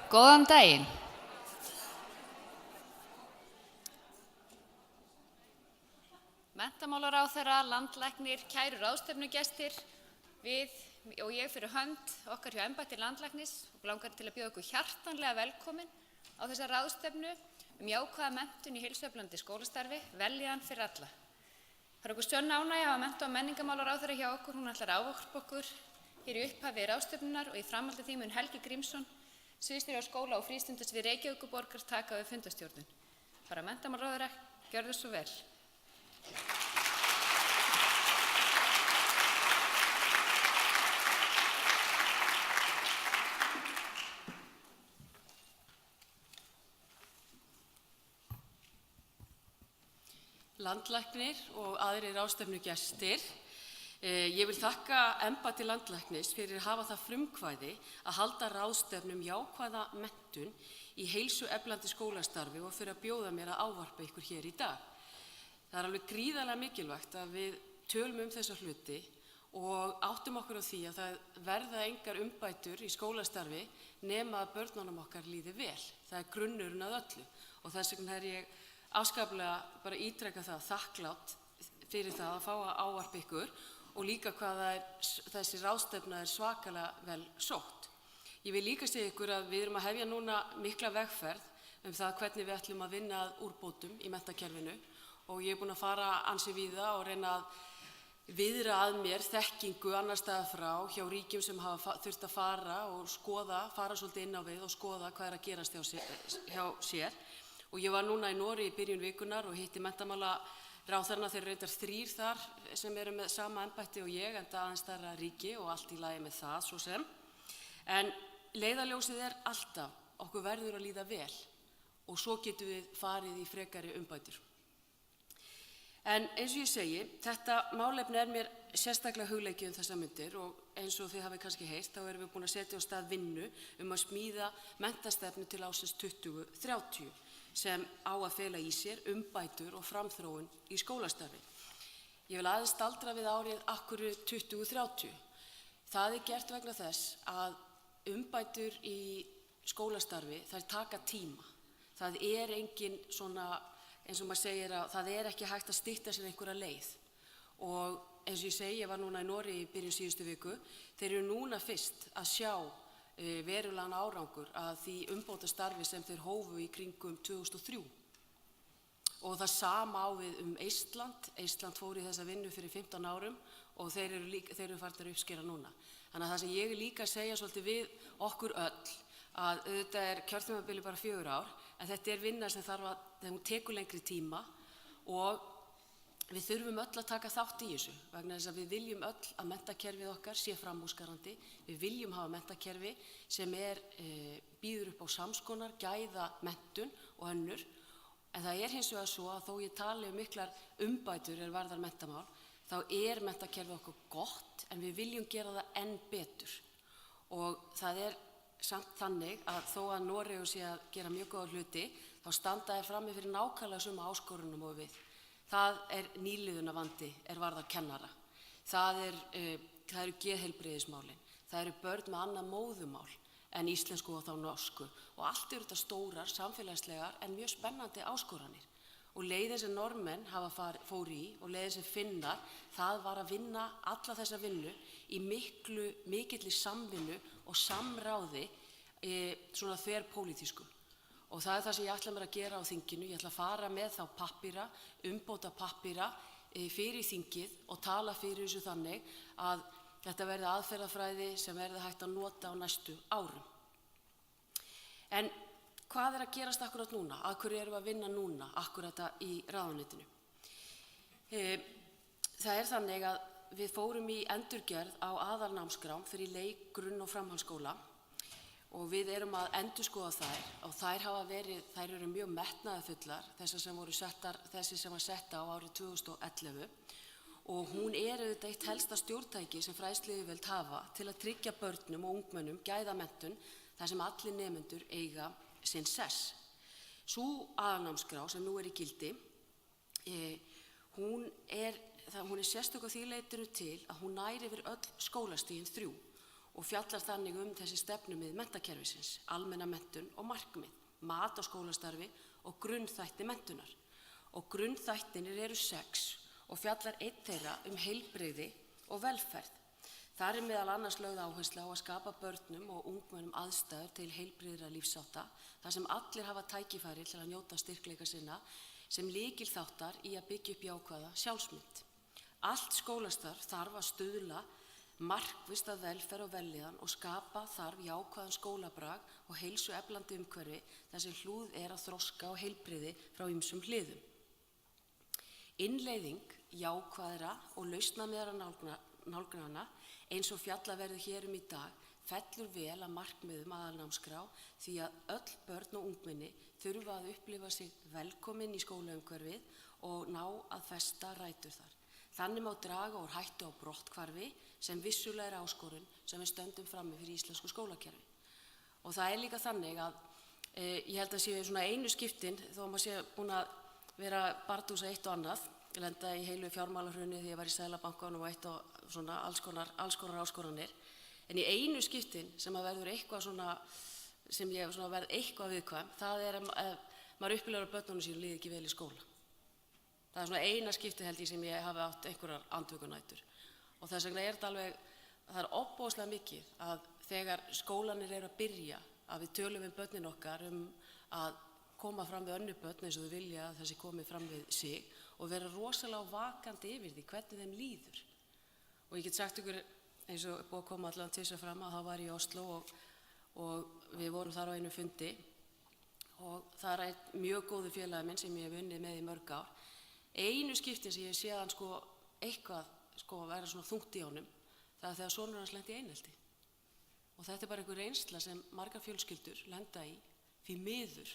Góðan daginn. Menntamálaráðherra, landlæknir, kæru ráðstefnugestir, við og ég fyrir hönd okkar hjá Embætti Landlæknis og langar til að bjóða okkur hjartanlega velkomin á þessa ráðstefnu jákvæða menntun í heilsueflandi skólastarfi, vellíðan fyrir alla. Það okkur sönn ánægja að hafa mennta- og menningarmálaráðherra hjá okkur, hún ætlar að ávarpa okkur hér í upphafi ráðstefnunar og í framhaldi því mun Helgi Grímsson, sviðsstjóri á skóla- og frístundasvið Reykjavíkurborgar taka við fundarstjórnun. Herra menntamálaráðherra, gjörðu svo vel. Landlæknir og aðrir ráðstefnugestir. Ég vil þakka Embætti Landlæknis fyrir að hafa það frumkvæði að halda ráðstefnum jákvæða menntun í heilsueflandi skólastarfi og fyrir að bjóða mér að ávarpa ykkur hér í dag. Það alveg gríðarlega mikilvægt að við tölum þessa hluti og áttum okkur á því að það verða engar umbætur í skólastarfi nema að börnunum okkar líði vel. Það grunnurinn að öllu og þess vegna ég afskaplega bara ítreka það þakklátt fyrir það að fá að ávarpa ykkur og líka hvað þessi ráðstefna svakalega vel sótt. Ég vil líka segja ykkur að við erum að hefja núna mikla vegferð það hvernig við ætlum að vinna að úrbótum í menntakerfinu og ég búin að fara ansi víða og reyna að viðra að mér þekkingu annars staðar frá hjá ríkjum sem hafa þurft að fara og fara svolítið inn á við og skoða hvað að gerast hjá sér. Og ég var núna í Noregi í byrjun vikunar og hitti menntamálaráðherrana, þeir eru reyndar 3 þar sem eru með sama embætti og ég, enda aðeins stærra ríki og allt í lagi með það svo sem. En leiðarljósið alltaf, okkur verður að líða vel og svo getum við farið í frekari umbætur. En eins og ég segi, þetta málefni mér sérstaklega hugleikið þessar myndir og eins og þið hafið kannski heyrt, þá erum við búin að setja á stað vinnu að smíða menntastefnu til ársins 2030. Sem á að fela í sér umbætur og framþróun í skólastarfi. Ég vil aðeins staldra við árið akkur 2030. Það gert vegna þess að umbætur í skólastarfi þær taka tíma. Það engin svona, eins og maður segir að það ekki hægt að stytta sér einhverja leið. Og eins og ég segi, ég var núna í Noregi í byrjun síðustu viku, þeir eru núna fyrst að sjá verulegan árangur að því umbótastarfi sem þeir hófu í kringum 2003. Og það sama á við Eistland. Eistland fór í þessa vinnu fyrir 15 árum og þeir eru farnir að uppskera núna. Þannig að það sem ég líka að segja svolítið við okkur öll, að auðvitað kjörtímabili bara 4 ár, en þetta vinna sem hún tekur lengri tíma og við þurfum öll að taka þátt í þessu vegna þess að við viljum öll að menntakerfið okkar sé framúrskarandi. Við viljum hafa menntakerfi sem býður upp á samskonar, gæða menntun og önnur. En það hins vegar svo að þó ég tali miklar umbætur varðar menntamál, þá menntakerfið okkur gott en við viljum gera það enn betur. Og það samt þannig að þó að Noregur sé að gera mjög góða hluti, þá standa þeir frammi fyrir nákvæmlega sömu áskorunum og við. Það nýliðunarvandi varðar kennara. Það eru geðheilbrigðismálin. Það eru börn með annað móðumál en íslensku og þá norsku. Og allt þetta stórar, samfélagslegar en mjög spennandi áskoranir. Og leiðin sem Norðmenn fóru í og leiðin sem Finnar, það var að vinna alla þessa vinnu í mikilli samvinnu og samráði svona þverpólitísku. Og það það sem ég ætla mér að gera á þinginu. Ég ætla að fara með þá pappíra, umbótapappíra fyrir þingið og tala fyrir þessu þannig að þetta verði aðferðafræði sem verði hægt að nota á næstu árum. En hvað að gerast akkurat núna? Að hverju erum við að vinna núna akkurat í ráðuneytinu? Það þannig að við fórum í endurgerð á aðalnámskrám fyrir leik-, grunn- og framhaldsskóla. Og við erum að endurskoða þær og þær eru mjög metnaðarfullar, þessi sem var sett á árið 2011 og hún auðvitað eitt helsta stjórntæki sem fræðsluyfirvöld hafa til að tryggja börnum og ungmennum gæðamenntun þar sem allir nemendur eiga sinn sess. Sú aðalnámskrá sem nú í gildi, hún sérstök á því leytinu til að hún nær yfir öll skólastigin 3 og fjallar þannig þessi stefnumið menntakerfisins, almenna menntun og markmið, mat á skólastarfi og grunnþætti menntunar. Og grunnþættinir eru 6 og fjallar einn þeirra heilbrigði og velferð. Þar meðal annars lögð áhersla á að skapa börnum og ungmennum aðstæður til heilbrigðra lífshátta, þar sem allir hafa tækifæri til að njóta styrkleika sinna sem lykilþáttar í að byggja upp jákvæða sjálfsmynd. Allt skólastarf þarf að stuðla markvisst að velferð og vellíðan og skapa þarf jákvæðan skólabrag og heilsueflandi umhverfi þar sem hlúð að þroska og heilbrigði frá ýmsum hliðum. Innleiðing jákvæðra og lausnamiðra nálgunanna eins og fjallað verður hér í dag fellur vel að markmiðum aðalnámskrá því að öll börn og ungmenni þurfa að upplifa sig velkomin í skólaumhverfið og ná að festa rætur þar. Þannig má draga úr hættu á brotthvarfi sem vissulega áskorun sem við stöndum frammi fyrir íslensku skólakerfi. Og það líka þannig að ég held að séu svona einu skiptin, þó að maður sé búin að vera bardúsa eitt og annað, ég lenda í heilu fjármálahruni því ég var í Seðlabankanum og eitt og svona alls konar áskoranir, en í einu skiptin sem að verður eitthvað svona, sem ég svona verð eitthvað viðkvæm, það að maður upplifir að börnunum sínu líði ekki vel í skóla. Það svona eina skipti held ég sem ég hafi átt einhverjar andvökunætur. Og þess vegna þetta alveg, það ofboðslega mikið að þegar skólanir að byrja, að við tölum við börnin okkar að koma fram við önnur börn eins og þau vilja að þessi komi fram við sig og vera rosalega vakandi yfir því hvernig þeim líður. Og ég get sagt ykkur eins og búið að koma allan til þess fram að þá var ég í Oslo og við vorum þar á einu fundi og það einn mjög góður félagi minn sem ég hef unnið með í mörg ár. Einu skiptin sem ég sé hann eitthvað vera svona þungt í honum, það þegar sonur hans lenti í einelti. Og þetta bara einhver reynsla sem margar fjölskyldur lenda í því miður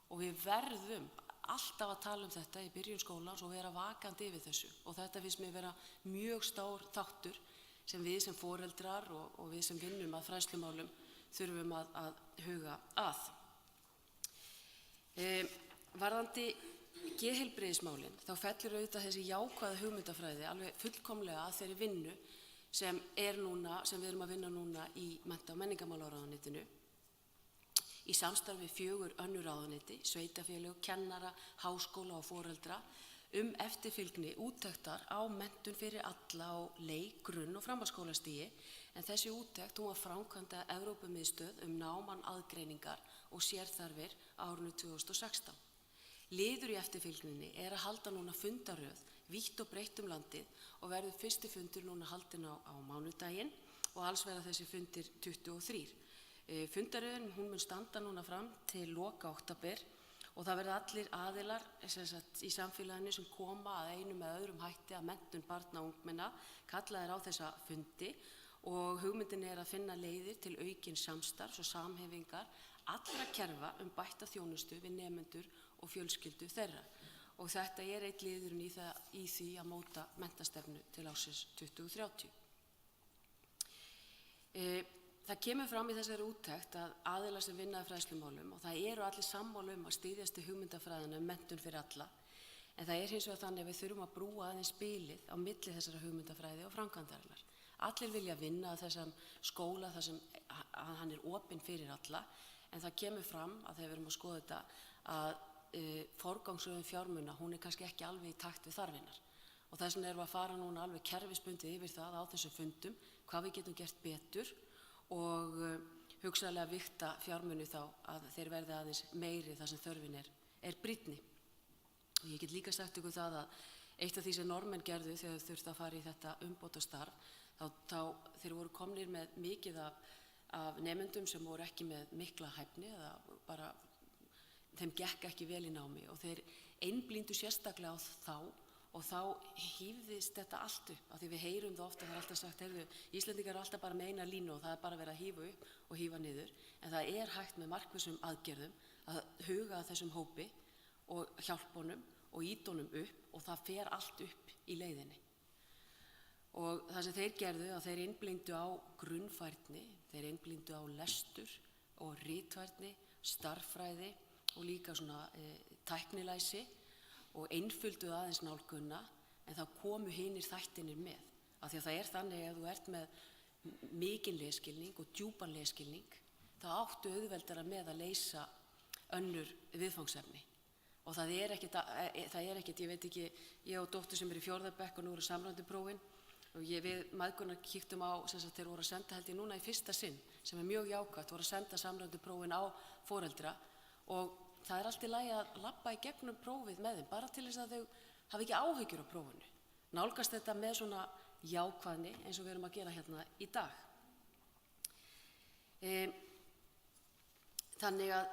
og við verðum alltaf að tala þetta í byrjun skólans og vera vakandi yfir þessu. Og þetta finnst mér vera mjög stór þáttur sem við sem foreldrar og við sem vinnum að fræðslumálum þurfum að huga að. Varðandi geðheilbrigðismálin, þá fellur auðvitað þessi jákvæða hugmyndafræði alveg fullkomlega að þeirri vinnu sem við erum að vinna núna í mennta- og menningarmálaráðuneytinu í samstarfi 4 önnur ráðuneyti, sveitarfélög, kennara, háskóla og foreldra eftirfylgni úttektar á menntun fyrir alla á leik-, grunn- og framhaldsskólastigi en þessi úttekt var framkvæmd af Evrópumiðstöð náman aðgreiningar og sérþarfir á árinu 2016. Liður í eftirfylgninni að halda núna fundaröð vítt og breitt landið og verður fyrsti fundur núna haldinn á mánudaginn og alls verða þessi fundir 23. Fundaröðin mun standa núna fram til loka október og það verða allir aðilar í samfélaginu sem koma að einum eða öðrum hætti að menntun barna og ungmenna kallaðir á þessa fundi og hugmyndin að finna leiðir til aukins samstarfs og samhefingar allra kerfa bætta þjónustu við nemendur og fjölskyldu þeirra. Og þetta einn liðurinn í því að móta menntastefnu til ársins 2030. Það kemur fram í þessari úttekt að aðilar sem vinna að fræðslumálum og það eru allir sammála að styðjast í hugmyndafræðina menntun fyrir alla. En það hins vegar þannig að við þurfum að brúa aðeins bilið á milli þessara hugmyndafræði og framkvæmdarinnar. Allir vilja vinna að þessum skóla þar sem hann opinn fyrir alla, en það kemur fram að þegar við erum að skoða þetta að forgangsröðun fjármuna, hún kannski ekki alveg í takt við þarfinnar. Og þess vegna erum við að fara núna alveg kerfisbundið yfir það á þessum fundum, hvað við getum gert betur og hugsanlega vigta fjármuni þá að þeir verði aðeins meiri þar sem þörfin brýnni. Og ég get líka sagt ykkur það að eitt af því sem Norðmenn gerðu þegar þau þurftu að fara í þetta umbótastarf, þá þeir voru komnir með mikið af nemendum sem voru ekki með mikla hæfni eða bara þeim gekk ekki vel í námi og þeir einblíndu sérstaklega á þá og þá hífðist þetta allt upp af því við heyrum það ofta, það alltaf sagt Íslendingar alltaf bara með eina línu og það bara verið að hífa upp og hífa niður en það hægt með markvissum aðgerðum að huga að þessum hópi og hjálpa honum og ýta honum upp og það fer allt upp í leiðinni. Og það sem þeir gerðu að þeir einblíndu á grunnfærni, þeir einblíndu á lestur og ritfærni, starffræði og líka svona tæknilæsi og einfölduðu aðeins nálgunna en þá komu hinir þættinir með. Af því að það þannig að þú með mikinn lesskilning og djúpan lesskilning, þá áttu auðveldara með að leysa önnur viðfangsefni. Og það er ekkert, ég veit ekki, ég og dóttur sem er í 4. bekk og nú eru samræmdu prófin og við mæðgurnar kíktum á, þeir voru að senda held ég núna í fyrsta sinn, sem er mjög jákvætt, voru að senda samræmdu prófin á foreldra og það er allt í lagi að labba í gegnum prófið með þeim, bara til þess að þau hafa ekki áhyggjur á prófinu. Nálgast þetta með svona jákvæðni eins og við erum að gera hérna í dag. Þannig að,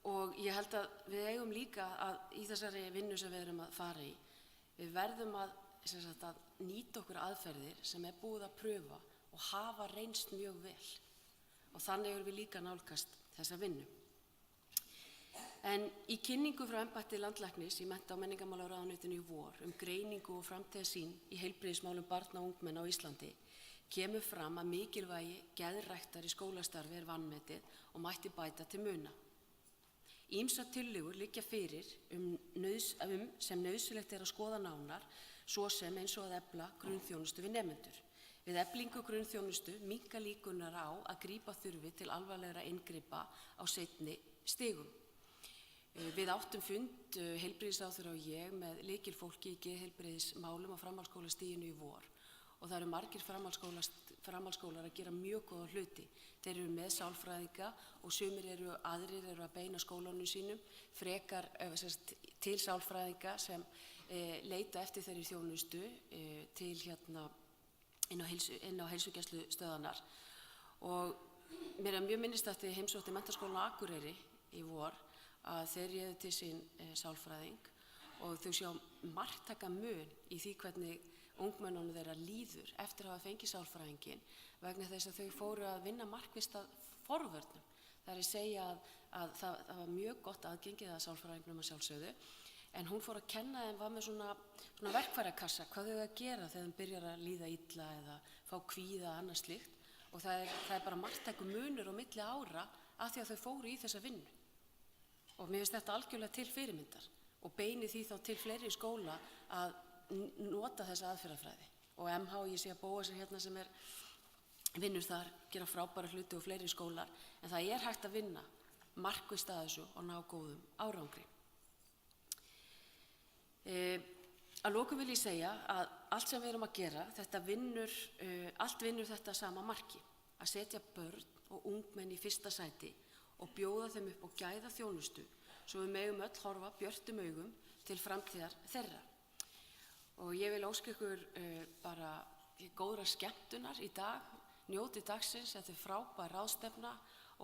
og ég held að við eigum líka að í þessari vinnu sem við erum að fara í, við verðum að nýta okkur aðferðir sem er búið að pröfa og hafa reynst mjög vel. Og þannig erum við líka nálgast þessa vinnu. En í kynningu frá Embætti Landlæknis í mennta- og menningarmálaráðuneytinu í vor greiningu og framtíðarsýn í heilbrigðismálum barna og ungmenna á Íslandi kemur fram að mikilvægi geðræktar í skólastarfi er vanmetið og mætti bæta til muna. Ýmsar tillögur liggja fyrir sem nauðsynlegt er að skoða nánar, svo sem eins og að efla grunnþjónustu við nemendur. Við eflingu grunnþjónustu minnka líkurnar á að grípa þurfi til alvarlegra inngripa á seinni stigum. Við áttum fund, heilbrigðisráðherra og ég, með lykilfólki í geðheilbrigðismálum á framhaldsskólastiginu í vor og það eru margir framhaldsskólar að gera mjög góða hluti. Þeir eru með sálfræðinga og aðrir eru að beina skólanum sínum frekar til sálfræðinga sem leita eftir þeirri þjónustu inn á heilsugæslustöðvarnar. Og mér er mjög minnistætt þegar ég heimsótti Menntaskólann á Akureyri í vor að þeir réðu til sín sálfræðing og þau sjá marktaka mun í því hvernig ungmennunum þeirra líður eftir að hafa fengið sálfræðinginn vegna þess að þau fóru að vinna markvisst að forvörnum. Það er að segja að það var mjög gott aðgengið að sálfræðingnum að sjálfsögðu en hún fór að kenna þeim, var með svona verkfærakassa, hvað þau að gera þegar þeim byrjar að líða illa eða fá kvíða og annað slíkt og það er bara marktækur munur á milli ára af því að þau fóru í þessa vinnu. Og mér finnst þetta algjörlega til fyrirmyndar og beini því þá til fleiri skóla að nota þessa aðferðafræði. Og MH, ég sé að Bóas hérna sem vinnur þar, gera frábæra hluti og fleiri skólar, en það er hægt að vinna markvisst að þessu og ná góðum árangri. Að lokum vil ég segja að allt sem við erum að gera, allt vinnur þetta sama marki, að setja börn og ungmenni í fyrsta sæti og bjóða þeim upp og gæða þjónustu svo við megum öll horfa björtum augum til framtíðar þeirra. Og ég vil óska ykkur bara góðra skemmtunar í dag, njóti dagsins, þetta er frábær ráðstefna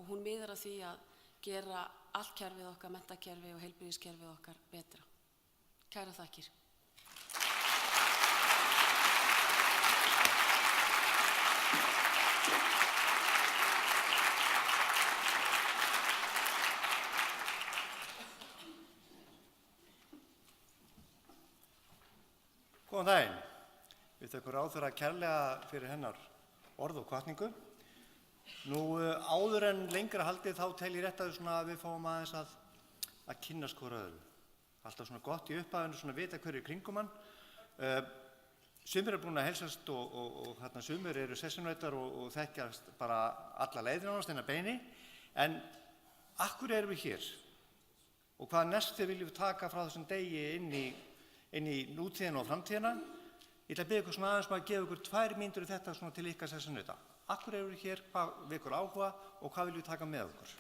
og hún miðar að því að gera allt kerfið okkar, menntakerfið og heilbrigðiskerfið okkar betra. Kærar þakkir. Góðan daginn. Við þökkum ráðherra kærlega fyrir hennar orð og hvatningu. Nú áður en lengra haldið þá tel ég rétt að við fáum aðeins að kynnast hvor öðru. Alltaf svona gott í upphafinu svona vita hverju í kringum hann. Sumir búin að heilsast og sumir eru sessunautar og þekkjast bara alla leiðina ánast en að beini. En akkur erum við hér? Og hvað næstu viljum við taka frá þessum degi inn í nútíðina og framtíðina? Ég ætla að biðja ykkur svona aðeins að gefa ykkur 2 mínútur í þetta svona til ykkar sessunauta. Akkur erum við hér, hvað vekur áhuga og hvað viljum við taka með okkur?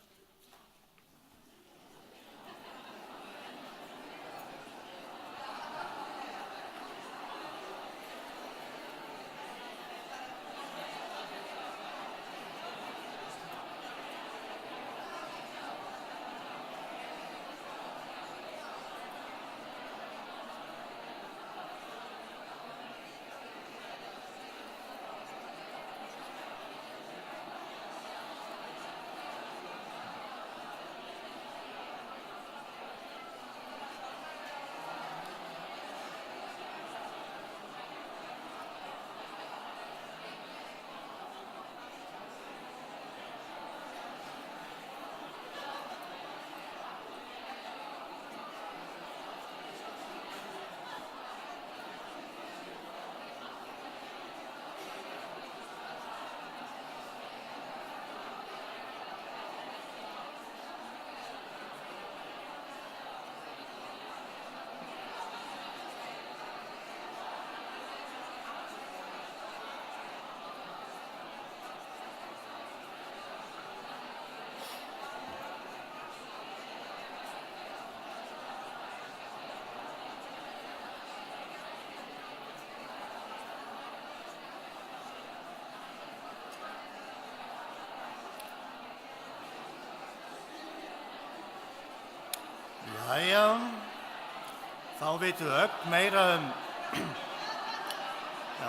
vitum við öll meira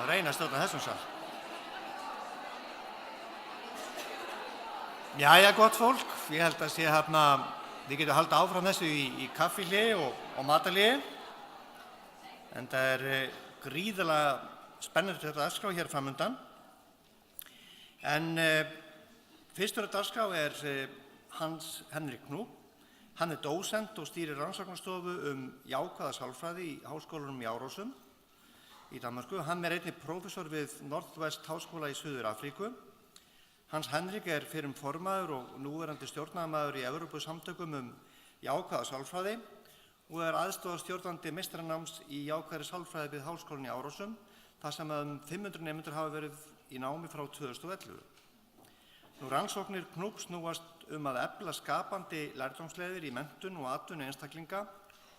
reyna að stjórna þessum sal. Jæja, gott fólk, ég held að sé við getum haldið áfram þessu í kaffihléi og matarhléi. En það gríðarlega spennandi þetta dagskrá hér framundan. En fyrstur á dagskrá Hans Henrik Knúp. Hann dósent og stýrir rannsóknarstofu jákvæða sálfræði í háskólanum í Árósum í Danmörku. Hann einnig prófessor við Northwest Háskóla í Suður-Afríku. Hans Henrik fyrrum formaður og núverandi stjórnarmaður í Evrópusamtökum jákvæða sálfræði og aðstoðarstjórnandi meistaranáms í jákvæðri sálfræði við háskólann í Árósum, þar sem 500 nemendur hafa verið í námi frá 2011. Rannsóknir Knúps snúast að efla skapandi lærdómsleiðir í menntun og atvinnu einstaklinga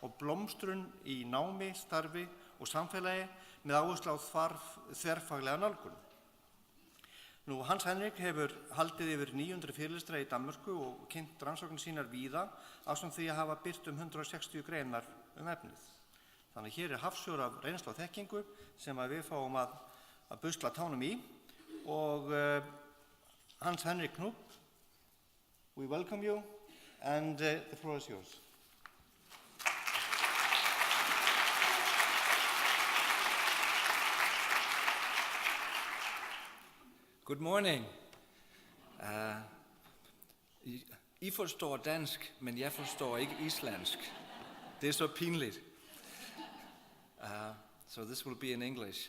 og blómstrun í námi, starfi og samfélagi með áherslu á þverfaglega nálgun. Hans Henrik hefur haldið yfir 900 fyrirlestra í Danmörku og kynnt rannsóknir sínar víða ásamt því að hafa birt 160 greinar efnið. Þannig hér hafsjór af reynslu og þekkingu sem við fáum að busla tánum í og Hans Henrik Knúp, we welcome you and the floor is yours. Good morning. I forstår dansk, men jeg forstår ikke islandsk. Det så pinligt. So this will be in English.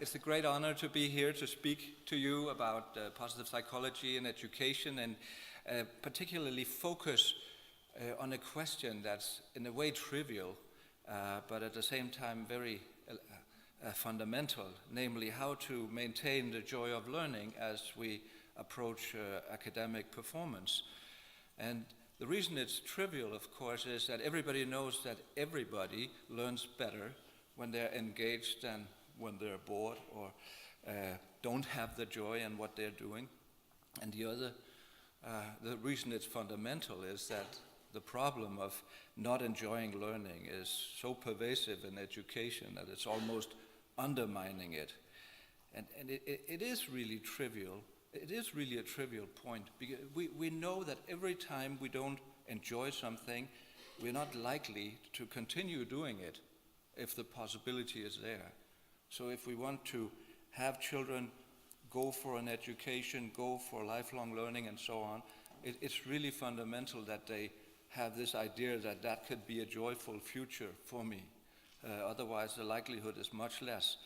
It's a great honor to be here to speak to you about positive psychology and education and particularly focus on a question that's in a way trivial, but at the same time very fundamental, namely how to maintain the joy of learning as we approach academic performance. And the reason it's trivial, of course, is that everybody knows that everybody learns better when they're engaged than when they're bored or don't have the joy in what they're doing. And the reason it's fundamental is that the problem of not enjoying learning is so pervasive in education that it's almost undermining it. And it is really trivial. It is really a trivial point because we know that every time we don't enjoy something, we're not likely to continue doing it if the possibility is there. So if we want to have children go for an education, go for lifelong learning and so on, it's really fundamental that they have this idea that that could be a joyful future for me. Otherwise, the likelihood is much less.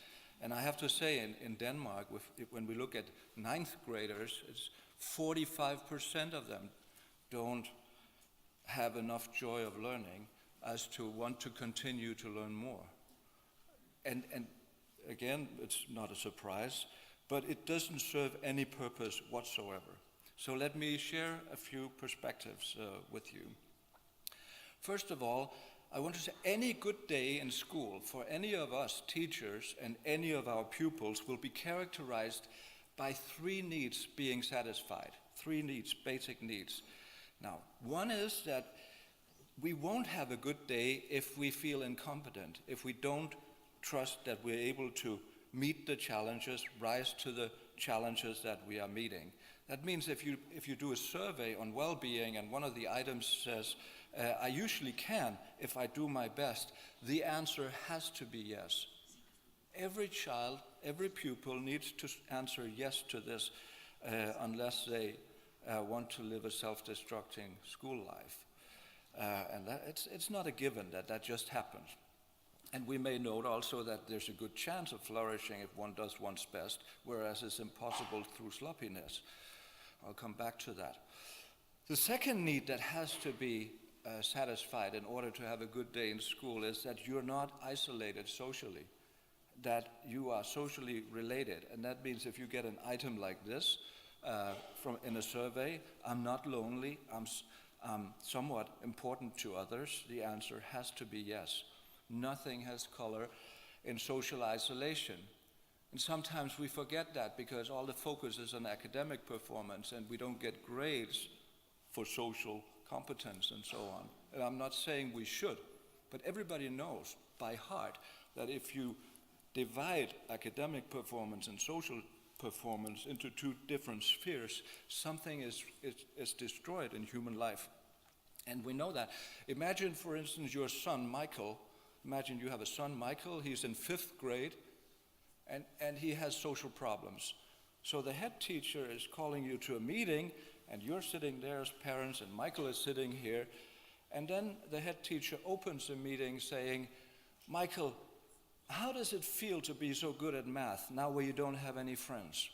And I have to say, in Denmark, when we look at 9th graders, it's 45% of them don't have enough joy of learning as to want to continue to learn more. And again, it's not a surprise, but it doesn't serve any purpose whatsoever. So let me share a few perspectives with you. First of all, I want to say any good day in school for any of us teachers and any of our pupils will be characterized by 3 needs being satisfied. 3 needs, basic needs. Now, one is that we won't have a good day if we feel incompetent, if we don't trust that we're able to meet the challenges, rise to the challenges that we are meeting. That means if you do a survey on well-being and one of the items says, I usually can if I do my best, the answer has to be yes. Every child, every pupil needs to answer yes to this unless they want to live a self-destructing school life. And it's not a given that just happens. And we may note also that there's a good chance of flourishing if one does one's best, whereas it's impossible through sloppiness. I'll come back to that. The second need that has to be satisfied in order to have a good day in school is that you're not isolated socially, that you are socially related. And that means if you get an item like this in a survey, I'm not lonely, I'm somewhat important to others, the answer has to be yes. Nothing has color in social isolation. And sometimes we forget that because all the focus is on academic performance and we don't get grades for social competence and so on. And I'm not saying we should, but everybody knows by heart that if you divide academic performance and social performance into two different spheres, something is destroyed in human life. And we know that. Imagine, for instance, your son, Michael. Imagine you have a son, Michael. He's in 5th grade, and he has social problems. So the head teacher is calling you to a meeting, and you're sitting there as parents, and Michael is sitting here. And then the head teacher opens the meeting saying, Michael, how does it feel to be so good at math now where you don't have any friends?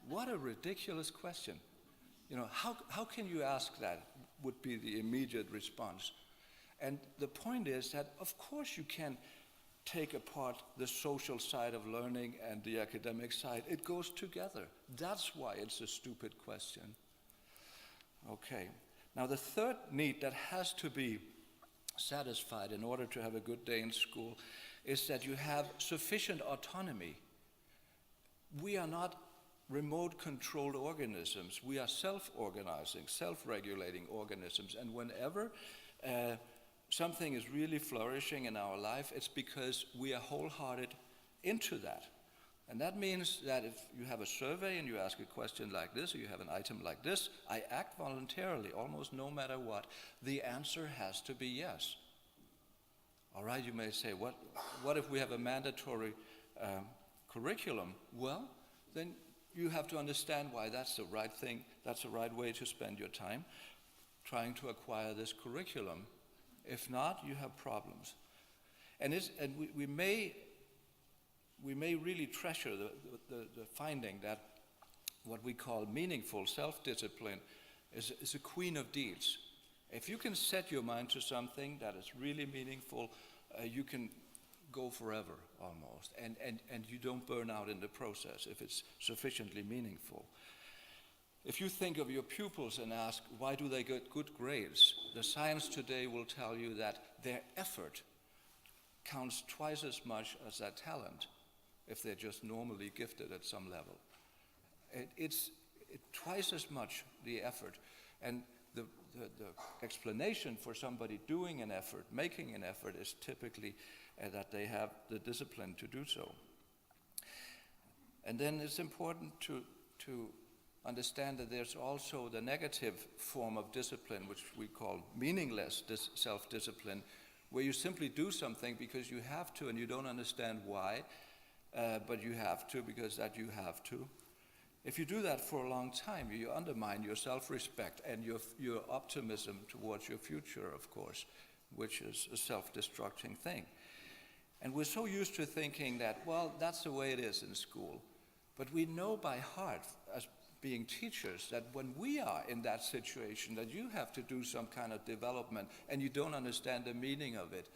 What a ridiculous question. You know, how can you ask that, would be the immediate response. And the point is that, of course, you can take apart the social side of learning and the academic side. It goes together. That's why it's a stupid question. Okay. Now, the third need that has to be satisfied in order to have a good day in school is that you have sufficient autonomy. We are not remote-controlled organisms. We are self-organizing, self-regulating organisms. And whenever something is really flourishing in our life, it's because we are wholehearted into that. And that means that if you have a survey and you ask a question like this, or you have an item like this, I act voluntarily, almost no matter what. The answer has to be yes. All right, you may say, what if we have a mandatory curriculum? Well, then you have to understand why that's the right thing, that's the right way to spend your time, trying to acquire this curriculum. If not, you have problems. And we may really treasure the finding that what we call meaningful self-discipline is a queen of deeds. If you can set your mind to something that is really meaningful, you can go forever almost, and you don't burn out in the process if it's sufficiently meaningful. If you think of your pupils and ask, why do they get good grades? The science today will tell you that their effort counts twice as much as their talent if they're just normally gifted at some level. It's twice as much the effort. And the explanation for somebody doing an effort, making an effort, is typically that they have the discipline to do so. And then it's important to understand that there's also the negative form of discipline, which we call meaningless self-discipline, where you simply do something because you have to and you don't understand why, but you have to because that you have to. If you do that for a long time, you undermine your self-respect and your optimism towards your future, of course, which is a self-destructing thing. And we're so used to thinking that, well, that's the way it is in school. But we know by heart, as being teachers, that when we are in that situation, that you have to do some kind of development and you don't understand the meaning of it,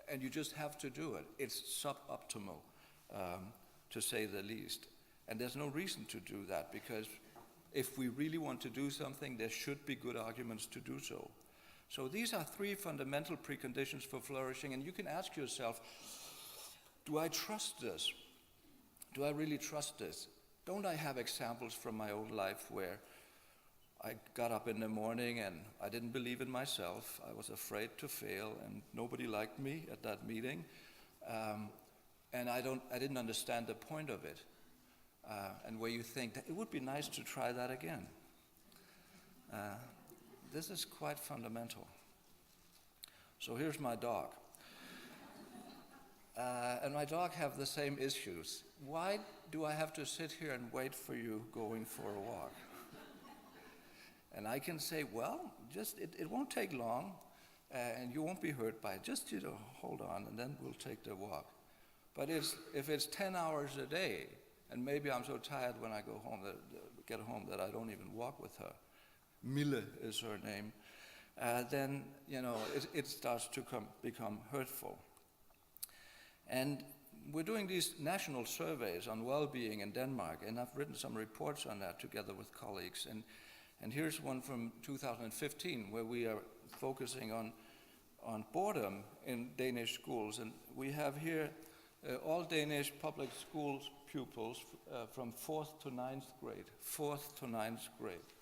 and you just have to do it. It's suboptimal, to say the least. And there's no reason to do that, because if we really want to do something, there should be good arguments to do so. So these are three fundamental preconditions for flourishing, and you can ask yourself, do I trust this? Do I really trust this? Don't I have examples from my own life where I got up in the morning and I didn't believe in myself, I was afraid to fail, and nobody liked me at that meeting, and I didn't understand the point of it. And where you think that it would be nice to try that again. This is quite fundamental. So here's my dog. And my dog have the same issues. Why do I have to sit here and wait for you going for a walk? And I can say, well, just it won't take long, and you won't be hurt by it. Just, hold on, and then we'll take the walk. But if it's 10 hours a day, and maybe I'm so tired when I get home that I don't even walk with her. Mille is her name. Then, it starts to become hurtful. And we're doing these national surveys on well-being in Denmark, and I've written some reports on that together with colleagues. And here's one from 2015, where we are focusing on boredom in Danish schools. And we have here all Danish public schools pupils from 4th to 9th grade. 4th to 9th grade.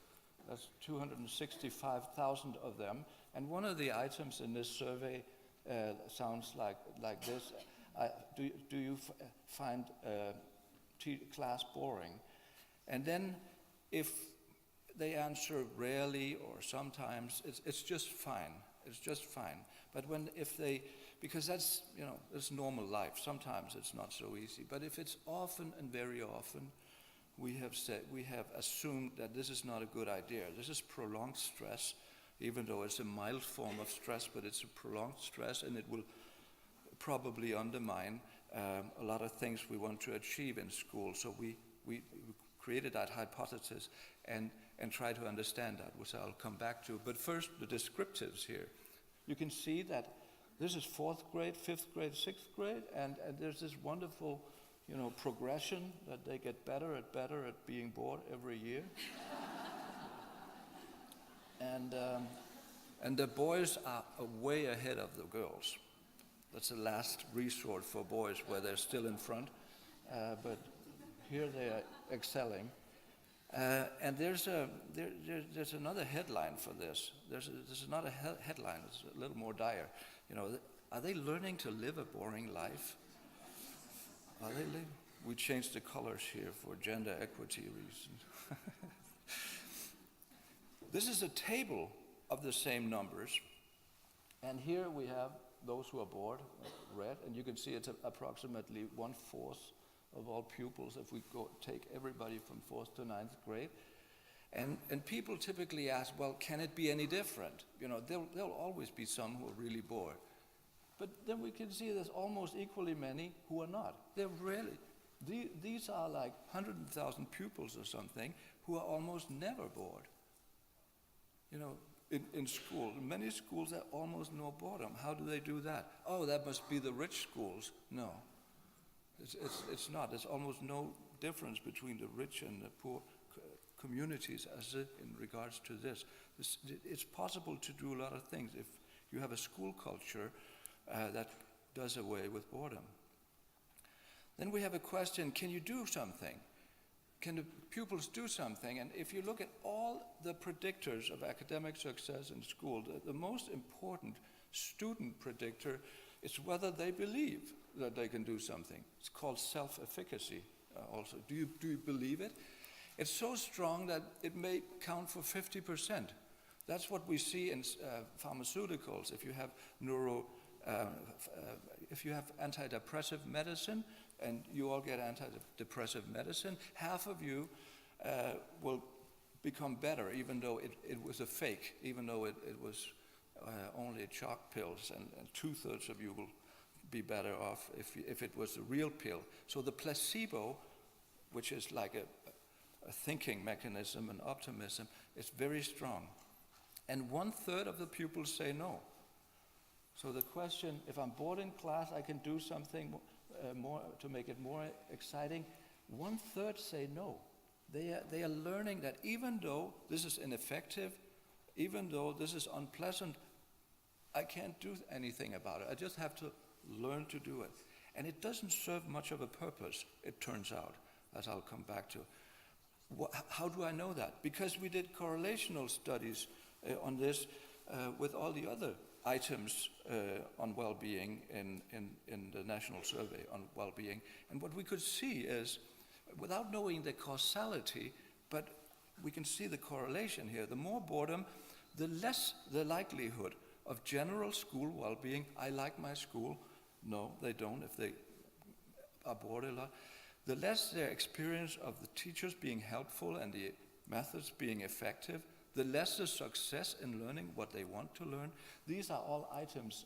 That's 265,000 of them. And one of the items in this survey sounds like this. Do you find class boring? And then if they answer rarely or sometimes, it's just fine. It's just fine. But because that's, it's normal life. Sometimes it's not so easy. But if it's often and very often, we have assumed that this is not a good idea. This is prolonged stress, even though it's a mild form of stress, but it's a prolonged stress, and it will probably undermine a lot of things we want to achieve in school. So we created that hypothesis and try to understand that, which I'll come back to. But first, the descriptives here. You can see that this is 4th grade, 5th grade, 6th grade, and there's this wonderful, progression that they get better at being bored every year. And the boys are way ahead of the girls. That's the last resort for boys, where they're still in front, but here they are excelling. And there's another headline for this. There's another headline that's a little more dire. Are they learning to live a boring life? Are they living? We changed the colors here for gender equity reasons. This is a table of the same numbers, and here we have those who are bored, red, and you can see it's approximately 1/4 of all pupils if we take everybody from 4th to 9th grade. And people typically ask, well, can it be any different? There'll always be some who are really bored. But then we can see there's almost equally many who are not. These are like 100,000 pupils or something who are almost never bored. In school, in many schools there are almost no boredom. How do they do that? Oh, that must be the rich schools. No, it's not. There's almost no difference between the rich and the poor communities in regards to this. It's possible to do a lot of things if you have a school culture that does away with boredom. Then we have a question, can you do something? Can the pupils do something? And if you look at all the predictors of academic success in school, the most important student predictor is whether they believe that they can do something. It's called self-efficacy also. Do you believe it? It's so strong that it may count for 50%. That's what we see in pharmaceuticals. If you have if you have antidepressive medicine, and you all get antidepressive medicine, half of you will become better, even though it was a fake, even though it was only chalk pills, and 2/3 of you will be better off if it was a real pill. So the placebo, which is like a thinking mechanism and optimism, is very strong. And 1/3 of the pupils say no. So the question, if I'm bored in class, I can do something more to make it more exciting. 1/3 say no. They are learning that even though this is ineffective, even though this is unpleasant, I can't do anything about it. I just have to learn to do it. And it doesn't serve much of a purpose, it turns out, as I'll come back to. How do I know that? Because we did correlational studies on this with all the other items on well-being in the National Survey on well-being. And what we could see is, without knowing the causality, but we can see the correlation here. The more boredom, the less the likelihood of general school well-being. I like my school. No, they don't if they are bored a lot. The less their experience of the teachers being helpful and the methods being effective, the less the success in learning what they want to learn. These are all items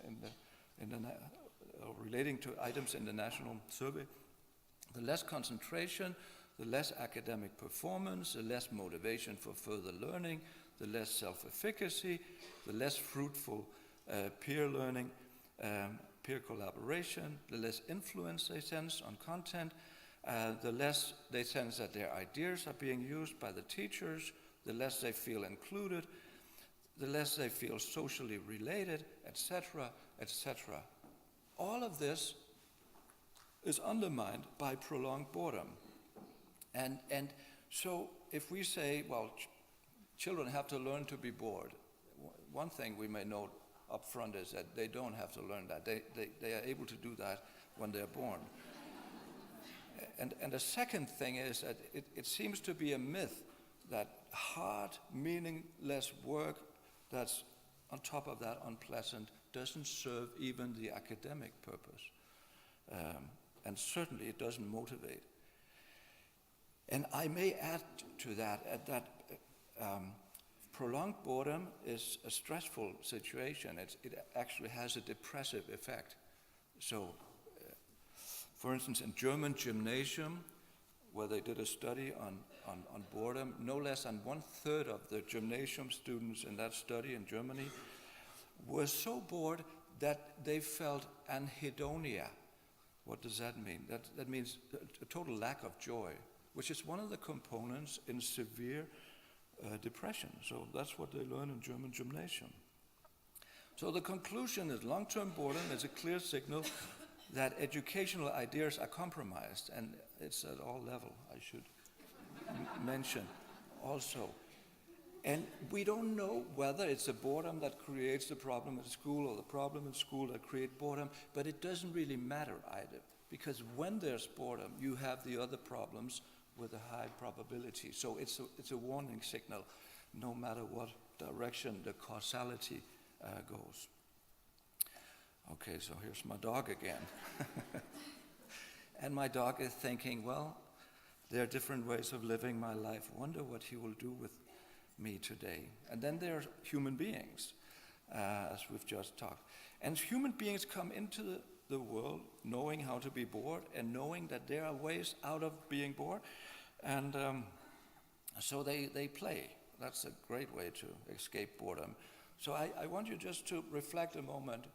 relating to items in the National Survey. The less concentration, the less academic performance, the less motivation for further learning, the less self-efficacy, the less fruitful peer learning, peer collaboration, the less influence they sense on content, the less they sense that their ideas are being used by the teachers, the less they feel included, the less they feel socially related, etc., etc. All of this is undermined by prolonged boredom. And so if we say, well, children have to learn to be bored, one thing we may note up front is that they don't have to learn that. They are able to do that when they're born. And the second thing is that it seems to be a myth that hard, meaningless work that's on top of that unpleasant doesn't serve even the academic purpose. And certainly it doesn't motivate. And I may add to that prolonged boredom is a stressful situation. It actually has a depressive effect. So, for instance, in German gymnasium, where they did a study on boredom, no less than 1/3 of the gymnasium students in that study in Germany were so bored that they felt anhedonia. What does that mean? That means a total lack of joy, which is one of the components in severe depression. So that's what they learn in German gymnasium. So the conclusion is long-term boredom is a clear signal that educational ideas are compromised, and it's at all levels, I should mention also. And we don't know whether it's the boredom that creates the problem at school or the problem in school that create boredom, but it doesn't really matter either, because when there's boredom, you have the other problems with a high probability. So it's a warning signal, no matter what direction the causality goes. Okay, so here's my dog again. And my dog is thinking, well, there are different ways of living my life. Wonder what he will do with me today. And then there are human beings, as we've just talked. And human beings come into the world knowing how to be bored and knowing that there are ways out of being bored. And so they play. That's a great way to escape boredom. So I want you just to reflect a moment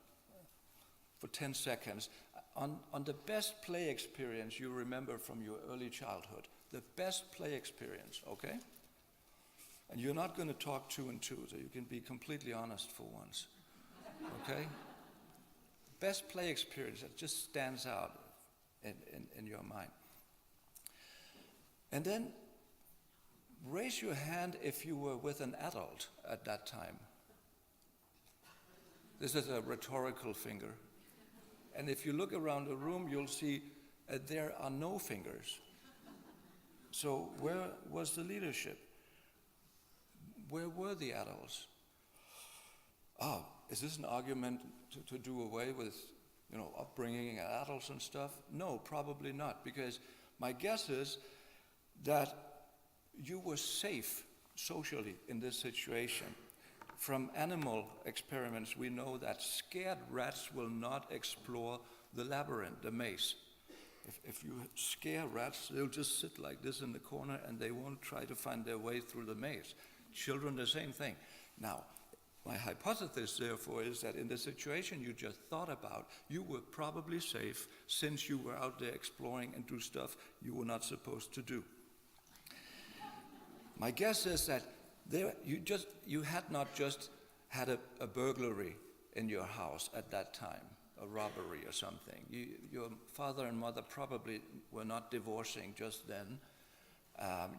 for 10 seconds on the best play experience you remember from your early childhood. The best play experience, okay? And you're not going to talk 2 and 2, so you can be completely honest for once, okay? Best play experience that just stands out in your mind. And then raise your hand if you were with an adult at that time. This is a rhetorical finger. And if you look around the room, you'll see there are no fingers. So where was the leadership? Where were the adults? Is this an argument to do away with, upbringing adults and stuff? No, probably not, because my guess is that you were safe socially in this situation. From animal experiments, we know that scared rats will not explore the labyrinth, the maze. If you scare rats, they'll just sit like this in the corner and they won't try to find their way through the maze. Children, the same thing. Now, my hypothesis, therefore, is that in the situation you just thought about, you were probably safe since you were out there exploring and do stuff you were not supposed to do. My guess is that you had not just had a burglary in your house at that time, a robbery or something. Your father and mother probably were not divorcing just then.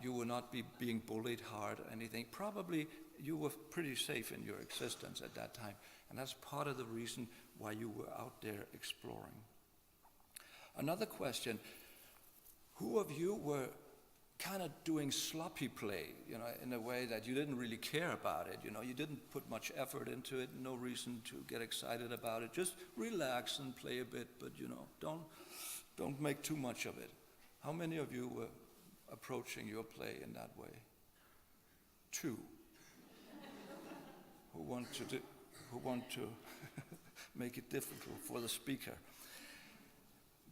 You were not being bullied hard or anything. Probably you were pretty safe in your existence at that time. And that's part of the reason why you were out there exploring. Another question, who of you were kind of doing sloppy play, in a way that you didn't really care about it, you didn't put much effort into it, no reason to get excited about it, just relax and play a bit, but don't make too much of it. How many of you were approaching your play in that way? 2. Who want to make it difficult for the speaker?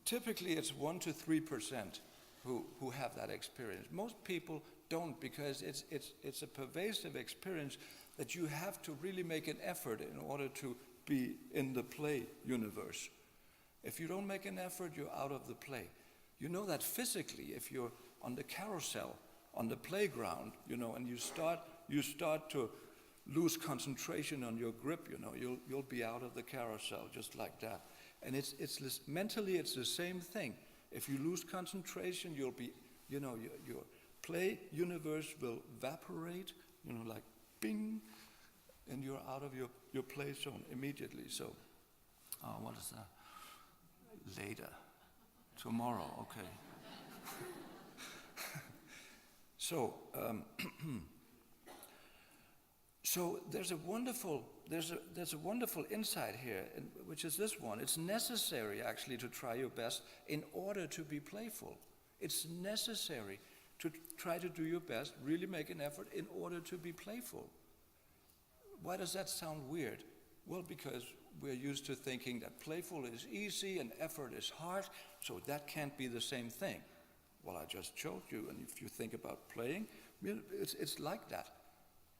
Typically it's 1% to 3% who have that experience. Most people don't, because it's a pervasive experience that you have to really make an effort in order to be in the play universe. If you don't make an effort, you're out of the play. You know that physically, if you're on the carousel, on the playground, and you start to lose concentration on your grip, you'll be out of the carousel just like that. And it's mentally it's the same thing. If you lose concentration, you'll be, your play universe will evaporate, like bing, and you're out of your play zone immediately. So, what is that? Later. Tomorrow, okay. So, so there's a wonderful insight here, which is this one. It's necessary actually to try your best in order to be playful. It's necessary to try to do your best, really make an effort in order to be playful. Why does that sound weird? Well, because we're used to thinking that playful is easy and effort is hard, so that can't be the same thing. Well, I just showed you, and if you think about playing, it's like that.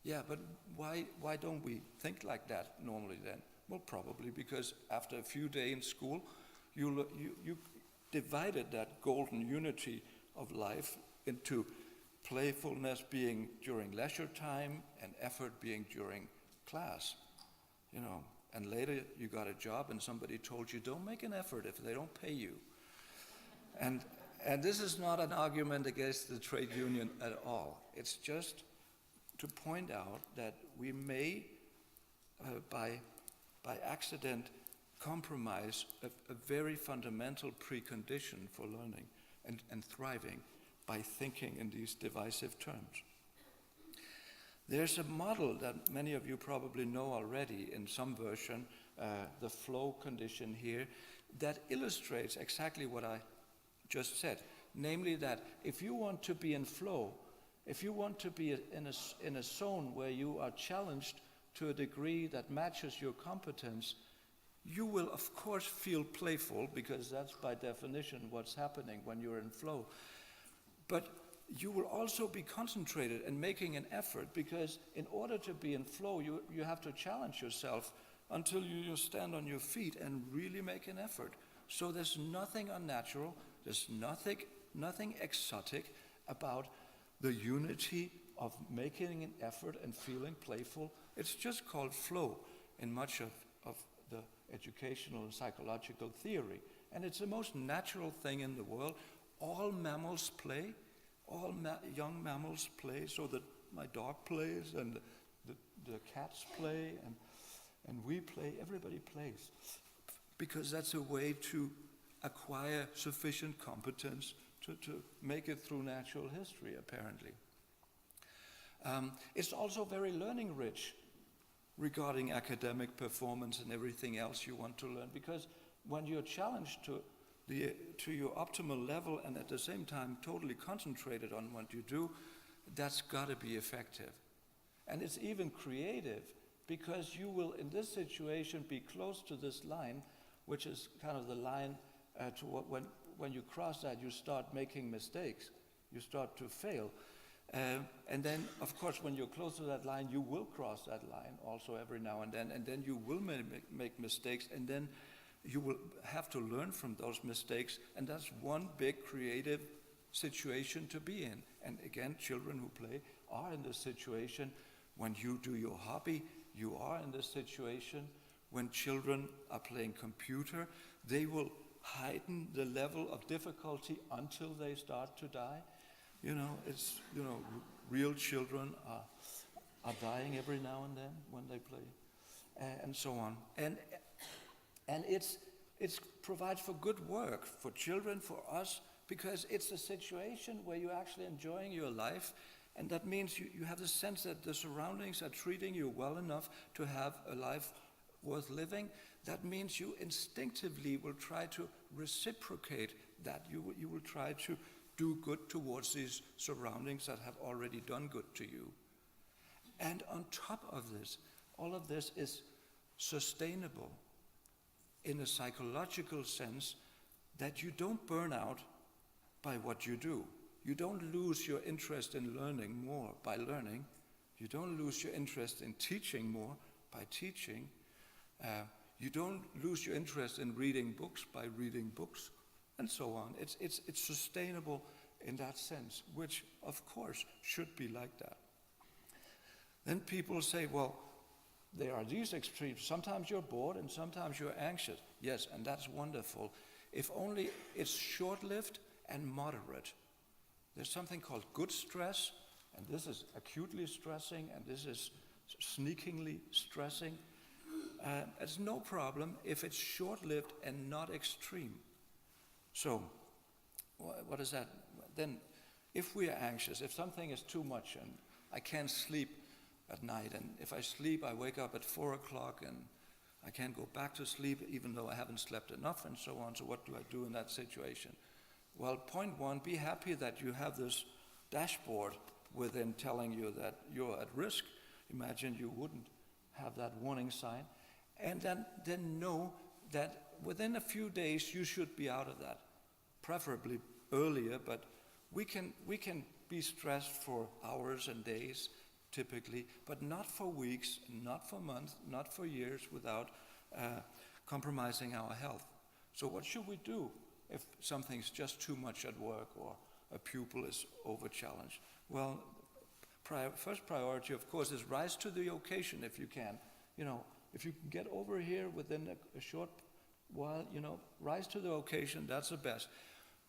Yeah, but why don't we think like that normally then? Well, probably because after a few days in school, you divided that golden unity of life into playfulness being during leisure time and effort being during class, you know. And later you got a job and somebody told you, don't make an effort if they don't pay you. And this is not an argument against the trade union at all. It's just to point out that we may, by accident, compromise a very fundamental precondition for learning and thriving by thinking in these divisive terms. There's a model that many of you probably know already in some version, the flow condition here, that illustrates exactly what I just said. Namely that if you want to be in flow, if you want to be in a zone where you are challenged to a degree that matches your competence, you will of course feel playful, because that's by definition what's happening when you're in flow. But you will also be concentrated and making an effort, because in order to be in flow, you have to challenge yourself until you stand on your feet and really make an effort. So there's nothing unnatural, there's nothing exotic about the unity of making an effort and feeling playful. It's just called flow in much of the educational and psychological theory. And it's the most natural thing in the world. All mammals play. All young mammals play, so that my dog plays, and the cats play, and we play, everybody plays. Because that's a way to acquire sufficient competence to make it through natural history, apparently. It's also very learning rich regarding academic performance and everything else you want to learn, because when you're challenged to your optimal level and at the same time totally concentrated on what you do, that's got to be effective. And it's even creative, because you will in this situation be close to this line, which is kind of the line to what when you cross that you start making mistakes, you start to fail. And then, of course, when you're close to that line, you will cross that line also every now and then you will make mistakes, and then you will have to learn from those mistakes, and that's one big creative situation to be in. And again, children who play are in this situation. When you do your hobby, you are in this situation. When children are playing computer, they will heighten the level of difficulty until they start to die. Real children are dying every now and then when they play, and so on. And it provides for good work for children, for us, because it's a situation where you're actually enjoying your life, and that means you have the sense that the surroundings are treating you well enough to have a life worth living. That means you instinctively will try to reciprocate that. You will try to do good towards these surroundings that have already done good to you. And on top of this, all of this is sustainable in a psychological sense, that you don't burn out by what you do. You don't lose your interest in learning more by learning. You don't lose your interest in teaching more by teaching. You don't lose your interest in reading books by reading books, and so on. It's sustainable in that sense, which of course should be like that. Then people say, well, there are these extremes. Sometimes you're bored and sometimes you're anxious. Yes, and that's wonderful. If only it's short-lived and moderate. There's something called good stress, and this is acutely stressing, and this is sneakingly stressing. It's no problem if it's short-lived and not extreme. So, what is that? Then, if we are anxious, if something is too much and I can't sleep at night, and if I sleep, I wake up at 4 o'clock and I can't go back to sleep even though I haven't slept enough and so on. So what do I do in that situation? Well, point one, be happy that you have this dashboard within telling you that you're at risk. Imagine you wouldn't have that warning sign. And then know that within a few days you should be out of that, preferably earlier, but we can be stressed for hours and days typically, but not for weeks, not for months, not for years without compromising our health. So what should we do if something's just too much at work or a pupil is over-challenged? Well, first priority, of course, is rise to the occasion if you can. If you can get over here within a short while, rise to the occasion, that's the best.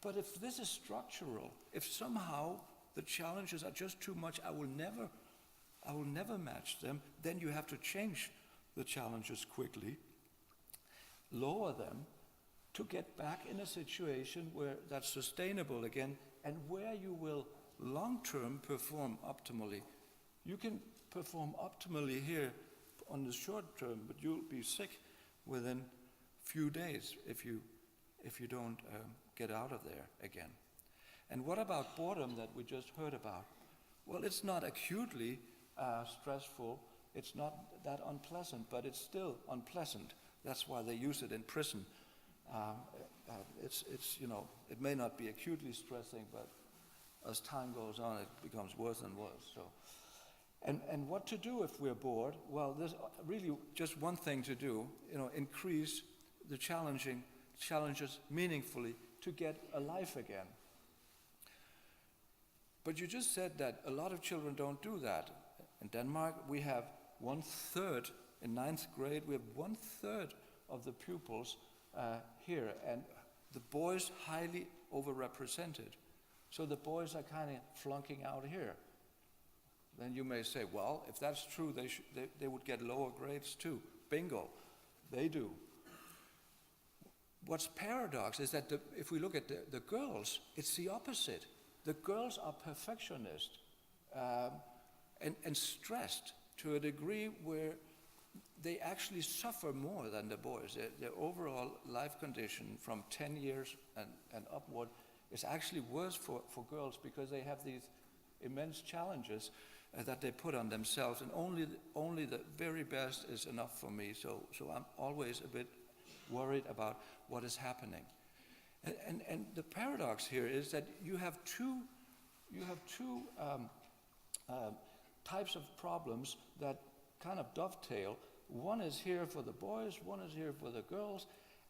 But if this is structural, if somehow the challenges are just too much, I will never match them, then you have to change the challenges quickly, lower them, to get back in a situation where that's sustainable again, and where you will long-term perform optimally. You can perform optimally here on the short term, but you'll be sick within few days if you don't get out of there again. And what about boredom that we just heard about? Well, it's not acutely stressful. It's not that unpleasant, but it's still unpleasant. That's why they use it in prison. It may not be acutely stressing, but as time goes on, it becomes worse and worse. So, and what to do if we're bored? Well, there's really just one thing to do. Increase the challenges meaningfully to get alive again. But you just said that a lot of children don't do that. In Denmark, we have 1/3 in 9th grade. We have 1/3 of the pupils here, and the boys highly overrepresented. So the boys are kind of flunking out here. Then you may say, well, if that's true, they would get lower grades too. Bingo, they do. What's paradox is that if we look at the girls, it's the opposite. The girls are perfectionist and stressed to a degree where they actually suffer more than the boys. Their overall life condition from 10 years and upward is actually worse for girls because they have these immense challenges that they put on themselves, and only the very best is enough for me. So I'm always a bit worried about what is happening. And the paradox here is that you have two types of problems that kind of dovetail. One is here for the boys, one is here for the girls,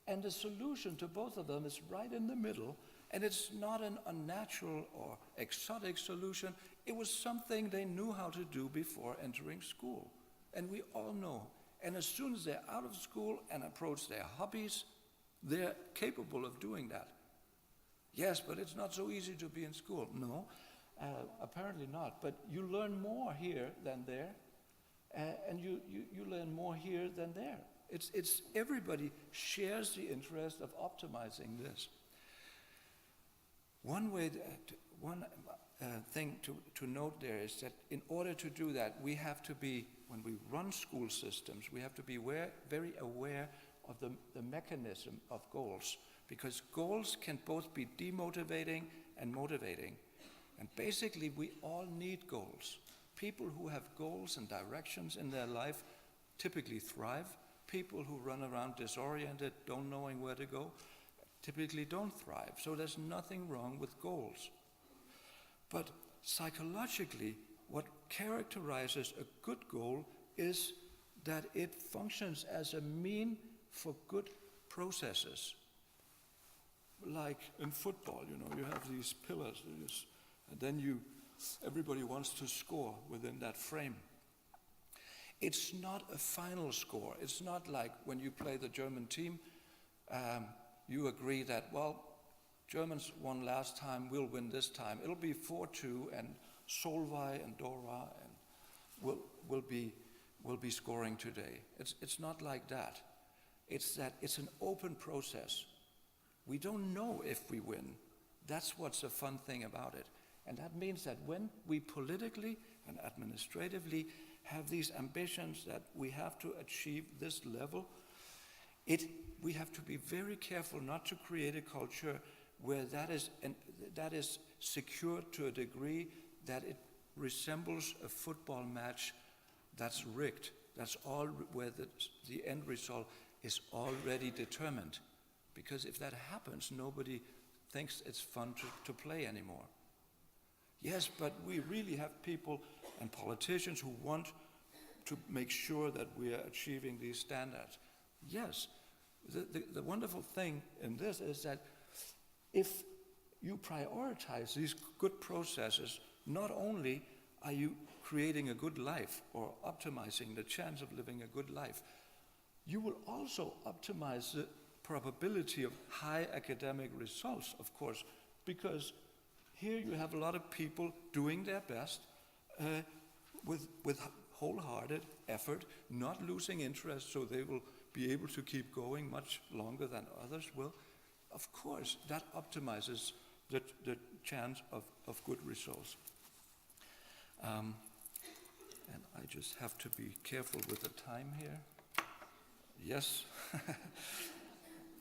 and the solution to both of them is right in the middle, and it's not an unnatural or exotic solution. It was something they knew how to do before entering school, and we all know. And as soon as they're out of school and approach their hobbies, they're capable of doing that. Yes, but it's not so easy to be in school. No, apparently not. But you learn more here than there, and you learn more here than there. It's everybody shares the interest of optimizing this. One thing to note there is that in order to do that, we have to be, when we run school systems, we have to be very aware of the mechanism of goals, because goals can both be demotivating and motivating. And basically, we all need goals. People who have goals and directions in their life typically thrive. People who run around disoriented, don't knowing where to go, typically don't thrive. So there's nothing wrong with goals. But psychologically, what characterizes a good goal is that it functions as a mean for good processes. Like in football, you have these pillars, and then everybody wants to score within that frame. It's not a final score. It's not like when you play the German team, you agree that, well, Germans won last time, we'll win this time. It'll be 4-2, and Solvay and Dora and will be will be scoring today. It's not like that. It's that it's an open process. We don't know if we win. That's what's the fun thing about it. And that means that when we politically and administratively have these ambitions that we have to achieve this level, we have to be very careful not to create a culture where that is secured to a degree that it resembles a football match that's rigged. That's all where the end result is already determined. Because if that happens, nobody thinks it's fun to play anymore. Yes, but we really have people and politicians who want to make sure that we are achieving these standards. Yes, the wonderful thing in this is that if you prioritize these good processes, not only are you creating a good life or optimizing the chance of living a good life, you will also optimize the probability of high academic results, of course, because here you have a lot of people doing their best with wholehearted effort, not losing interest, so they will be able to keep going much longer than others will. Of course, that optimizes the chance of good results. And I just have to be careful with the time here. Yes.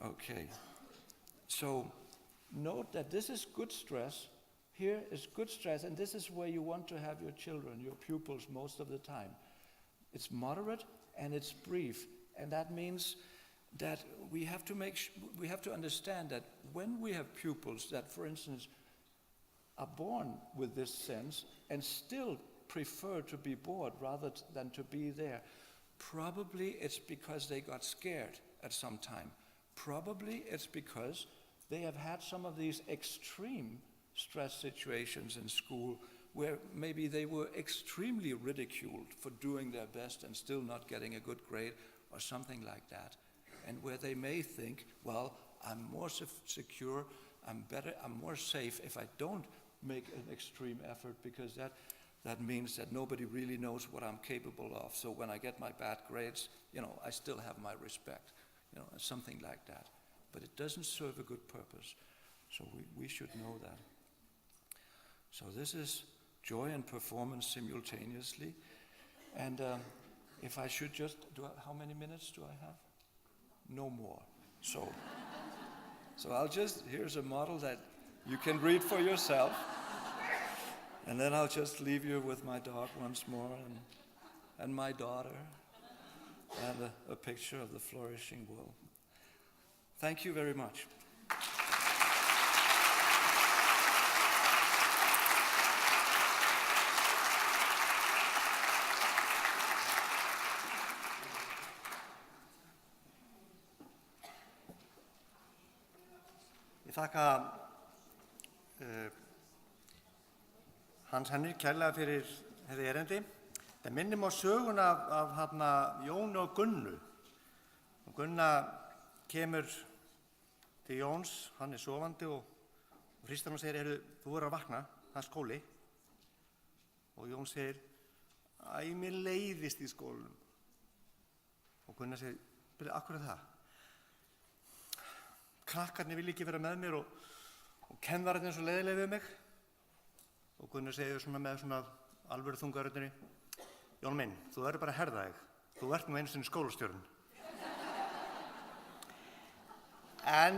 Okay. So note that this is good stress. Here is good stress, and this is where you want to have your children, your pupils, most of the time. It's moderate and it's brief, and that means that we have to understand that when we have pupils that, for instance, are born with this sense and still prefer to be bored rather than to be there, probably it's because they got scared at some time. Probably it's because they have had some of these extreme stress situations in school where maybe they were extremely ridiculed for doing their best and still not getting a good grade or something like that. And where they may think, well, I'm more secure, I'm better, I'm more safe if I don't make an extreme effort, because that means that nobody really knows what I'm capable of. So when I get my bad grades, I still have my respect, something like that. But it doesn't serve a good purpose. So we should know that. So this is joy and performance simultaneously. And if I should just how many minutes do I have? No more. So here's a model that you can read for yourself. And then I'll just leave you with my dog once more and my daughter and a picture of the flourishing world. Thank you very much. Ég þakka Hans Henrik kærlega fyrir þetta erindi. Það minnir á söguna af Jóni og Gunnu. Og Gunna kemur til Jóns, hann sofandi og hristir hann og segir, þú að vakna, það skóli. Og Jón segir, mér leiðist í skólanum. Og Gunna segir, af hverju það? Krakkarnir vilja ekki vera með mér og kennararnir svo leiðilega við mig. Og Gunnar segir með svona alvöru þungaröddinni, Jón minn, þú verður bara að herða þig. Þú ert nú einu sinni skólastjórinn. En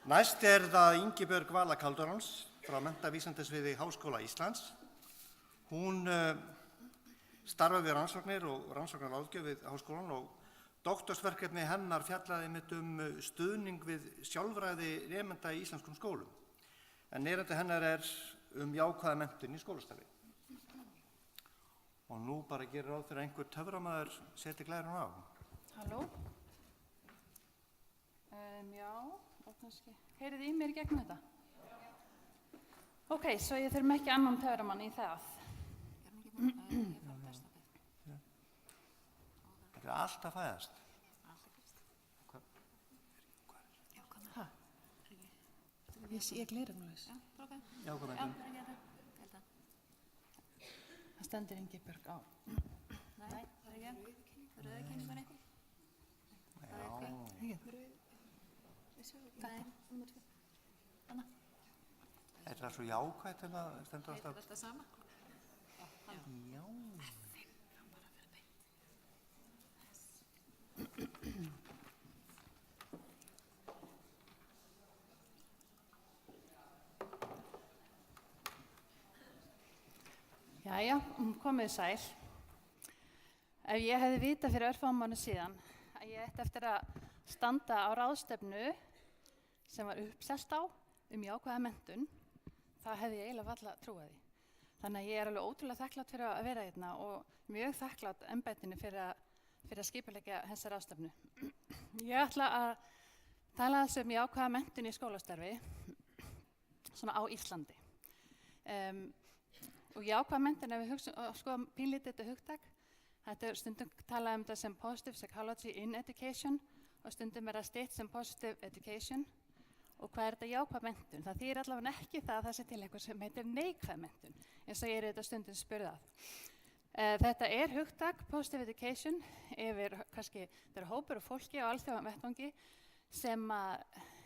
næst það Ingibjörg Vala Kaldurans frá Menntavísindasviði Háskóla Íslands. Hún starfaði við rannsóknir og rannsóknarráðgjöf við háskólann og doktorsverkefni hennar fjallaði einmitt stuðning við sjálfræði nemenda í íslenskum skólum. En erindi hennar jákvæða menntun í skólastarfi. Og nú bara gerir ráð fyrir einhver töframaður seti glærun á. Halló? Já, og kannski. Heyrið í mér í gegnum þetta? Ok, svo ég þurfum ekki annan töframann í það. Þetta allt að fæðast. Ég gleyrir nú þess. Já, hvað meintum? Það stendur Ingibjörg á. Nei, það er ekki. Rauðkenning var einhver. Nei, nummer 2. Anna. Er það svo jákvætt en það stendur Heitir alltaf? alltaf sama? Já. Jæja, komið sæl. Ef ég hefði vitað fyrir örfáum mánuðum síðan að ég ætti eftir að standa á ráðstefnu sem var uppselt á jákvæða menntun, þá hefði ég eiginlega varla trúað því. Þannig að ég er alveg ótrúlega þakklát fyrir að vera hérna og mjög þakklát embættinu fyrir að skipuleggja þessa ráðstefnu. Ég ætla að tala þessu jákvæða menntun í skólastarfi, svona á Íslandi. Og jákvæða menntun, ef við skoðum pínlítið þetta hugtak, þetta er stundum talað þetta sem positive psychology in education og stundum er það stýrt sem positive education. Og hvað er þetta jákvæð menntun? Það þýðir allavega ekki það sé til eitthvað sem heitir neikvæð menntun, eins og ég er þetta stundum spurð að. Þetta er hugtak, positive education, yfir kannski, þetta er hópur og fólki á alþjóðlegum vettvangi sem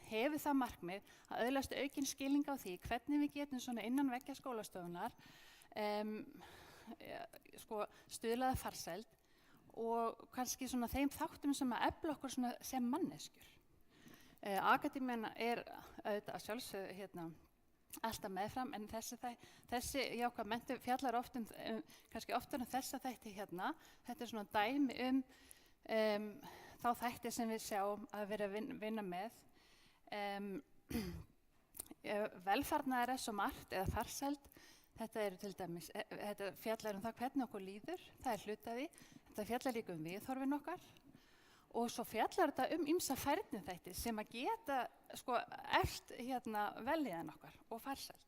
hefur það markmið að öðlast aukinn skilning á því hvernig við getum svona innan veggja skólastofunar stuðlaða farsæld og kannski svona þeim þáttum sem að efla okkur svona sem manneskjur. Akademían er auðvitað að sjálfsögðu alltaf meðfram en þessi jákvæða menntun fjallar kannski oftar þessa þætti hérna. Þetta er svona dæmi þá þætti sem við sjáum að vera að vinna með. Velfarnaðar er svo margt eða farsæld. Þetta eru til dæmis, þetta fjallar það hvernig okkur líður, það er hluti af því. Þetta fjallar líka viðhorfin okkar. Og svo fjallar þetta ýmsa færniþætti sem að geta eflt velíðan okkar og farsæld.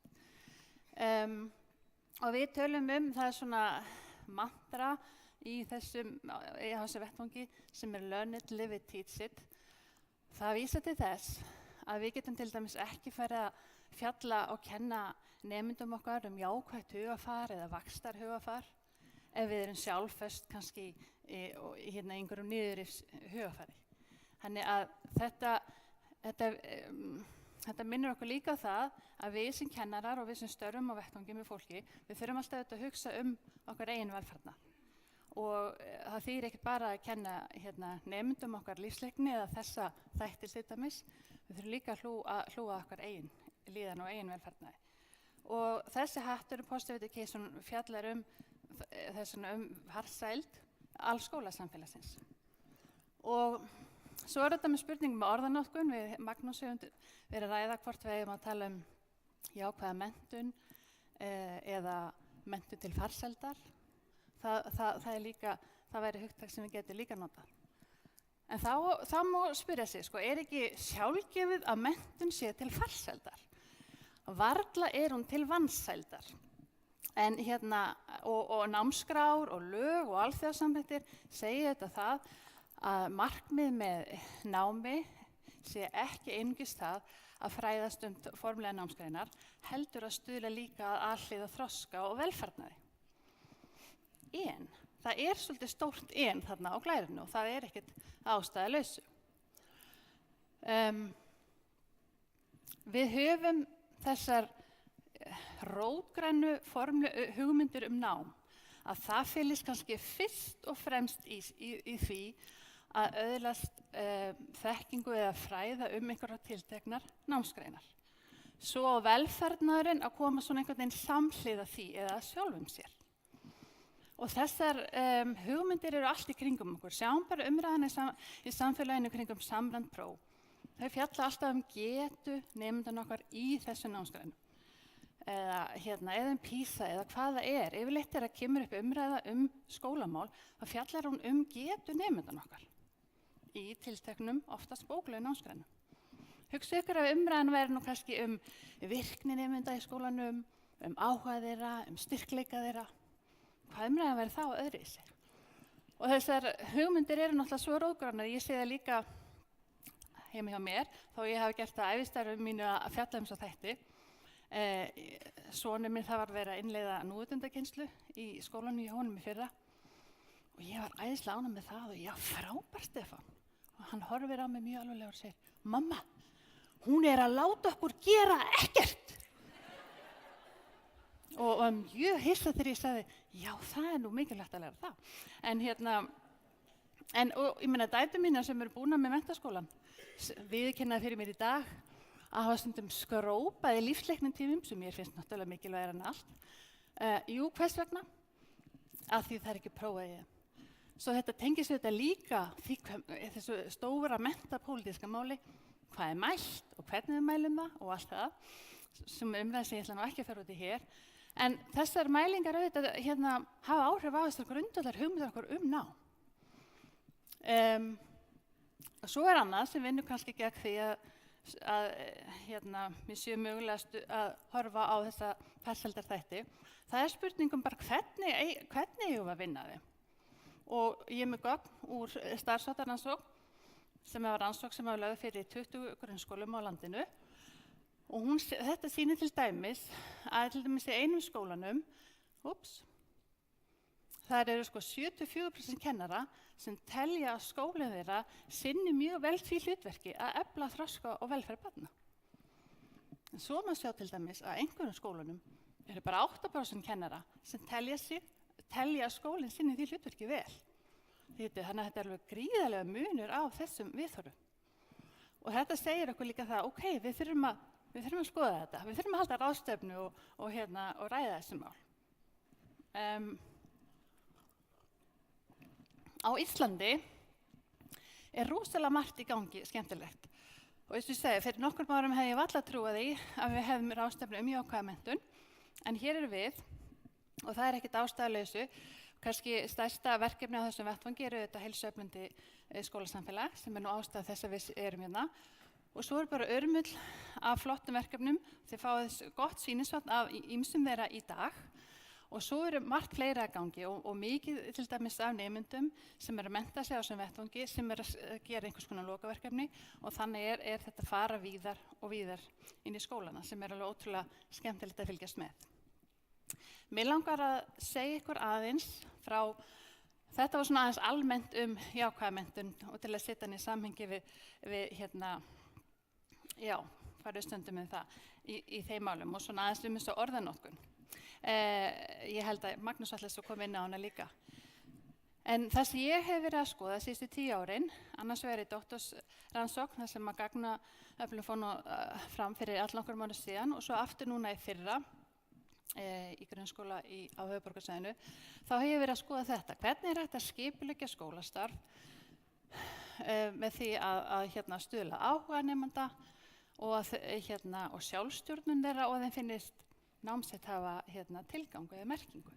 Og við tölum það er svona mantra í þessu vettvangi sem er learn it, live it, teach it. Það vísar til þess að við getum til dæmis ekki farið að fjalla og kenna nemendum okkar jákvætt hugafar eða vaxtar hugafar ef við erum sjálfföst kannski í einhverjum niðurrifs hugafari. Þannig að þetta minnir okkur líka á það að við sem kennarar og við sem störfum á vettvangi með fólki, við þurfum alltaf að hugsa okkar eigin velfarnað. Og það þýðir ekki bara að kenna nemendum okkar lífsleikni eða þessa þættir til dæmis, við þurfum líka að hlúa okkar eigin líðan og eigin velfarnaði. Og þessi hattur positive education fjallar farsæld alls skólasamfélagsins. Og svo er þetta með spurningum með orðanotkun. Við Magnús höfum verið að ræða hvort við eigum að tala jákvæða menntun eða menntun til farsældar. Það væri hugtak sem við getum líka notað. En þá má spyrja sig, er ekki sjálfgefið að menntun sé til farsældar? Varla er hún til vansældar. En og námskrár og lög og alþjóðasamþykktir segja þetta það að markmið með námi sé ekki einungis það að fræðast formlega námsgreinar, heldur að stuðla líka að alhliða þroska og velfarnaði. En það er svolítið stórt en þarna á glærinu og það er ekkert ástæðulausu. Við höfum þessar rótgrænu hugmyndir nám, að það felist kannski fyrst og fremst í því að öðlast þekkingu eða fræða einhverjar tilteknar námsgreinar. Svo velferðnaðurinn að koma svona einhvern veginn samhliða því eða sjálfum sér. Og þessar hugmyndir eru allt í kringum okkur. Sjáum bara umræðan í samfélaginu kringum samræmd próf. Þau fjalla alltaf getu nemendanna okkar í þessu námsgreinum. Eða PISA eða hvað það er. Yfirleitt að kemur upp umræða skólamál, þá fjallar hún getu nemendanna okkar í tilteknum oftast bóklegu námsgreinum. Hugsið ykkur að umræðan væri nú kannski virkni nemenda í skólanum, áhuga þeirra, styrkleika þeirra. Hvað umræðan væri þá öðruvísi? Og þessar hugmyndir eru náttúrulega svo rótgrænar. Ég sé það líka heima hjá mér, þó ég hafi gert það ævistarfi mínu að fjalla svo þætti. Sonur minn það var verið að innleiða núvitundarkennslu í skólanum í honum í fyrra. Og Og ég var æðislega ánægð með það og já, frábær Stefán. Og hann horfir á mig mjög alvarlega og segir, mamma, hún að láta okkur gera ekkert. Og var mjög hissa þegar ég sagði, já, það nú mikilvægt að læra það. Og ég meina dætur mínar sem eru búnar með menntaskólan, viðurkennaði fyrir mér í dag að hafa stundum skrópað í lífsleiknum tímum sem mér finnst náttúrulega mikilvægara en allt. Jú, hvers vegna? Af því það ekki prófað ég. Svo þetta tengist þetta líka því þessu stóra mentapólitíska máli, hvað mælt og hvernig við mælum það og allt það, sem umræða sem ég ætla nú ekki að fara út í hér. En þessar mælingar auðvitað hafa áhrif á þessar grundvallar hugmyndir okkur nám. Svo annað sem vinnur kannski gegn því að við séum mögulega að horfa á þessa farsældarþætti. Það spurningum bara hvernig eigum við að vinna þið. Og ég með gögn úr starfsháttarannsókn sem var rannsókn sem var lögð fyrir 20 grunnskólum á landinu. Og þetta sýnir til dæmis að til dæmis í einum skólanum, þar eru 74% kennara sem telja að skólinn þeirra sinni mjög vel því hlutverki að efla þroska og velferð barna. En svo má sjá til dæmis að einhverjum skólunum eru bara 8% kennara sem telja að skólinn sinni því hlutverki vel. Þannig að þetta alveg gríðarlega munur á þessum viðhorfum. Og þetta segir okkur líka það, ok, við þurfum að skoða þetta, við þurfum að halda ráðstefnu og ræða þessi mál. Á Íslandi rosalega margt í gangi skemmtilegt. Og eins og ég segi, fyrir nokkrum árum hefði ég varla trúað því að við hefðum ráðstefnu jákvæða menntun. En hér við, og það ekkert ástæðulausu, kannski stærsta verkefni á þessum vettvangi þetta heilsueflandi skólasamfélag sem nú ástæða þess að við erum hérna. Og svo bara örmull af flottum verkefnum, þið fáið gott sýnisvatn af ýmsum þeirra í dag. Og svo margt fleira að gangi og mikið til dæmis af nemyndum sem að mennta sig á þessum vettvangi sem að gera einhvers konar lokaverkefni og þannig þetta fara víðar og víðar inn í skólana sem alveg ótrúlega skemmtilegt að fylgjast með. Mér langar að segja ykkur aðeins frá, þetta var svona aðeins almennt jákvæða menntun og til að setja hann í samhengi við hvað stundum það í þeim málum og svona aðeins þessu orðanotkun. Ég held að Magnús ætlaði að koma inn á hana líka. En það sem ég hef verið að skoða síðustu 10 árin, annars vegar í doktorsrannsókn, þar sem að gagnaöflun fór nú fram fyrir allnokkrum árum síðan og svo aftur núna í fyrra í grunnskóla á höfuðborgarsvæðinu, þá hef ég verið að skoða þetta. Hvernig hægt að skipuleggja skólastarf með því að stuðla áhuga nemenda og sjálfstjórnun þeirra og þeim finnist námsett hafa tilgang eða merkingu.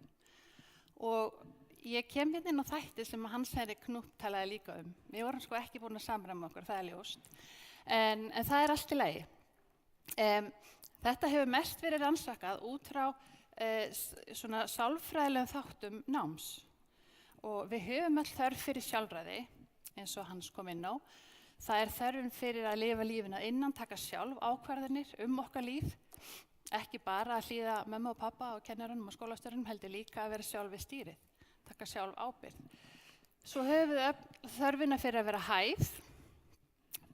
Og ég kem inn á þætti sem Hans Henrik Knúpp talaði líka Við vorum ekki búin að samræma okkur, það ljóst. En það allt í lagi. Þetta hefur mest verið rannsakað út frá svona sálfræðilegum þáttum náms. Og við höfum öll þörf fyrir sjálfræði, eins og Hans kom inn á. Það þörfin fyrir að lifa lífinu að innan taka sjálf ákvarðanir okkar líf. Ekki bara að hlýða mömmu og pappa og kennarunum og skólastjórunum heldur líka að vera sjálf við stýrið, taka sjálf ábyrgð. Svo höfum við þörfina fyrir að vera hæf.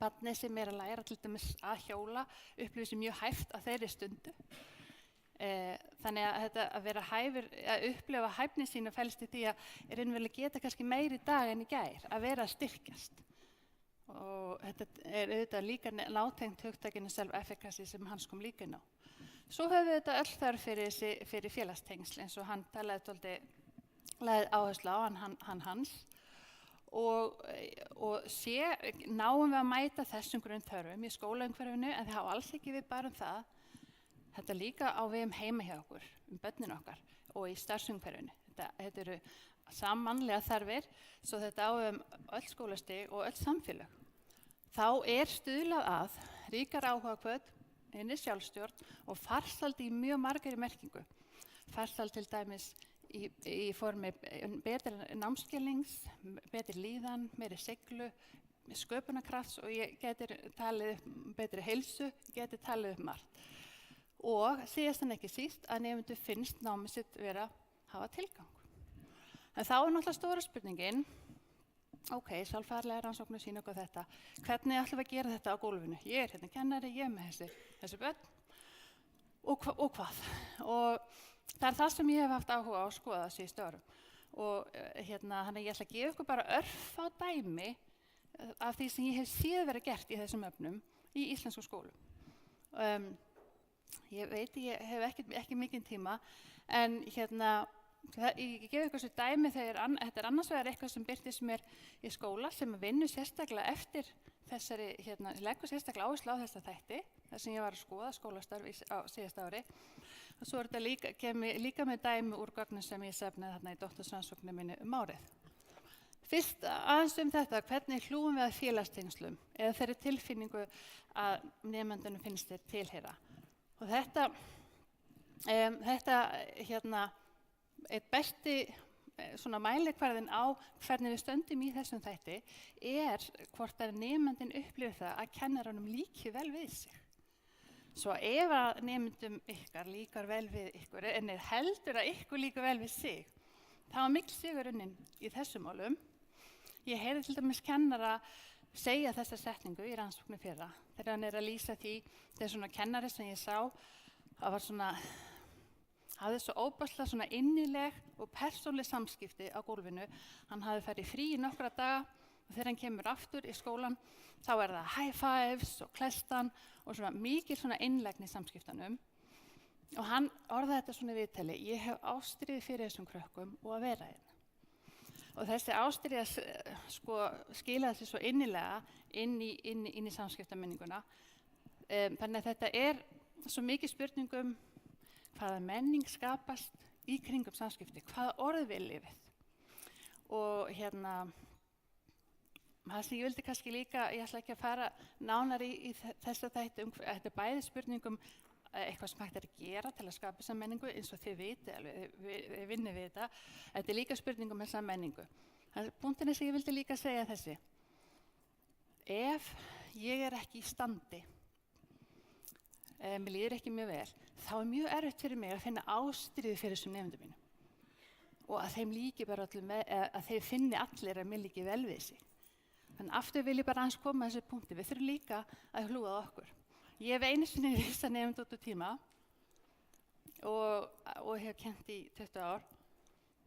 Barnið sem að læra til dæmis að hjóla upplifir sig mjög hæft á þeirri stundu. Þannig að þetta að vera hæfur, að upplifa hæfni sína felst í því að raunverulega geta kannski meiri í dag en í gær, að vera að styrkjast. Og þetta auðvitað líka nátengt hugtakinu self-efficacy sem Hans kom líka inn á. Svo höfum við þetta öll þörf fyrir félagstengsl eins og hann talaði áherslu á hann Hans. Og náum við að mæta þessum grunnþörfum í skólaumhverfinu en það hafa alls ekki við bara það. Þetta líka á við heima hjá okkur, börnin okkar og í starfsumhverfinu. Þetta eru sammannlega þarfir, svo þetta á öll skólastig og öll samfélag. Þá stuðlað að ríkar áhugahvöt, innri sjálfstjórn og farsæld í mjög margari merkingu. Farsæld til dæmis í formi betri námskilnings, betri líðan, meiri seiglu, sköpunarkrafts og ég geti talið betri heilsu, ég geti talið margt. Og síðast en ekki síst að nemendur finnst námið sitt vera hafa tilgang. En þá náttúrulega stóra spurningin, ok, sálfræðilegar rannsóknir sýna okkur þetta, hvernig ætlum við að gera þetta á gólfinu? Ég hérna kennari, ég með þessi börn og hvað? Og það það sem ég hef haft áhuga á að skoða síðustu árum. Og þannig ég ætla að gefa ykkur bara örfá dæmi af því sem ég hef séð verið gert í þessum efnum í íslensku skólum. Ég veit, ég hef ekki mikinn tíma, en ég gef ykkur svo dæmi þegar þetta annars vegar eitthvað sem birtist mér í skóla sem vinnur sérstaklega eftir þessari, leggur sérstaklega áherslu á þessa þætti, þar sem ég var að skoða skólastarf á síðasta ári. Og svo þetta líka með dæmi úr gögnum sem ég safnaði þarna í doktorsrannsókninni minni árið. Fyrst aðeins þetta, hvernig hlúum við að félagstengslum eða þeirri tilfinningu að nemendunum finnst þeir tilheyra. Og þetta eitt besti mælikvarðinn á hvernig við stöndum í þessum þætti hvort að nemandinn upplifir það að kennaranum líki vel við sig. Svo ef að nemendum ykkar líkar vel við ykkur en heldur að ykkur líka vel við sig, þá var mikil sigur unnin í þessum málum. Ég heyrði til dæmis kennara segja þessa setningu í rannsóknu fyrra þegar hann að lýsa því, þegar kennari sem ég sá, það var hafði svo óbærslega innileg og persónleg samskipti á gólfinu. Hann hafði farið frí í nokkra daga og þegar hann kemur aftur í skólan þá það high fives og klestan og mikil innlegni í samskiptanum. Og hann orðaði þetta í viðtali: ég hef ástríðu fyrir þessum krökkum og að vera hérna. Og þessi ástríða skilaði sér svo innilega inn í samskiptamenninguna. Þannig að þetta svo mikið spurningum hvaða menning skapast í kringum samskipti, hvaða orð við lifið. Og það sem ég vildi kannski líka, ég ætla ekki að fara nánar í þessa þætti, þetta bæði spurningum eitthvað sem hægt að gera til að skapa þessa menningu, eins og þið viti alveg, við vinnum við þetta. Þetta líka spurningum þessa menningu. Punktin sem ég vildi líka segja þessi: ef ég ekki í standi, mér líður ekki mjög vel, þá mjög erfitt fyrir mig að finna ástríðu fyrir þessum nemendum mínum. Og að þeim líki bara að þeir finni allir að mér líki vel við sig. Þannig aftur vil ég bara aðeins koma að þessu punkti. Við þurfum líka að hlúa að okkur. Ég hef einu sinni vist að nemend út úr tíma og hef kennt í 20 ár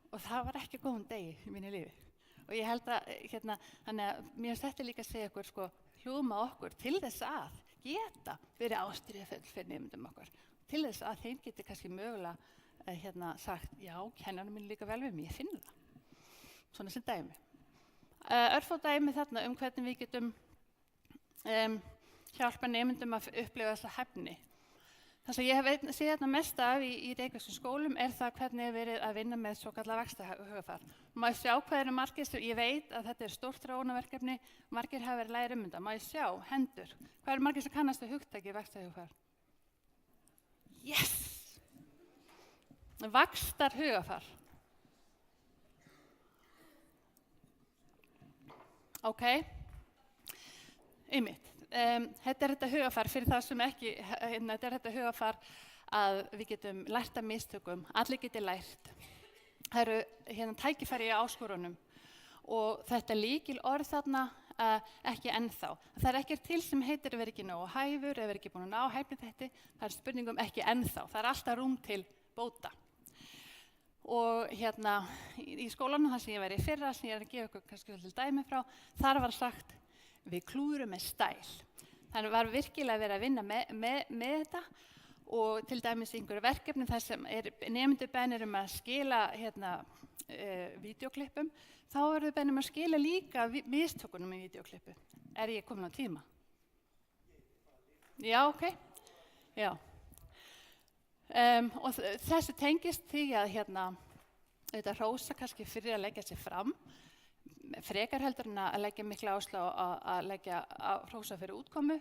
og það var ekki góðum degi í mínu lífi. Og ég held að, þannig að mér þetta líka að segja okkur, hlúum að okkur til þess að geta verið ástríðufull fyrir nemendum okkar. Til þess að þeim geti kannski mögulega sagt, já, kennarinn minn líka vel við mig, ég finn það. Svona sem dæmi. Örfá dæmi þarna hvernig við getum hjálpa nemendum að upplifa þessa hæfni. Það sem ég hef séð þarna mest af í reykjavískum skólum það hvernig verið að vinna með svokallað vaxtarhugafar. Má ég sjá hvað margir, ég veit að þetta stórt þróunarverkefni, margir hafa verið læra þetta. Má ég sjá, hendur, hvað margir sem kannast við hugtakið vaxtarhugafar? Yes! Vaxtarhugafar. Ok, einmitt. Þetta þetta hugafar fyrir það sem ekki, þetta þetta hugafar að við getum lært af mistökum, allir geti lært. Það eru tækifæri í áskorunum og þetta lykil orð þarna ekki ennþá. Það ekkert til sem heitir að vera ekki nógu hæfur, eða vera ekki búin að ná hæfni þetta, það spurningum ekki ennþá, það alltaf rúm til bóta. Og í skólanum þar sem ég var í fyrra, sem ég að gefa ykkur kannski til dæmi frá, þar var sagt, við klúðrum með stæl. Þannig var virkilega verið að vinna með þetta og til dæmis einhverju verkefni þar sem nemendur beðnir að skila vídeóklippum, þá eru þau beðnir að skila líka mistökunum í vídeóklippu. Ég komin á tíma? Já, ok. Já. Og þessi tengist því að þetta hrósa kannski fyrir að leggja sig fram, frekar heldur en að leggja mikla áherslu á að leggja hrósa fyrir útkomu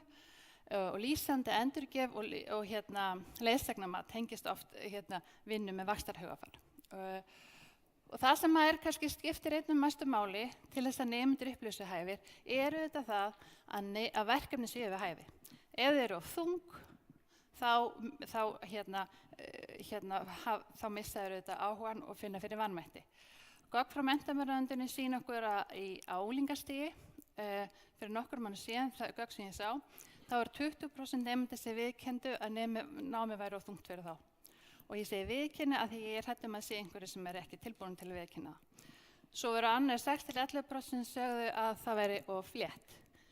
og lýsandi endurgjöf og leiðsagnarmat tengist oft vinnu með vaxtarhugafar. Og það sem kannski skiptir mestu máli til þess að nemendur upplifi sig hæfir þetta það að verkefni séu við hæfi. Ef þeir eru of þung, þá missa þeir þetta áhugan og finna fyrir vanmætti. Gögn frá menntamálaráðuneytinu sýna okkur að í álingastigi, fyrir nokkur mánuðum síðan, það gögn sem ég sá, þá er 20% nemenda sem viðurkenndu að námið væri of þungt fyrir þá. Og ég segi viðurkenni að því ég er hrædd að sé einhverju sem er ekki tilbúin til að viðurkenna það. Svo eru annar 6-11% sögðu að það væri of létt.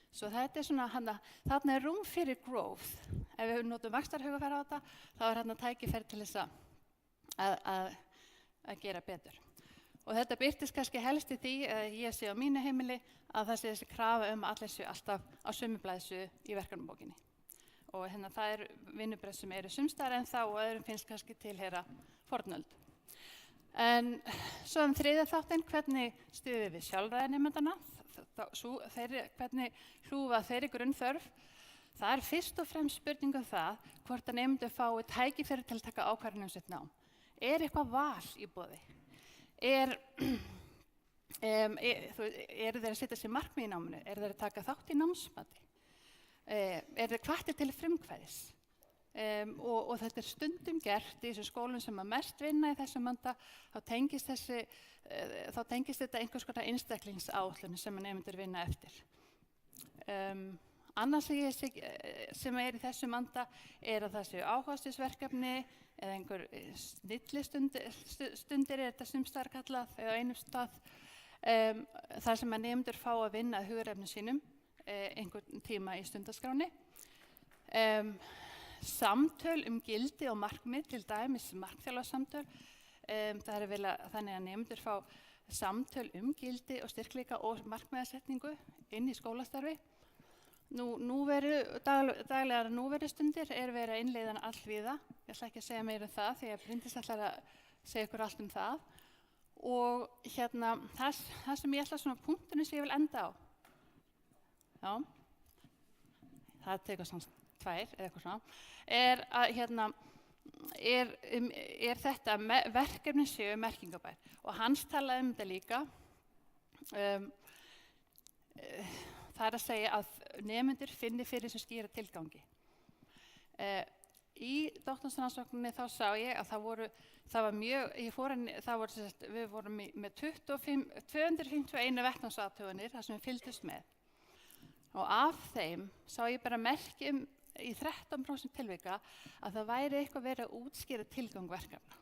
Svo þetta er svona, þarna er rúm fyrir growth. Ef við notum vaxtarhugafæri á þetta, þá er þarna tækifæri til þess að gera betur. Og þetta birtist kannski helst í því að ég sé á mínu heimili að það sé þessi krafa að allir séu alltaf á sömu blaðsíðu í verkefnabókinni. Og það eru vinnubrögð sem eru sumstaðar en þá og öðrum finnst kannski tilheyra fornöld. En svo þriðja þáttinn, hvernig stuðum við sjálfræði nemendana, hvernig hlúa þeirri grunnþörf. Það er fyrst og fremst spurning það hvort að nemendur fái tækifæri til að taka ákvarðanir sitt nám. Er eitthvað val í boði? Eru þeir að setja sér markmið í náminu? Eru þeir að taka þátt í námsmati? Eru þeir hvattir til frumkvæðis? Og þetta er stundum gert í þessu skólum sem að mest vinna í þessum vanda, þá tengist þetta einhvers konar einstaklingsáætlun sem að nemendur vinna eftir. Annars sem er í þessum vanda er að það séu áhugastusverkefni eða einhver snillistundir er þetta sumstaðar kallað eða einum stað þar sem að nemendur fá að vinna að hugurefnum sínum einhvern tíma í stundaskráni. Samtöl gildi og markmið, til dæmis markþjálfarsamtöl. Það er vel þannig að nemendur fá samtöl gildi og styrkleika og markmiðasetningu inn í skólastarfi. Daglegar núverustundir er verið að innleiða allvíða. Ég ætla ekki að segja meira það því að Bryndís ætlar að segja ykkur allt það. Og það sem ég ætla svona punktunum sem ég vil enda á. Já, það tekur svona 2 eða eitthvað svona, er þetta verkefni séu merkingabær. Og hans talaði þetta líka. Það er að segja að nemendur finni fyrir þessu skýra tilgangi. Í doktorsrannsókninni þá sá ég að við vorum með 251 vettvangsathuganir þar sem við fylgdust með. Og af þeim sá ég bara merki í 13% tilvika að það væri eitthvað verið að útskýra tilgang verkefna.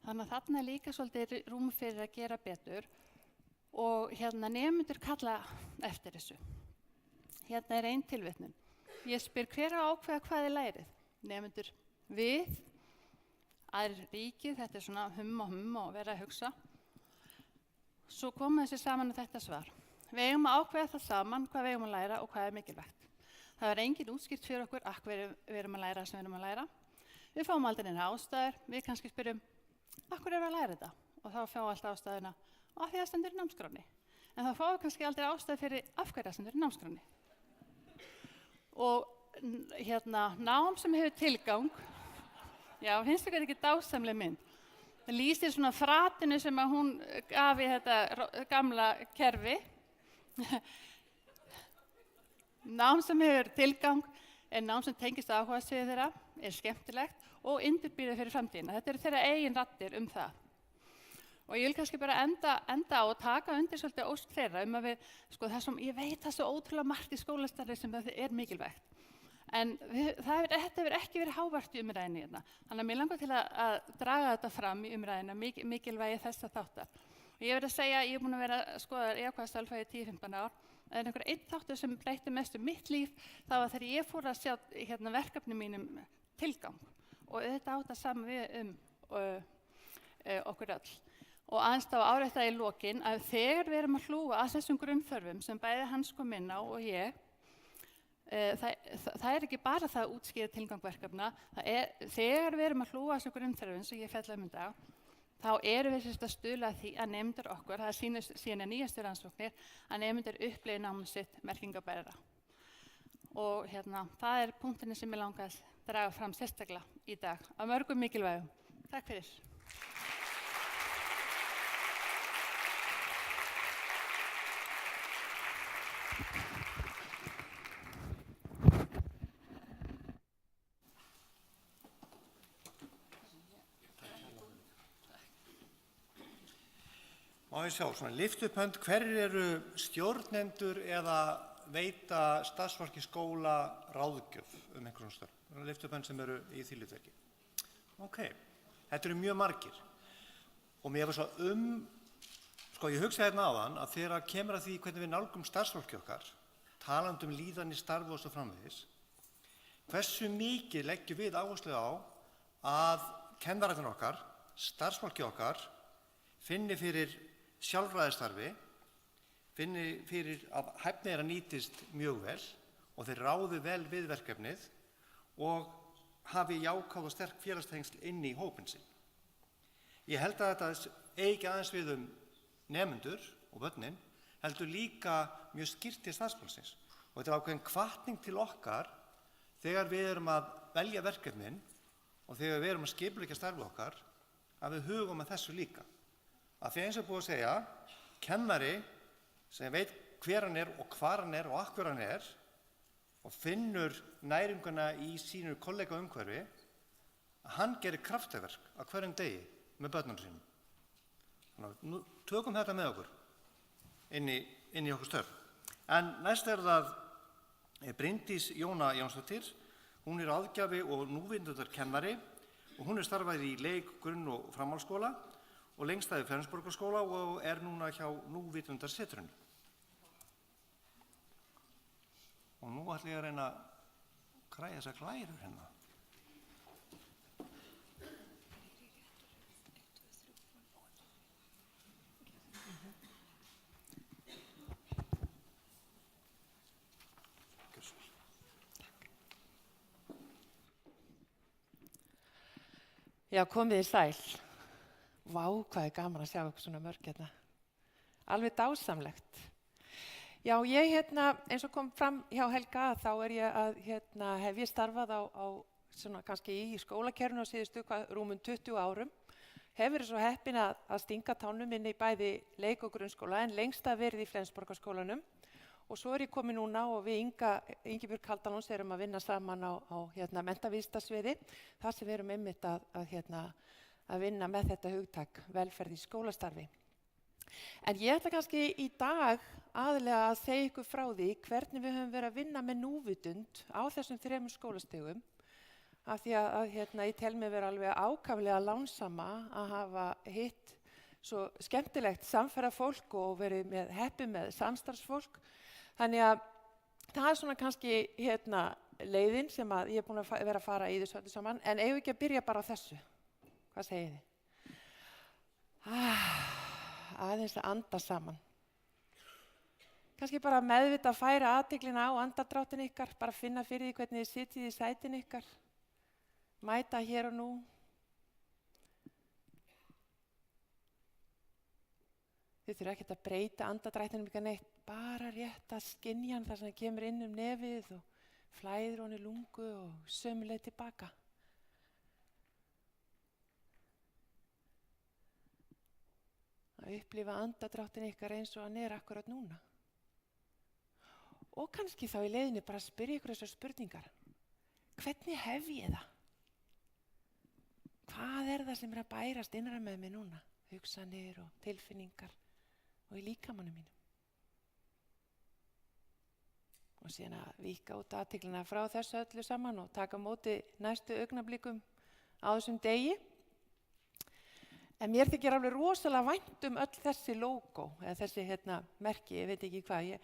Þannig að þarna er líka svolítið rúm fyrir að gera betur og nemendur kalla eftir þessu. Hérna er ein tilvitnun. Ég spyr hver að ákveða hvað þið lærið. Nemendur við, aðrir ríkið, þetta er svona og vera að hugsa. Svo koma þessi saman að þetta svar. Við eigum að ákveða það saman hvað við eigum að læra og hvað er mikilvægt. Það er engin útskýrt fyrir okkur hverju við erum að læra sem við erum að læra. Við fáum aldrei neina ástæður, við kannski spyrjum hverju erum við að læra þetta? Og þá fáum við alltaf ástæðuna af því að stendur í námskránni. En þá fáum við kannski aldrei ástæðu fyrir af hverju það stendur í námskránni. Og nám sem hefur tilgang, já, finnst ykkur ekki dásamleg mynd. Það lýsir svona fratinu sem að hún gaf í þetta gamla kerfi. Nám sem hefur tilgang er nám sem tengist áhugasviði þeirra, er skemmtilegt og undirbýrið fyrir framtíðina. Þetta eru þeirra eigin raddir það. Og ég vil kannski bara enda á að taka undir svolítið ósk þeirra að við, ég veit það svo ótrúlega margt í skólastarfi sem það er mikilvægt. En þetta hefur ekki verið hávært í umræðinni hérna. Þannig að mér langar til að draga þetta fram í umræðina, mikilvægi þessa þáttar. Og ég verð að segja, ég er búin að vera að skoða jákvæðastálfræði í 10-15 ár. En einhver einn þáttur sem breytti mest mitt líf, það var þegar ég fór að sjá verkefni mínum tilgang. Og þetta átt að saman við okkur öll. Og aðeins þá árétta í lokin að þegar við erum að hlúa að þessum grunnþörfum sem bæði hans kom inn á og ég, það er ekki bara það að útskýra tilgang verkefna, þegar við erum að hlúa að þessum grunnþörfum sem ég fjallaði um í dag, þá erum við að stuðla að því að nemendur okkur, það er síðan nýjastu rannsóknir, að nemendur upplifi námið sitt merkingabærara. Og það er punktinni sem ég langar að draga fram sérstaklega í dag, af mörgum mikilvægum. Takk fyrir. Má ég sjá, svona lyft upp hönd, hverjir eru stjórnendur eða veita starfsfólki skóla ráðgjöf einhverjum störf? Lyft upp hönd sem eru í því hlutverki. Ok, þetta eru mjög margir. Og mér var svo ég hugsaði hérna áðan að þegar kemur að því hvernig við nálgum starfsfólki okkar, talandi líðan í starfi og svo framvegis, hversu mikið leggjum við áherslu á að kennararnir okkar, starfsfólki okkar, finni fyrir sjálfræðisstarfi, finni fyrir að hæfni þeirra nýtist mjög vel og þeir ráði vel við verkefnið og hafi jákvæð og sterk félagstengsl inn í hópinn sinn. Ég held að þetta eigi ekki aðeins við nemendur og börnin, heldur líka mjög skýrt til starfsfólksins. Og þetta er ákveðin hvatning til okkar þegar við erum að velja verkefnin og þegar við erum að skipuleggja starfi okkar, að við hugum að þessu líka. Að því eins og búið að segja, kennari sem veit hver hann er og hvar hann er og af hverju hann er og finnur næringuna í sínu kollega umhverfi, að hann gerir kraftaverk á hverjum degi með börnunum sínum. Þannig að nú tökum þetta með okkur inn í okkur störf. En næst það Bryndís Jóna Jónsdóttir. Hún er ráðgjafi og núvitundar-kennari og hún starfað í leik-, grunn- og framhaldsskóla og lengst af í Flensborgarskóla og er núna hjá núvitundarsetrinu. Og nú ætla ég að reyna að græja þessar glærur hérna. Já, komið í sæl. Vá, hvað er gaman að sjá ykkur svona mörg hérna. Alveg dásamlegt. Já, ég eins og kom fram hjá Helga, þá er ég að hef ég starfað á svona kannski í skólakerfinu á síðustu rúmum 20 árum. Hef verið svo heppin að stinga tánum inn í bæði leik- og grunnskóla en lengst að verið í Flensborgarskólanum. Og svo er ég komin núna og við Ingibjörg Haldalóns erum að vinna saman á menntavísindasviði, þar sem við erum einmitt að vinna með þetta hugtak velferð í skólastarfi. En ég ætla kannski í dag aðallega að segja ykkur frá því hvernig við höfum verið að vinna með núvitund á þessum 3 skólastigum, af því að ég tel mig vera alveg ákaflega lánsama að hafa hitt svo skemmtilegt samferðafólk og verið heppið með samstarfsfólk. Þannig að það er svona kannski leiðin sem að ég er búin að vera að fara í þessu öllu saman, en eigum ekki að byrja bara á þessu. Hvað segið þið? Aðeins að anda saman. Kannski bara meðvita að færa athyglina á andardráttin ykkar, bara finna fyrir því hvernig þið sitjið í sætin ykkar, mæta hér og nú. Þið þurfa ekkert að breyta andardrættinum ykkar neitt, bara rétt að skynja hann þar sem það kemur inn nefið og flæðir honi lungu og sömuleið tilbaka. Að upplifa andardráttin ykkar eins og hann er akkurat núna. Og kannski þá í leiðinni bara að spyrja ykkur þessar spurningar. Hvernig hef ég það? Hvað er það sem er að bærast innra með mig núna? Hugsanir og tilfinningar og í líkamanum mínum. Og síðan að víkka út athyglina frá þessu öllu saman og taka móti næstu augnablikum á þessum degi. En mér þykir alveg rosalega vænt öll þessi logo, eða þessi merki, ég veit ekki hvað.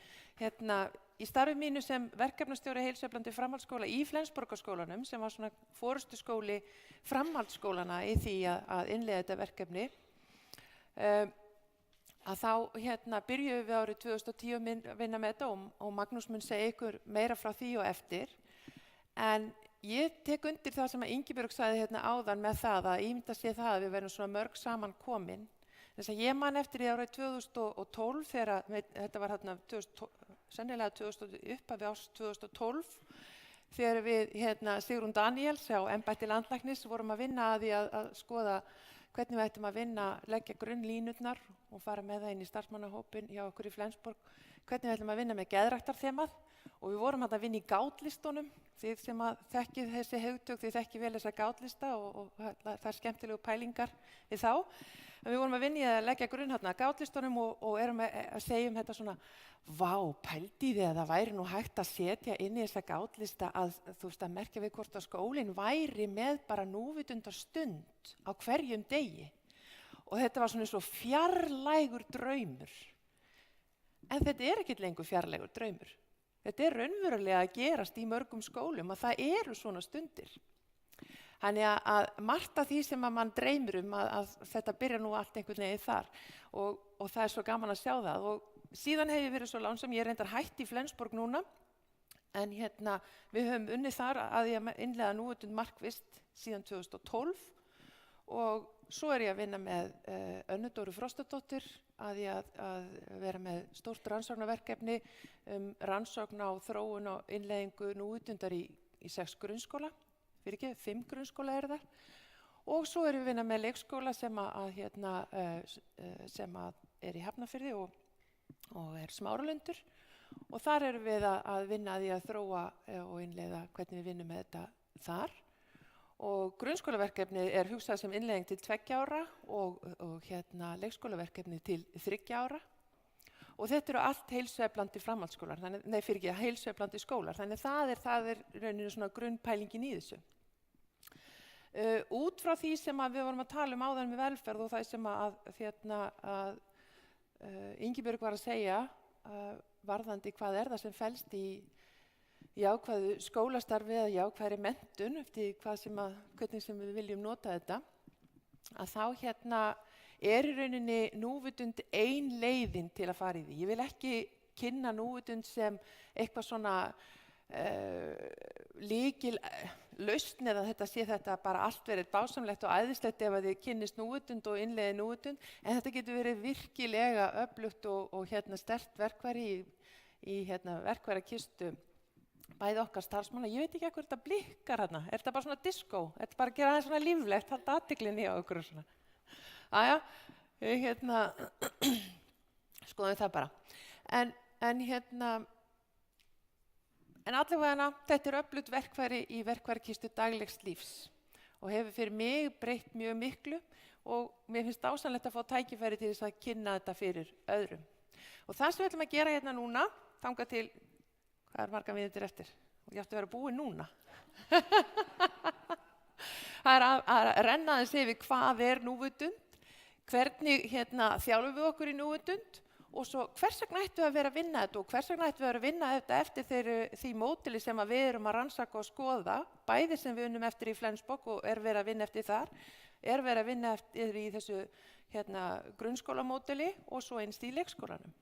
Í starfi mínu sem verkefnastjóri heilsueflandi framhaldsskóla í Flensborgarskólanum, sem var svona forystuskóli framhaldsskólana í því að innleiða þetta verkefni, að þá byrjuðum við árið 2010 að vinna með þetta og Magnús mun segja ykkur meira frá því og eftir. En ég tek undir það sem að Ingibjörg sagði áðan með það að ímynda sér það að við verðum svona mörg saman komin. Þess að ég man eftir því árið 2012 þegar þetta var sennilega upphafi árs 2012 þegar við Sigrún Daniels hjá Embætti Landlæknis vorum að vinna að því að skoða hvernig við ættum að leggja grunnlínurnar og fara með það inn í starfsmannahópinn hjá okkur í Flensborg, hvernig við ætlum að vinna með geðræktarþemað og við vorum að vinna í gátlistunum. Þið sem að þekkið þessi hugtök, þið þekkið vel þessa gátlista og það er skemmtilegu pælingar við þá. En við vorum að vinna í að leggja grunn hérna að gátlistunum og erum að segja þetta svona, vá, pældi þið að það væri nú hægt að setja inn í þessa gátlista að þú veist að merkja við hvort að skólinn væri með bara núvitundastund á hverjum degi. Og þetta var svona svo fjarlægur draumur. En þetta er ekkert lengur fjarlægur draumur. Þetta er raunverulega að gerast í mörgum skólum að það eru svona stundir. Þannig að margt af því sem að mann dreymir að þetta byrja nú allt einhvern veginn þar og það er svo gaman að sjá það. Og síðan hef ég verið svo lánsam, ég reyndar hætt í Flensborg núna, en við höfum unnið þar að ég innleiða núvitund markvisst síðan 2012 og svo er ég að vinna með Önnu Dóru Frostadóttur að vera með stórt rannsóknarverkefni rannsókn á þróun og innleiðingu núvitundar í 6 grunnskóla, 5 grunnskóla er það. Og svo erum við að vinna með leikskóla sem er í Hafnarfirði og er Smáralundur. Og þar erum við að vinna að því að þróa og innleiða hvernig við vinnum með þetta þar. Og grunnskólaverkefnið er hugsað sem innleiðing til 2 ára og leikskólaverkefnið til 3 ára. Og þetta eru allt heilsueflandi framhaldsskólar, heilsueflandi skólar, þannig það er rauninu svona grunnpælingin í þessu. Út frá því sem við vorum að tala áðan með velferð og það sem að Ingibjörg var að segja varðandi hvað er það sem felst í jákvæðu skólastarfi eða jákvæðri menntun eftir hvernig sem við viljum nota þetta, að þá er í rauninni núvitund ein leiðin til að fara í því. Ég vil ekki kynna núvitund sem eitthvað svona lykilausn eða þetta bara allt verið dásamlegt og æðislegt ef að þið kynnist núvitund og innleiði núvitund, en þetta getur verið virkilega öflugt og sterkt verkfæri í verkfærakistu bæði okkar starfsmanna. Ég veit ekki hvað þetta blikkar hérna. Er þetta bara svona disco? Er þetta bara að gera það svona líflegt, halda athyglinni á okkur og svona? Aja, skoðum það bara. En allavega þetta er öflugt verkfæri í verkfærakistu daglegs lífs og hefur fyrir mig breytt mjög miklu og mér finnst dásamlegt að fá tækifæri til þess að kynna þetta fyrir öðrum. Og það sem við ætlum að gera hérna núna, þangað til, hvað er margar mínútur eftir? Ég átti að vera búin núna. Það er að renna þess yfir hvað er núvitund, hvernig þjálfum við okkur í núvitund og svo hvers vegna ættum við að vera að vinna þetta og hvers vegna ættum við að vera að vinna þetta eftir því módeli sem við erum að rannsaka og skoða, bæði sem við unnum eftir í Flensborg og er verið að vinna eftir þar, er verið að vinna eftir í þessu grunnskólamódeli og svo einst í leikskólanum.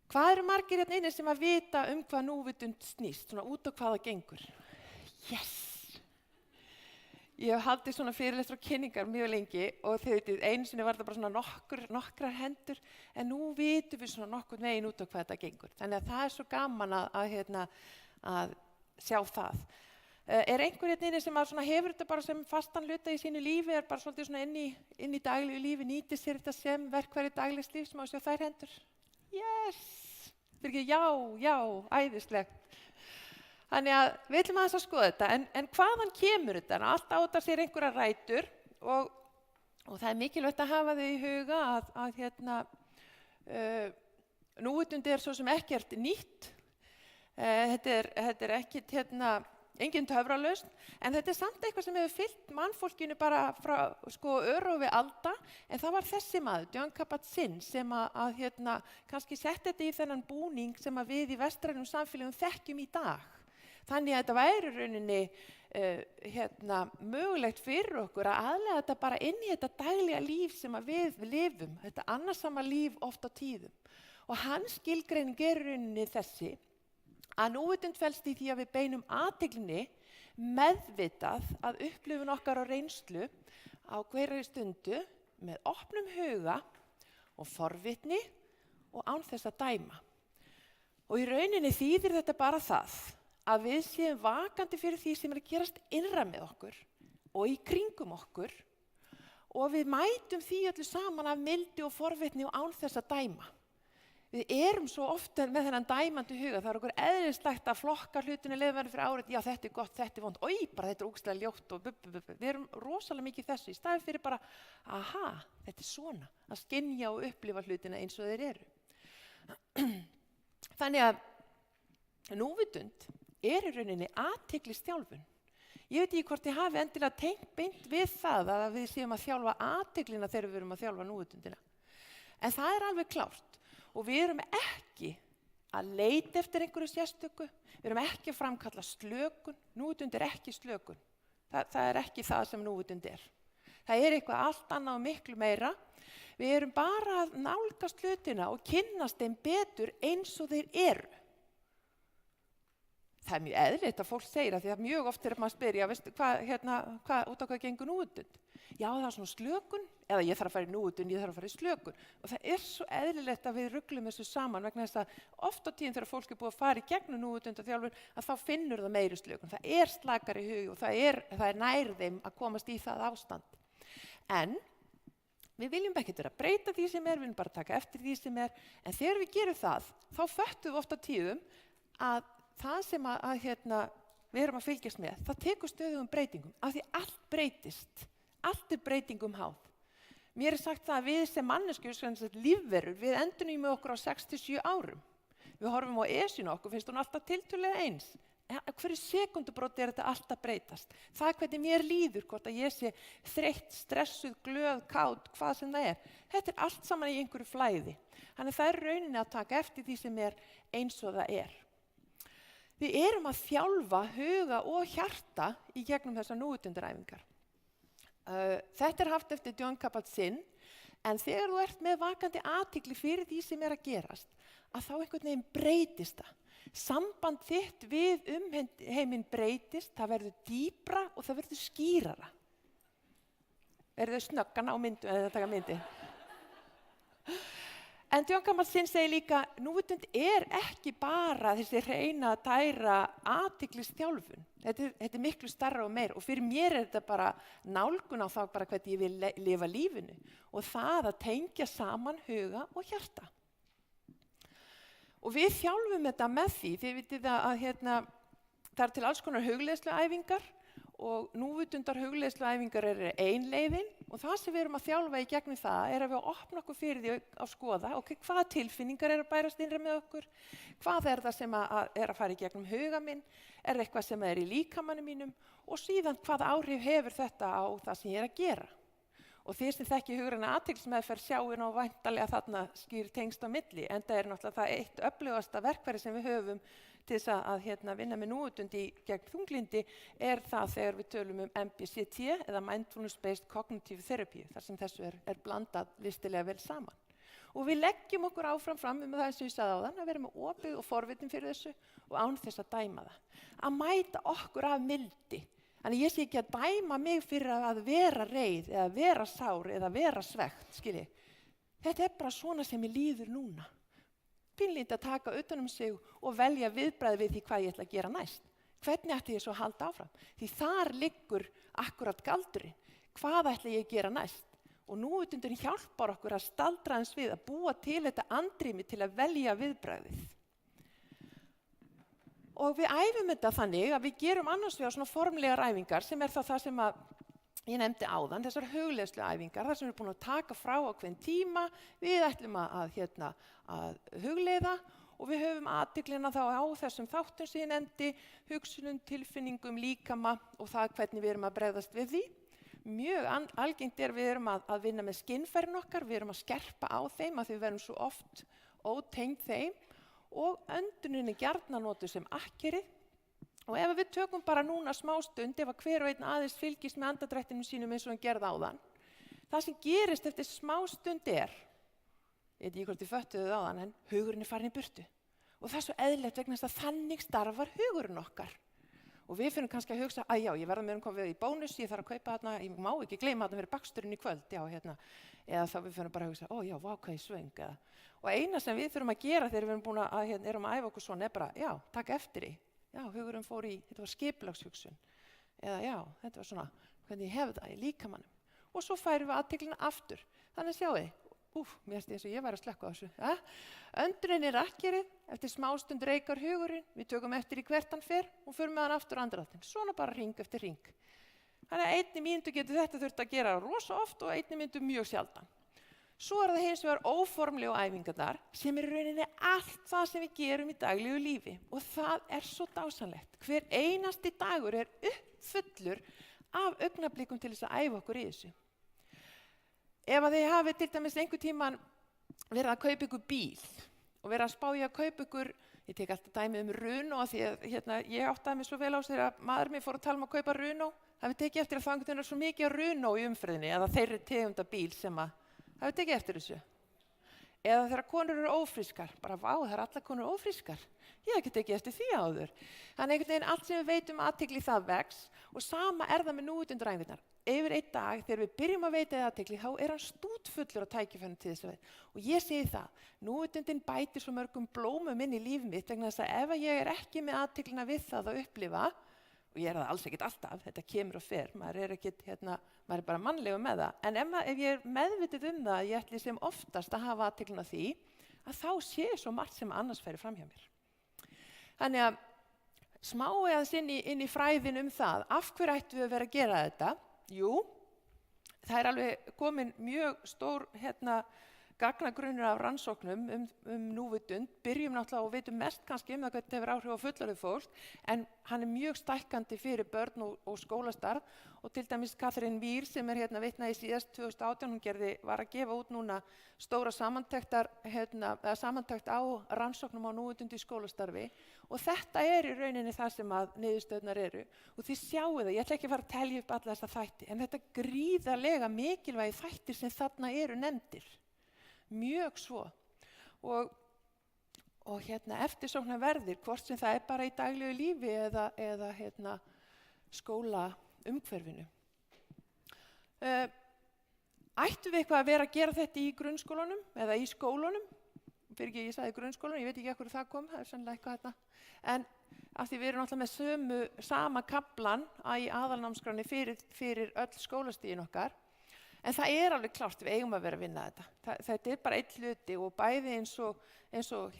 Hvað eru margir inni sem að vita hvað núvitund snýst, svona út á hvað það gengur? Yes! Ég hef haldið svona fyrirlestur og kynningar mjög lengi og þið veitir, einu sinni var þetta bara svona nokkrar hendur, en nú vitum við svona nokkurn veginn út á hvað þetta gengur. Þannig að það er svo gaman að sjá það. Er einhver inni sem hefur þetta bara sem fastan hluta í sínu lífi, er bara svolítið svona inn í daglegu lífi, nýtir sér þetta sem verkfæri daglegs lífs, má sjá þær hendur? Yes! Já, æðislegt. Þannig að við ætlum aðeins að skoða þetta, en hvaðan kemur þetta? Allt á þetta sér einhverjar rætur og það er mikilvægt að hafa þau í huga að núvitund er svo sem ekkert nýtt. Þetta er ekkert engin töfralausn, en þetta er samt eitthvað sem hefur fylgt mannfólkinu bara frá örófi alda, en það var þessi maður, John Kabat-Zinn, sem að kannski setti þetta í þennan búning sem að við í vestrænum samfélögum þekkjum í dag. Þannig að þetta væri rauninni mögulegt fyrir okkur að aðlega þetta bara inn í þetta daglega líf sem að við lifum, þetta annarsama líf oft á tíðum. Og hans skilgreining er rauninni þessi, að núvitund felst í því að við beinum athyglinni meðvitað að upplifun okkar á reynslu á hverri stundu með opnum huga og forvitni og án þess að dæma. Og í rauninni þýðir þetta bara það að við séum vakandi fyrir því sem er að gerast innra með okkur og í kringum okkur og við mætum því öllu saman af mildi og forvitni og án þess að dæma. Við erum svo ofta með þennan dæmandi huga, það okkur eðlislegt að flokka hlutinu leifverði fyrir árið, já þetta gott, þetta vond, oi bara þetta ógeðslega ljótt og Við erum rosalega mikið í þessu, í staðinn fyrir bara, aha, þetta svona, að skynja og upplifa hlutina eins og þeir eru. Þannig að núvitund í rauninni athyglisþjálfun. Ég veit ekki hvort ég hafi endilega tengt beint við það að við séum að þjálfa athyglina þegar við erum að þjálfa núvitundina. En það alveg klárt. Og við erum ekki að leita eftir einhverju sérstöku, við erum ekki að framkalla slökun, núvitund ekki slökun. Það ekki það sem núvitund Það eitthvað allt annað og miklu meira. Við erum bara að nálgast hlutina og kynnast þeim betur eins og þeir eru. Það mjög eðlilegt að fólk segir því að mjög oft maður spyrja, veistu, út á hvað gengur núvitund? Já, það svona slökun, eða ég þarf að fara í núvitund, ég þarf að fara í slökun. Og það svo eðlilegt að við ruglum þessu saman vegna þess að oft á tíðum þegar fólk búið að fara í gegnum núvitund og þjálfun að þá finnur það meiri slökun. Það slakari hug og það nær þeim að komast í það ástand. En við viljum ekkert vera að breyta því sem við viljum bara taka eftir því sem en þegar við gerum það, þá föttum við oft á tíðum að það sem við erum að fylgjast með, það tekur stöðugum breytingum, af því allt breytist, allt breytingum háð. Mér sagt það að við sem manneskjur, lífverur, við endurnýjum okkur á 6-7 árum. Við horfum á esjuna okkur, finnst hún alltaf tiltölulega eins. Hverju sekundubróti þetta alltaf breytast. Það hvernig mér líður, hvort að ég sé þreytt, stressuð, glöð, kát, hvað sem það Þetta allt saman í einhverju flæði. Þannig það rauninni að taka eftir því sem eins og það Við erum að þjálfa huga og hjarta í gegnum þessar núvitundaræfingar. Þetta haft eftir John Kabat-Zinn, en þegar þú ert með vakandi athygli fyrir því sem að gerast, að þá einhvern veginn breytist það. Samband þitt við heiminn breytist, það verður dýpra og það verður skýrara. Verður snöggan á myndu, eða taka myndi. En John Kabat-Zinn segir líka, núvitund ekki bara þessi hreina, tæra athyglisþjálfun. Þetta miklu stærra og meir og fyrir mér þetta bara nálgun á þá bara hvernig ég vil lifa lífinu og það að tengja saman huga og hjarta. Og við þjálfum þetta með því, þið vitið að það til alls konar hugleiðsluæfingar og núvitundar hugleiðsluæfingar ein leiðin og það sem við erum að þjálfa í gegnum það að við opna okkur fyrir því að skoða hvaða tilfinningar að bærast innra með okkur, hvað það sem að fara í gegnum huga minn, eitthvað sem í líkamanum mínum og síðan hvaða áhrif hefur þetta á það sem ég að gera. Og þeir sem þekki hugræna athyglismeðferð sjáu ná væntanlega þarna skýr tengst á milli, enda náttúrulega það eitt öflugasta verkfæri sem við höfum til þess að vinna með núvitund gegn þunglindi það þegar við tölum MBCT eða Mindfulness-Based Cognitive Therapy, þar sem þessu blandað listilega vel saman. Og við leggjum okkur áfram fram það eins og ég sagði áðan, að vera með opið og forvitin fyrir þessu og án þess að dæma það. Að mæta okkur af mildi. Þannig ég sé ekki að dæma mig fyrir að vera reið eða vera sár eða vera svekkt, skilji. Þetta bara svona sem ég líður núna. Pínlítið að taka utan sig og velja viðbragð við því hvað ég ætla að gera næst. Hvernig ætti ég svo að halda áfram? Því þar liggur akkurat galdurinn. Hvað ætla ég að gera næst? Og núvitundurinn hjálpar okkur að staldra eins við að búa til þetta andrými til að velja viðbragðið. Og við æfum þetta þannig að við gerum annars vegar svona formlegar æfingar sem það sem að ég nefndi áðan, þessar hugleiðsluæfingar, þar sem við erum búin að taka frá ákveðinn tíma, við ætlum að hugleiða og við höfum athyglina þá á þessum þáttum sem ég nefndi, hugsunum, tilfinningum, líkama og það hvernig við erum að bregðast við því. Mjög algengt við erum að vinna með skynfærin okkar, við erum að skerpa á þeim að við verum svo oft ótengd þeim og öndunin gjarnan notuð sem akkerið. Og ef við tökum bara núna smá stund, ef hver og einn aðeins fylgist með andardrættinum sínum eins og hann gerði áðan, það sem gerist eftir smá stund ég veit ekki hvort þið föttuðu áðan, en hugurinn farin í burtu. Og það svo eðlilegt vegna þess að þannig starfar hugurinn okkar. Og við finnum kannski að hugsa, já, ég verða með komið í bónus, ég þarf að kaupa þarna, ég má ekki gleyma þarna fyrir baksturinn í kvöld, já, eða þá við finnum bara að hugsa, já, vá, hvað ég svöng, Og eina sem við þurfum að gera þegar við erum búin að erum að æfa okkur svona bara, já, taka eftir því. Já, hugurinn fór þetta var skipulagshugsun. Eða já, þetta var svona, hvernig ég hef það í líkamannum. Og svo færum við athyglina aftur. Þannig sjáu þið, mér finnst eins og ég væri að slökkva á þessu. Öndunin er akkerið, eftir smástund reykar hugurinn, við tökum eftir í hvert hann fer og förum með hann aftur andráttin. Svona bara hring eftir hring. Þannig að 1 mínútu getur þetta þurft að gera rosa oft og 1 mínútu mjög sjaldan. Svo það hins vegar óformlegu æfingarnar sem í rauninni allt það sem við gerum í daglegu lífi og það svo dásamlegt. Hver einasti dagur uppfullur af augnablikum til þess að æfa okkur í þessu. Ef að þið hafið til dæmis einhver tíman verið að kaupa ykkur bíl og verið að spá í að kaupa ykkur, ég tek alltaf dæmi Renault því að ég áttaði mig svo vel á sér að maður mér fór að tala að kaupa Renault. Það við tekið eftir að það er svo mikið Renault í umferðinni eða þeirri tegunda bíl sem að það við tekið eftir þessu. Eða þegar konur eru ófrískar, bara vá, það allar konur ófrískar. Ég hef ekki tekið eftir því áður. Þannig einhvern veginn allt sem við veitum athygli það vex og sama það með núvitundræfingarnar. Yfir einn dag þegar við byrjum að veita athygli þá hann stútfullur á tækifærinu til þess að veita. Og ég segi það, núvitundin bætir svo mörgum blómum inn í líf mitt vegna þess að ef ég ekki með athyglina við það að upplifa, og ég það alls ekkert alltaf, þetta kemur og fer, maður maður bara mannlegur með það, en ef ég meðvitið það, ég ætli sem oftast að hafa athyglina því, að þá sé svo margt sem annars færi fram hjá mér. Þannig að smá eða inn í fræðin það, af hverju ættum við að vera að gera þetta? Jú, það alveg komin mjög stór gagnagrunnur af rannsóknum núvitund, byrjum náttúrulega og veitum mest kannski það hvernig hefur áhrif á fullorðið fólk, en hann mjög stækkandi fyrir börn og skólastarf og til dæmis Katrín Vír sem vitnaði síðast 2018, hún var að gefa út núna stóra samantekt á rannsóknum á núvitund í skólastarfi og þetta í rauninni það sem að niðurstöðnar eru og þið sjáu það, ég ætla ekki að fara að telja upp alla þessa þætti, en þetta gríðarlega mikilvægi þættir sem þarna eru nefndir. Mjög svo og eftirsóknarverðir hvort sem það bara í daglegu lífi eða skóla umhverfinu. Ættum við eitthvað að vera að gera þetta í grunnskólanum eða í skólunum? Fyrir ekki, ég sagði grunnskólanum, ég veit ekki hverju það kom, það sannlega eitthvað þetta. En af því við erum alltaf með sama kaflan í aðalnámskránni fyrir öll skólastigin okkar. En það alveg klárt, við eigum að vera að vinna þetta. Þetta bara einn hluti og bæði eins og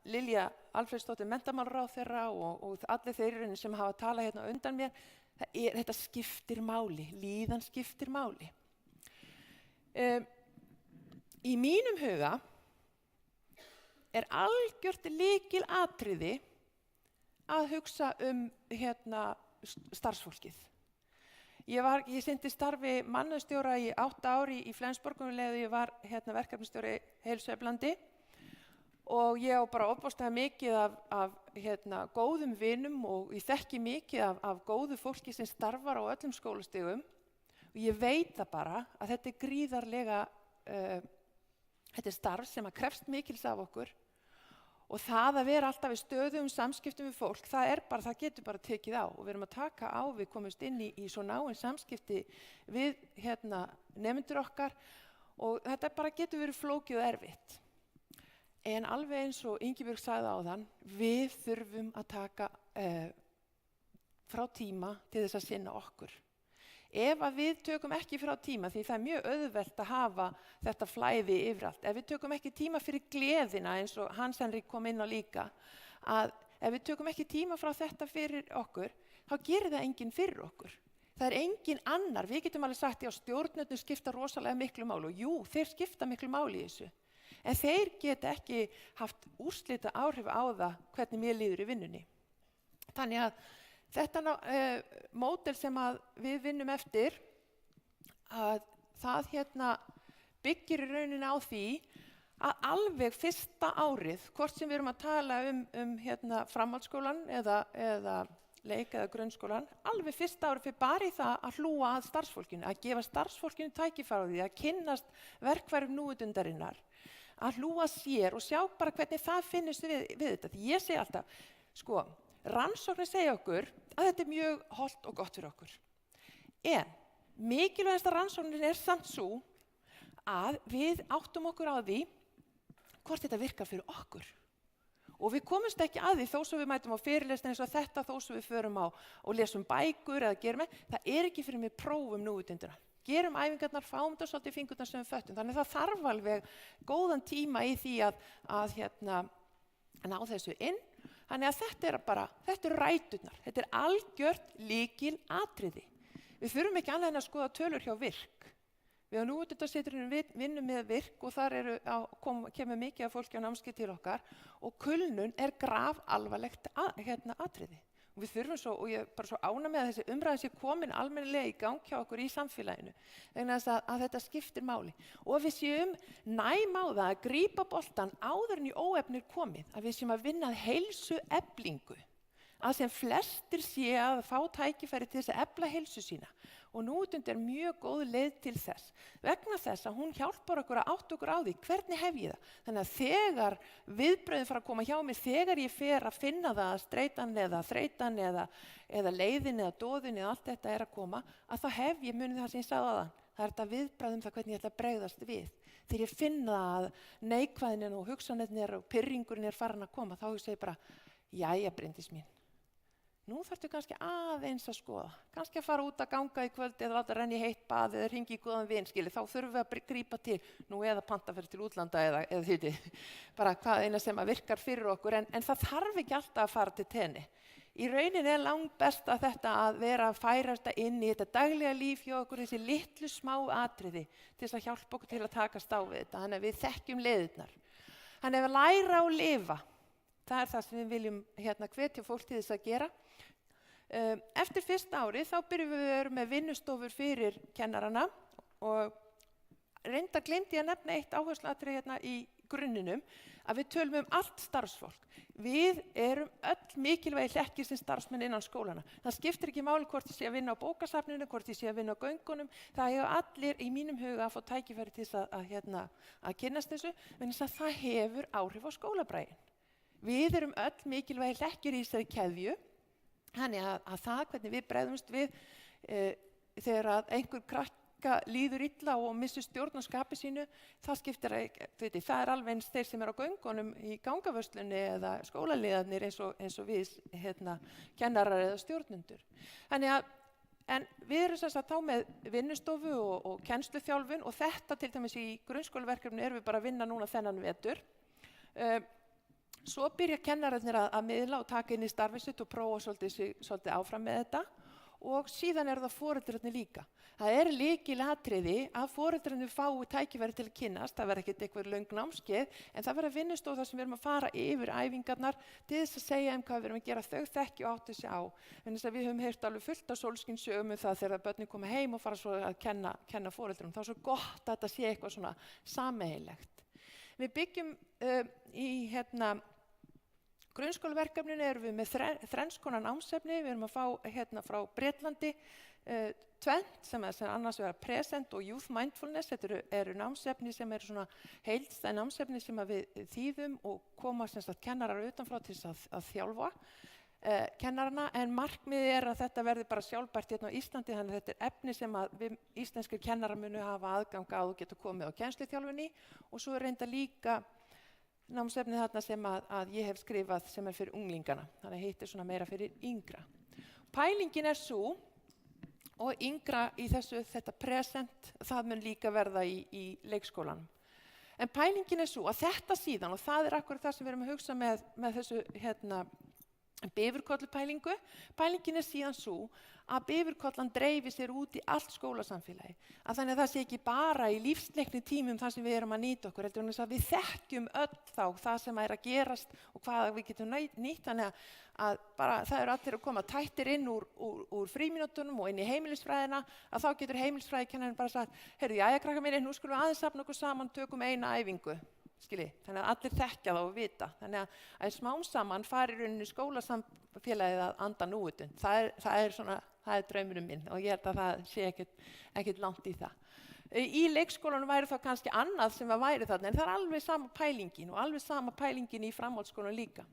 Lilja Alfreðsdóttir menntamálaráðherra og allir þeir sem hafa talað undan mér, þetta skiptir máli, líðan skiptir máli. Í mínum huga algjört lykilatriði að hugsa starfsfólkið. Ég sinnti starfi mannauðsstjóra í 8 ár í Flensborg og ég var verkefnisstjóri Heilsueflandi og ég á bara ofboðslega mikið af góðum vinum og ég þekki mikið af góðu fólki sem starfar á öllum skólastigum og ég veit það bara að þetta gríðarlega þetta starf sem að krefst mikils af okkur og það að vera alltaf í stöðum samskiptum við fólk, það getur bara tekið á og við erum að taka á, við komumst inn í svo náin samskipti við nemendur okkar og þetta bara getur verið flókið og erfitt. En alveg eins og Ingibjörg sagði áðan, við þurfum að taka frá tíma til þess að sinna okkur. Ef að við tökum ekki frá tíma, því það mjög auðvelt að hafa þetta flæði yfirallt, ef við tökum ekki tíma fyrir gleðina eins og Hans Henrik kom inn á líka, að ef við tökum ekki tíma frá þetta fyrir okkur, þá gerir það enginn fyrir okkur. Það enginn annar, við getum alveg sagt að stjórnendur skipta rosalega miklu máli og jú, þeir skipta miklu máli í þessu. En þeir geta ekki haft úrslita áhrif á það hvernig mér líður í vinnunni. Þannig að þetta módel sem að við vinnum eftir, að það byggir í rauninni á því að alveg fyrsta árið, hvort sem við erum að tala framhaldsskólan eða leik eða grunnskólan, alveg fyrsta árið fyrir bara í það að hlúa að starfsfólkinu, að gefa starfsfólkinu tækifæri á því, að kynnast verkfærum núvitundarinnar, að hlúa sér og sjá bara hvernig það finnist við þetta. Því ég segi alltaf, rannsóknir segja okkur að þetta mjög hollt og gott fyrir okkur. En mikilvægasta rannsóknin samt svo að við áttum okkur á því hvort þetta virkar fyrir okkur. Og við komumst ekki að því þó svo við mætum á fyrirlesni eins og þetta, þó svo við förum á og lesum bækur eða gerum það ekki fyrir mig prófum núvitundina. gerum æfingarnar, fáum þetta svolítið í fingurnar sem við föttum. Þannig það þarf alveg góðan tíma í því að ná þessu inn. Þannig að þetta eru ræturnar, þetta er algjört lykil atriði. Við þurfum ekki annað en að skoða tölur hjá virk. Við á nútendassetrinu vinnum með virk og þar kemur mikið af fólki á námskeið til okkar og kulnun er grafalvarlegt atriði. Og við þurfum svo, og ég er bara svo ánægð með að þessi umræða sé komin almennilega í gang hjá okkur í samfélaginu, vegna þess að þetta skiptir máli. Og við séum næm á það að grípa boltan áður en í óefni er komið, að við séum að vinna heilsueflingu, að sem flestir sé að fá tækifæri til þess að efla heilsu sína. Og nútund er mjög góð leið til þess, vegna þess að hún hjálpar okkur að átta okkur á því hvernig hef ég það. Þannig að þegar viðbröðin fara að koma hjá mig, þegar ég fer að finna það að streitan eða þreytan eða leiðin eða dóðin eða allt þetta er að koma, að þá hef ég munið það sem ég sagði áðan. Það er þetta viðbröð það hvernig ég ætla að bregðast við. Þegar ég finna að neikvæðin og hugsanirnir og pirringurinn er farin að koma, þá hugsa ég bara, jæja Bryndís mín. Nú þarftu kannski aðeins að skoða, kannski að fara út að ganga í kvöld eða láta renna í heitt bað eða hringi í góðan vin, þá þurfum við að grípa til, nú eða panta fyrir til útlanda eða því, bara hvað eina sem að virkar fyrir okkur, en það þarf ekki alltaf að fara til tenni. Í rauninni er langt best að þetta að vera að færa þetta inn í þetta daglega líf hjá okkur, þessi litlu smá atriði til þess að hjálpa okkur til að takast á við þetta, þannig að við þekkjum leiðirnar. Þannig að læra og lifa, það er það sem við viljum hvetja fólk til þess að gera. Eftir fyrsta ári þá byrjum við að vera með vinnustofur fyrir kennarana og reyndar gleymdi ég að nefna eitt áhersluatriði í grunninum að við tölum allt starfsfólk. Við erum öll mikilvægir hlekkir sem starfsmenn innan skólana. Það skiptir ekki máli hvort ég sé að vinna á bókasafninu, hvort ég sé að vinna á göngunum. Það hefur allir í mínum huga að fá tækifæri til þess að kynnast þessu, en þess að það hefur áhrif á skólabraginn. Við erum öll mikilvægir hlekkir í þessari keðju. Þannig að það hvernig við bregðumst við þegar að einhver krakka líður illa og missir stjórn á skapi sínu, það skiptir ekki, það er alveg eins þeir sem eru á göngunum í gangavörslunni eða skólaliðarnir eins og við kennarar eða stjórnendur. Þannig að en við erum sem sagt þá með vinnustofu og kennsluþjálfun og þetta til dæmis í grunnskólaverkefni erum við bara að vinna núna þennan vetur. Svo byrja kennararnir að miðla og taka inn í starfið sitt og prófa svolítið áfram með þetta og síðan það foreldrarnir líka. Það er lykilatriði að foreldrarnir fái tækifæri til að kynnast, það verður ekkert eitthvað löng námskeið, en það verður vinnustofa þar sem við erum að fara yfir æfingarnar til þess að segja hvað við erum að gera þau þekki og átta sig á. En þess að við höfum heyrt alveg fullt af sólskinssögum það þegar börnin koma heim og fara svo að kenna foreldrum. Það er svo gott að þetta sé eitthvað svona sameiginlegt. Við byggjum í grunnskólaverkefninu erum við með þrenns konar námsefni, við erum að fá frá Bretlandi tvennt sem annars vera present og youth mindfulness, þetta eru námsefni sem eru svona heildstæð námsefni sem við þýðum og koma kennarar utanfrá til að þjálfa kennarana, en markmiðið er að þetta verði bara sjálfbært á Íslandi, þannig að þetta er efni sem að við íslenskir kennarar munu hafa aðgang að og geta komið á kennsluþjálfunni og svo er reynda líka námsefni þarna sem að ég hef skrifað sem er fyrir unglingana, þannig að hitt er svona meira fyrir yngra. Pælingin er svo, og yngra í þetta present, það mun líka verða í leikskólanum. En pælingin er svo að þetta síðan, og það er akkurat það sem við erum að hugsa með þessu bifurkollupælingu, pælingin er síðan svo að bifurkollan dreifi sér út í allt skólasamfélagi. Að þannig að það sé ekki bara í lífsleikni tímum þar sem við erum að nýta okkur, heldur þess að við þekkjum öll þá það sem er að gerast og hvað við getum nýtt, þannig að bara það eru allir að koma tættir inn úr frímínútunum og inn í heimilisfræðina, að þá getur heimilisfræðikennarinn bara sagt, heyrðu, jæja krakkar mínir, nú skulum við aðeins safna okkur saman, tökum eina æfingu. Þannig að allir þekkja það og vita. Þannig að smám saman fari rauninni skólasamfélagið að anda núutund. Það er draumurinn minn og ég held að það sé ekkert langt í það. Í leikskólanum væri þá kannski annað sem væri þarna, en það er alveg sama pælingin og alveg sama pælingin í framhaldsskólanum líka.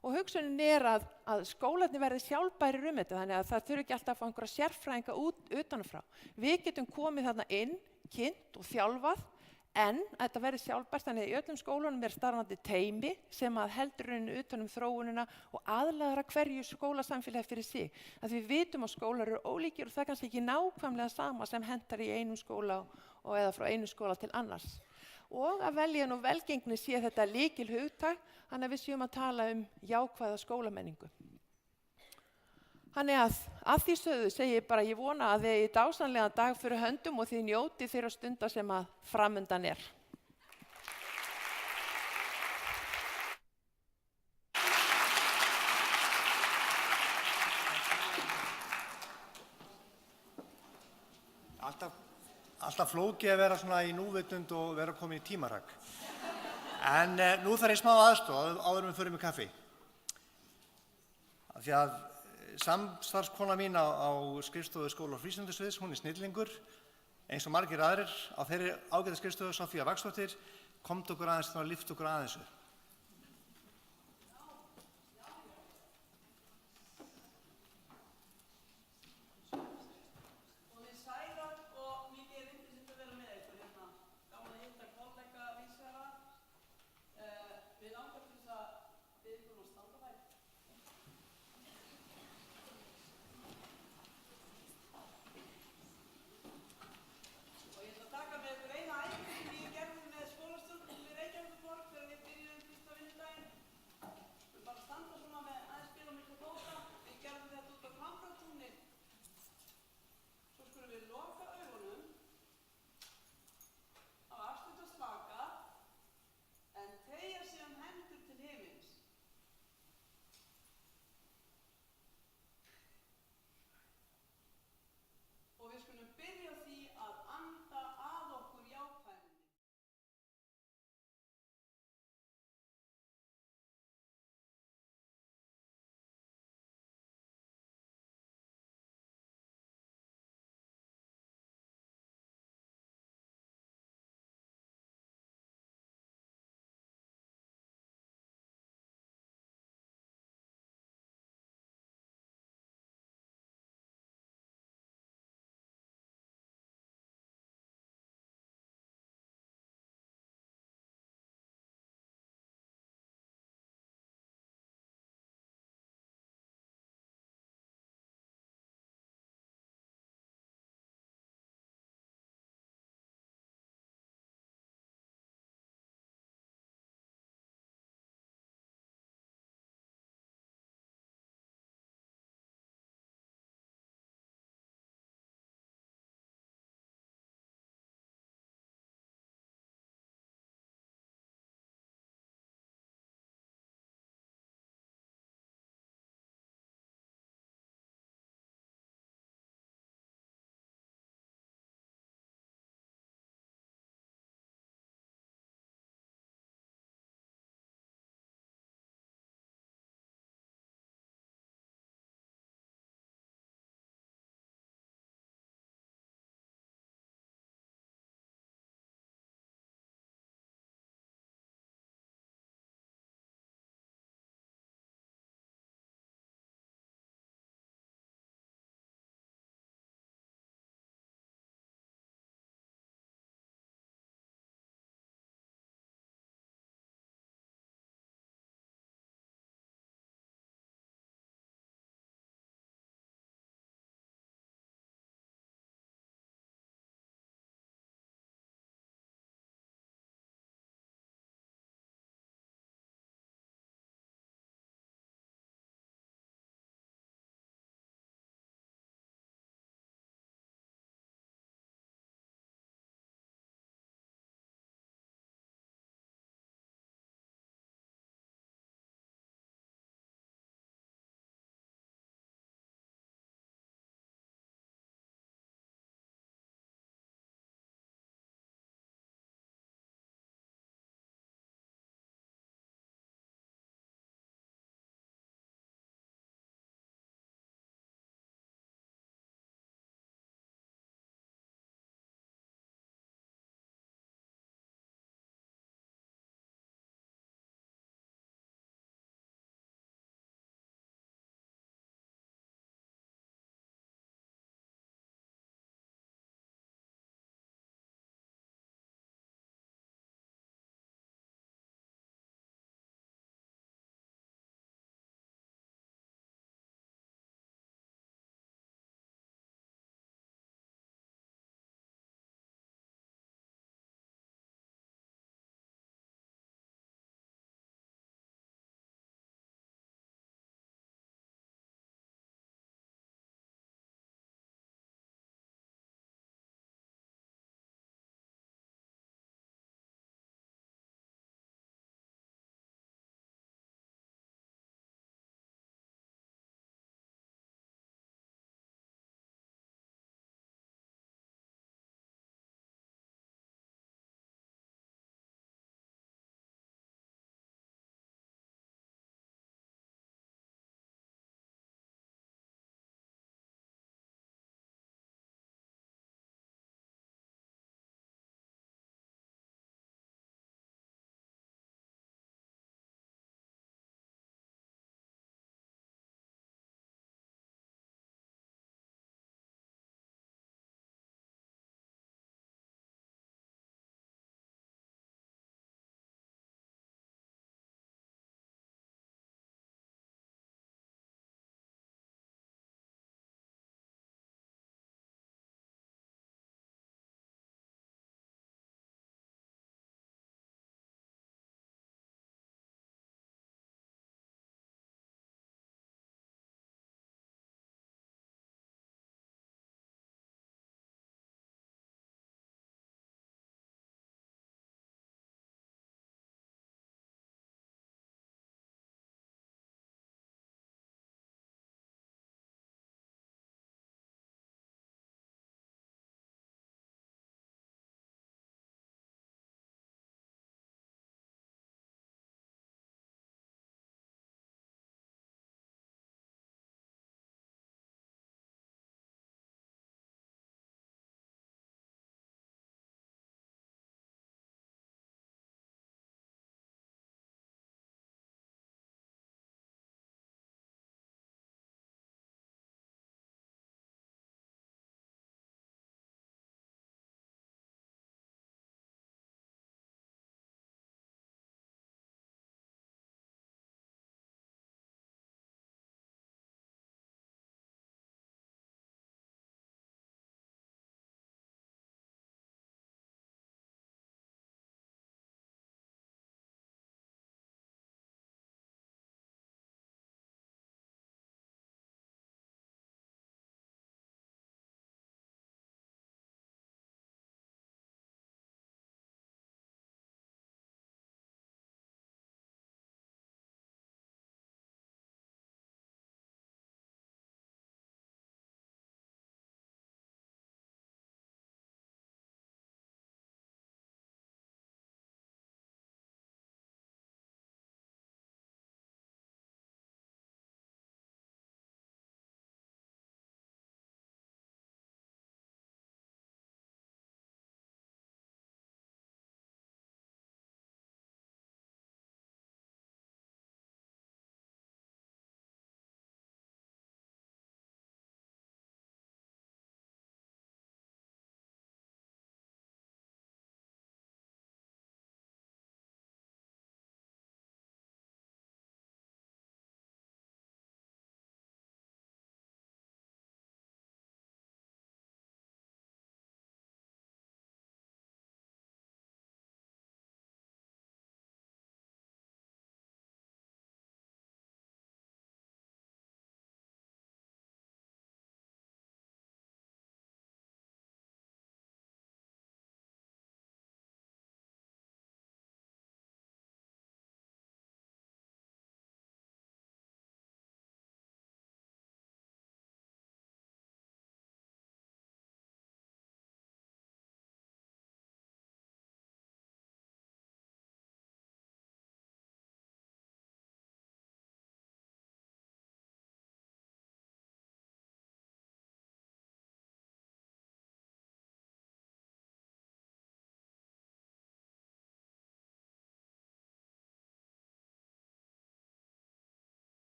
Og hugsunin er að skólarnir verði sjálfbærir þetta, þannig að það þurfi ekki alltaf að fá einhverja sérfræðinga utanfrá. Við getum komið þarna inn, kynnt og þjálfað, En þetta verður sjálfbært, þannig að í öllum skólunum starfandi teymi sem að heldur rauninni utan þróunina og aðlagar að hverju skólasamfélagi fyrir sig. Að við vitum að skólar eru ólíkir og það er kannski ekki nákvæmlega sama sem hentar í einum skóla og eða frá einum skóla til annars. Og að veljan og velgengni sé þetta lykil hugtak, þannig að við séum að tala jákvæða skólamenningu. Þannig að því sögðu segi ég bara, ég vona að þið í dásamlegan dag fyrir höndum og þið njóti þeirra stunda sem að framundan er. Alltaf flókið að vera svona í núvitund og vera komin í tímarhag. En nú þarf ég smá aðstoð áður en við förum í kaffi. Af því að samstarfskona mín á skrifstofu skóla og frístundasviðs, hún er snillingur, eins og margir aðrir á þeirri ágæta skrifstofu, Sofía Vaxdóttir, komdu okkur aðeins og lyftu okkur aðeins upp.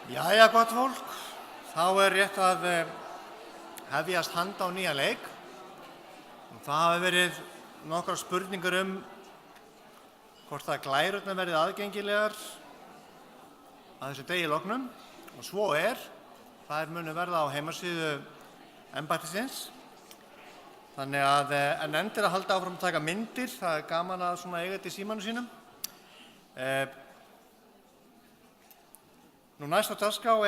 Jæja, gott fólk, þá rétt að hefjast handa á nýja leik. Það hafa verið nokkrar spurningar hvort að glærurnar verði aðgengilegar að þessu degi loknum og svo þær munu verða á heimasíðu embættisins. Þannig að en endir að halda áfram að taka myndir, það gaman að svona eiga þetta í símanum sínum. Nú næst á dagskrá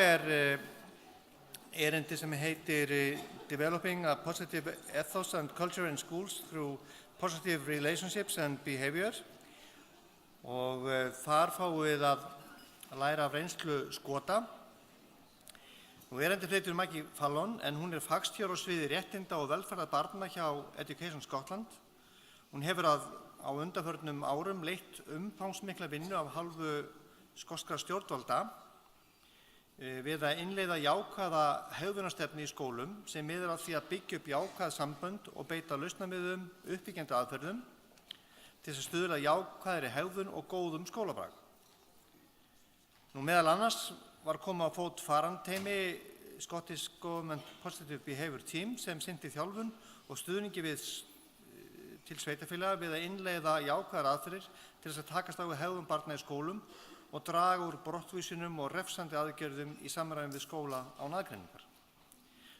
erindi sem heitir Developing a Positive Ethos and Culture in Schools Through Positive Relationships and Behavior og þar fáum við að læra af reynslu Skota. Nú erindi flytur Maggie Fallon en hún fagstjóri á sviði réttinda og velferðar barna hjá Education Scotland. Hún hefur á undanförnum árum leitt umfangsmikla vinnu af hálfu skotskra stjórnvalda við að innleiða jákvæða hegðunarstefnu í skólum sem miðar að því að byggja upp jákvæð sambönd og beita lausnamiðum uppbyggjandi aðferðum til þess að stuðla að jákvæðri hegðun og góðum skólabrag. Nú meðal annars var komið á fót farandteymi Scottish Government Positive Behavior Team sem sinnti þjálfun og stuðningi til sveitarfélaga við að innleiða jákvæðar aðferðir til þess að takast á við hegðun barna í skólum og draga úr brottvísunum og refsandi aðgerðum í samræmi við skóla án aðgreiningar.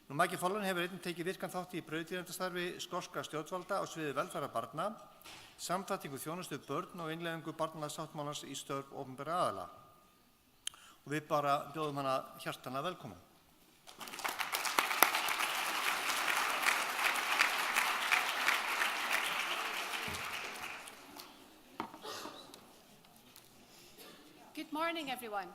Nú Maggie Fallon hefur einnig tekið virkan þátt í brautryðjendastarfi skotskra stjórnvalda á sviði velferðar barna, samþættingu þjónustu við börn og innleiðingu barnasáttmálans í störf opinberra aðila. Og við bara bjóðum hana hjartanlega velkomin. Good morning, everyone.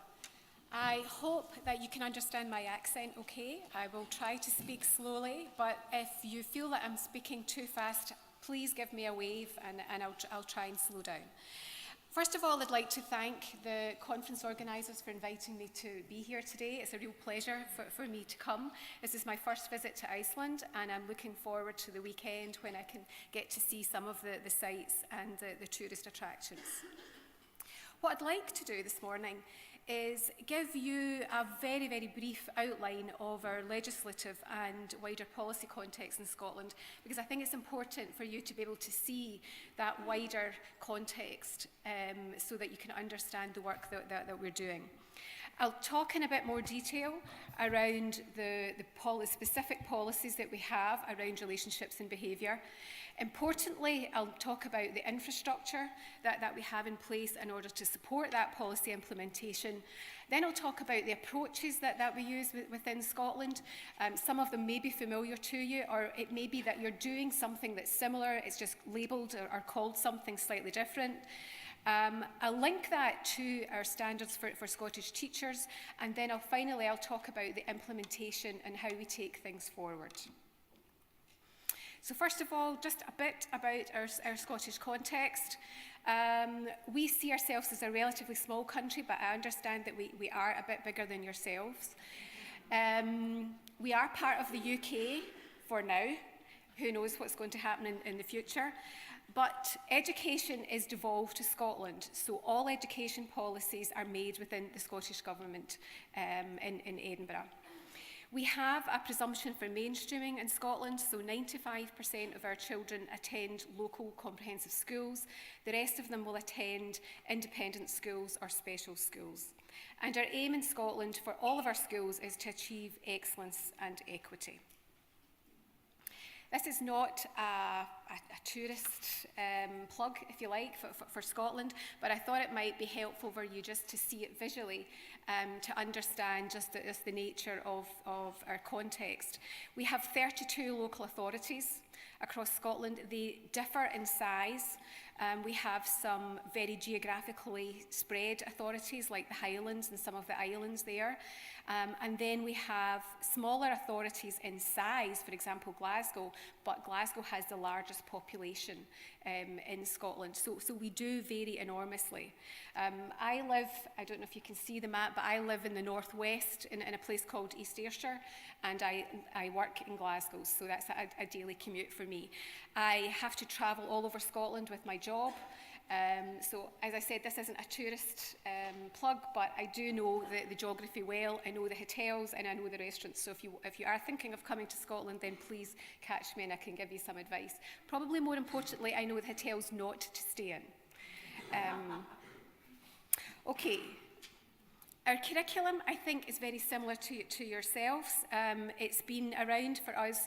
I hope that you can understand my accent okay. I will try to speak slowly, but if you feel that I'm speaking too fast, please give me a wave and I'll try and slow down. First of all, I'd like to thank the conference organisers for inviting me to be here today. It's a real pleasure for me to come. This is my first visit to Iceland and I'm looking forward to the weekend when I can get to see some of the sights and the tourist attractions. What I'd like to do this morning is give you a very, very brief outline of our legislative and wider policy context in Scotland, because I think it's important for you to be able to see that wider context so that you can understand the work that we're doing. I'll talk in a bit more detail around the specific policies that we have around relationships and behaviour. Importantly, I'll talk about the infrastructure that we have in place in order to support that policy implementation. Then I'll talk about the approaches that we use within Scotland. Some of them may be familiar to you, or it may be that you're doing something that's similar, it's just labelled or called something slightly different. I'll link that to our standards for Scottish teachers, and then I'll talk about the implementation and how we take things forward. So first of all, just a bit about our Scottish context. We see ourselves as a relatively small country, but I understand that we are a bit bigger than yourselves. We are part of the UK for now. Who knows what's going to happen in the future? But education is devolved to Scotland, so all education policies are made within the Scottish Government in Edinburgh. We have a presumption for mainstreaming in Scotland, so 95% of our children attend local comprehensive schools. The rest of them will attend independent schools or special schools. And our aim in Scotland for all of our schools is to achieve excellence and equity. This is not a tourist plug, if you like, for Scotland, but I thought it might be helpful for you just to see it visually, to understand just the nature of our context. We have 32 local authorities across Scotland. They differ in size. We have some very geographically spread authorities like the Highlands and some of the islands there. And then we have smaller authorities in size, for example, Glasgow, but Glasgow has the largest population in Scotland. So we do vary enormously. I don't know if you can see the map, but I live in the northwest in a place called East Ayrshire, and I work in Glasgow, so that's a daily commute for me. I have to travel all over Scotland with my job. So, as I said, this isn't a tourist plug, but I do know the geography well. I know the hotels and I know the restaurants. So if you are thinking of coming to Scotland, then please catch me and I can give you some advice. Probably more importantly, I know the hotels not to stay in. Okay. Our curriculum, I think, is very similar to yourselves. It's been around for us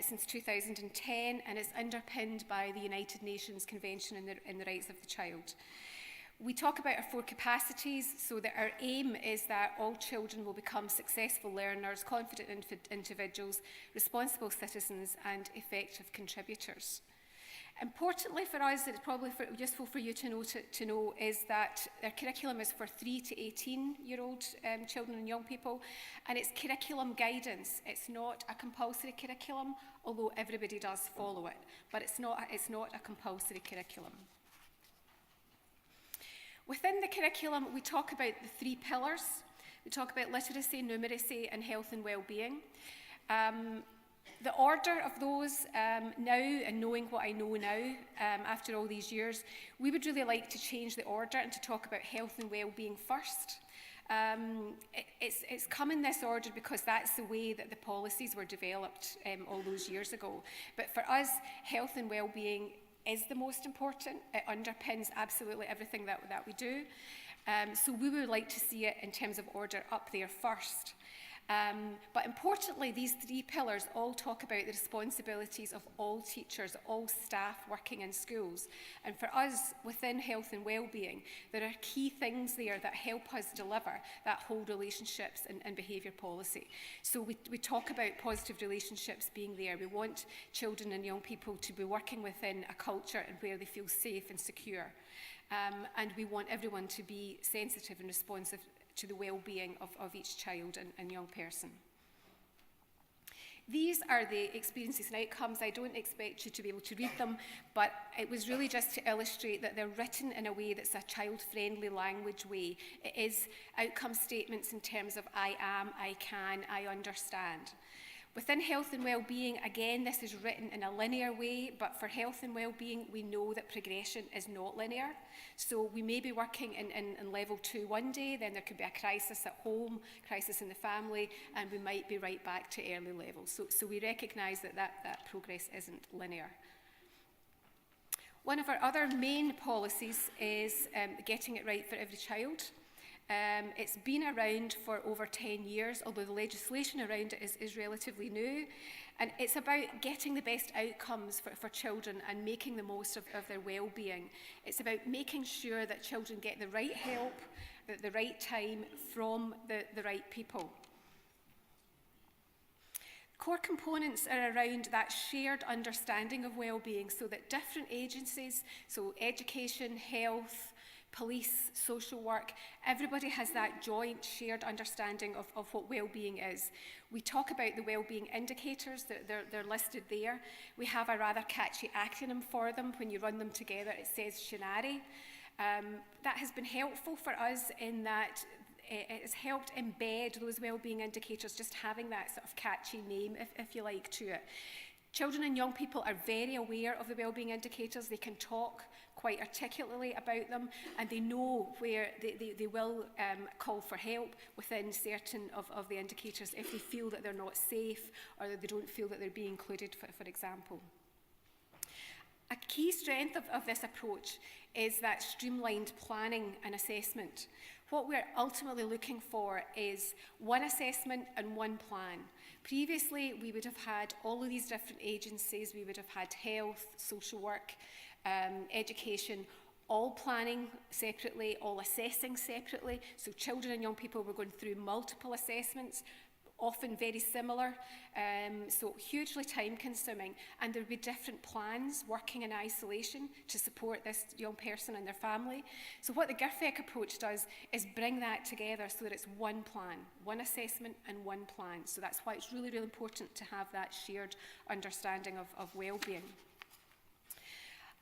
since 2010, and it's underpinned by the United Nations Convention on the Rights of the Child. We talk about our 4 capacities, so that our aim is that all children will become successful learners, confident individuals, responsible citizens, and effective contributors. Importantly for us, it's probably useful for you to know is that our curriculum is for 3 to 18-year-old children and young people, and it's curriculum guidance. It's not a compulsory curriculum, although everybody does follow it, but it's not a compulsory curriculum. Within the curriculum, we talk about the 3 pillars. We talk about literacy, numeracy, and health and well-being. The order of those now, and knowing what I know now after all these years, we would really like to change the order and to talk about health and well-being first. It's come in this order because that's the way that the policies were developed all those years ago. But for us, health and well-being is the most important. It underpins absolutely everything that we do. So we would like to see it in terms of order up there first. But importantly, these 3 pillars all talk about the responsibilities of all teachers, all staff working in schools. And for us, within health and well-being, there are key things there that help us deliver that whole relationships and behaviour policy. So we talk about positive relationships being there. We want children and young people to be working within a culture and where they feel safe and secure. And we want everyone to be sensitive and responsive to the well-being of each child and young person. These are the experiences and outcomes. I don't expect you to be able to read them, but it was really just to illustrate that they're written in a way that's a child-friendly language way. It is outcome statements in terms of I am, I can, I understand. Within health and well-being, again, this is written in a linear way, but for health and well-being, we know that progression is not linear. So we may be working in level 2 one day, then there could be a crisis at home, crisis in the family, and we might be right back to early levels. So we recognise that progress isn't linear. One of our other main policies is getting it right for every child. It's been around for over 10 years, although the legislation around it is relatively new. And it's about getting the best outcomes for children and making the most of their well-being. It's about making sure that children get the right help at the right time from the right people. Core components are around that shared understanding of well-being, so that different agencies, so education, health, police, social work, everybody has that joint shared understanding of what well-being is. We talk about the well-being indicators, they're listed there. We have a rather catchy acronym for them. When you run them together, it says SHANARI. That has been helpful for us in that it has helped embed those well-being indicators, just having that sort of catchy name, if you like, to it. Children and young people are very aware of the well-being indicators. They can talk quite articulately about them, and they know where they will call for help within certain of the indicators if they feel that they're not safe or that they don't feel that they're being included, for example. A key strength of this approach is that streamlined planning and assessment. What we're ultimately looking for is one assessment and one plan. Previously, we would have had all of these different agencies. We would have had health, social work, education, all planning separately, all assessing separately. So children and young people were going through multiple assessments, often very similar, so hugely time consuming, and there would be different plans working in isolation to support this young person and their family. So what the GIRFEC approach does is bring that together so that it's one plan, one assessment and one plan. So that's why it's really, really important to have that shared understanding of well-being.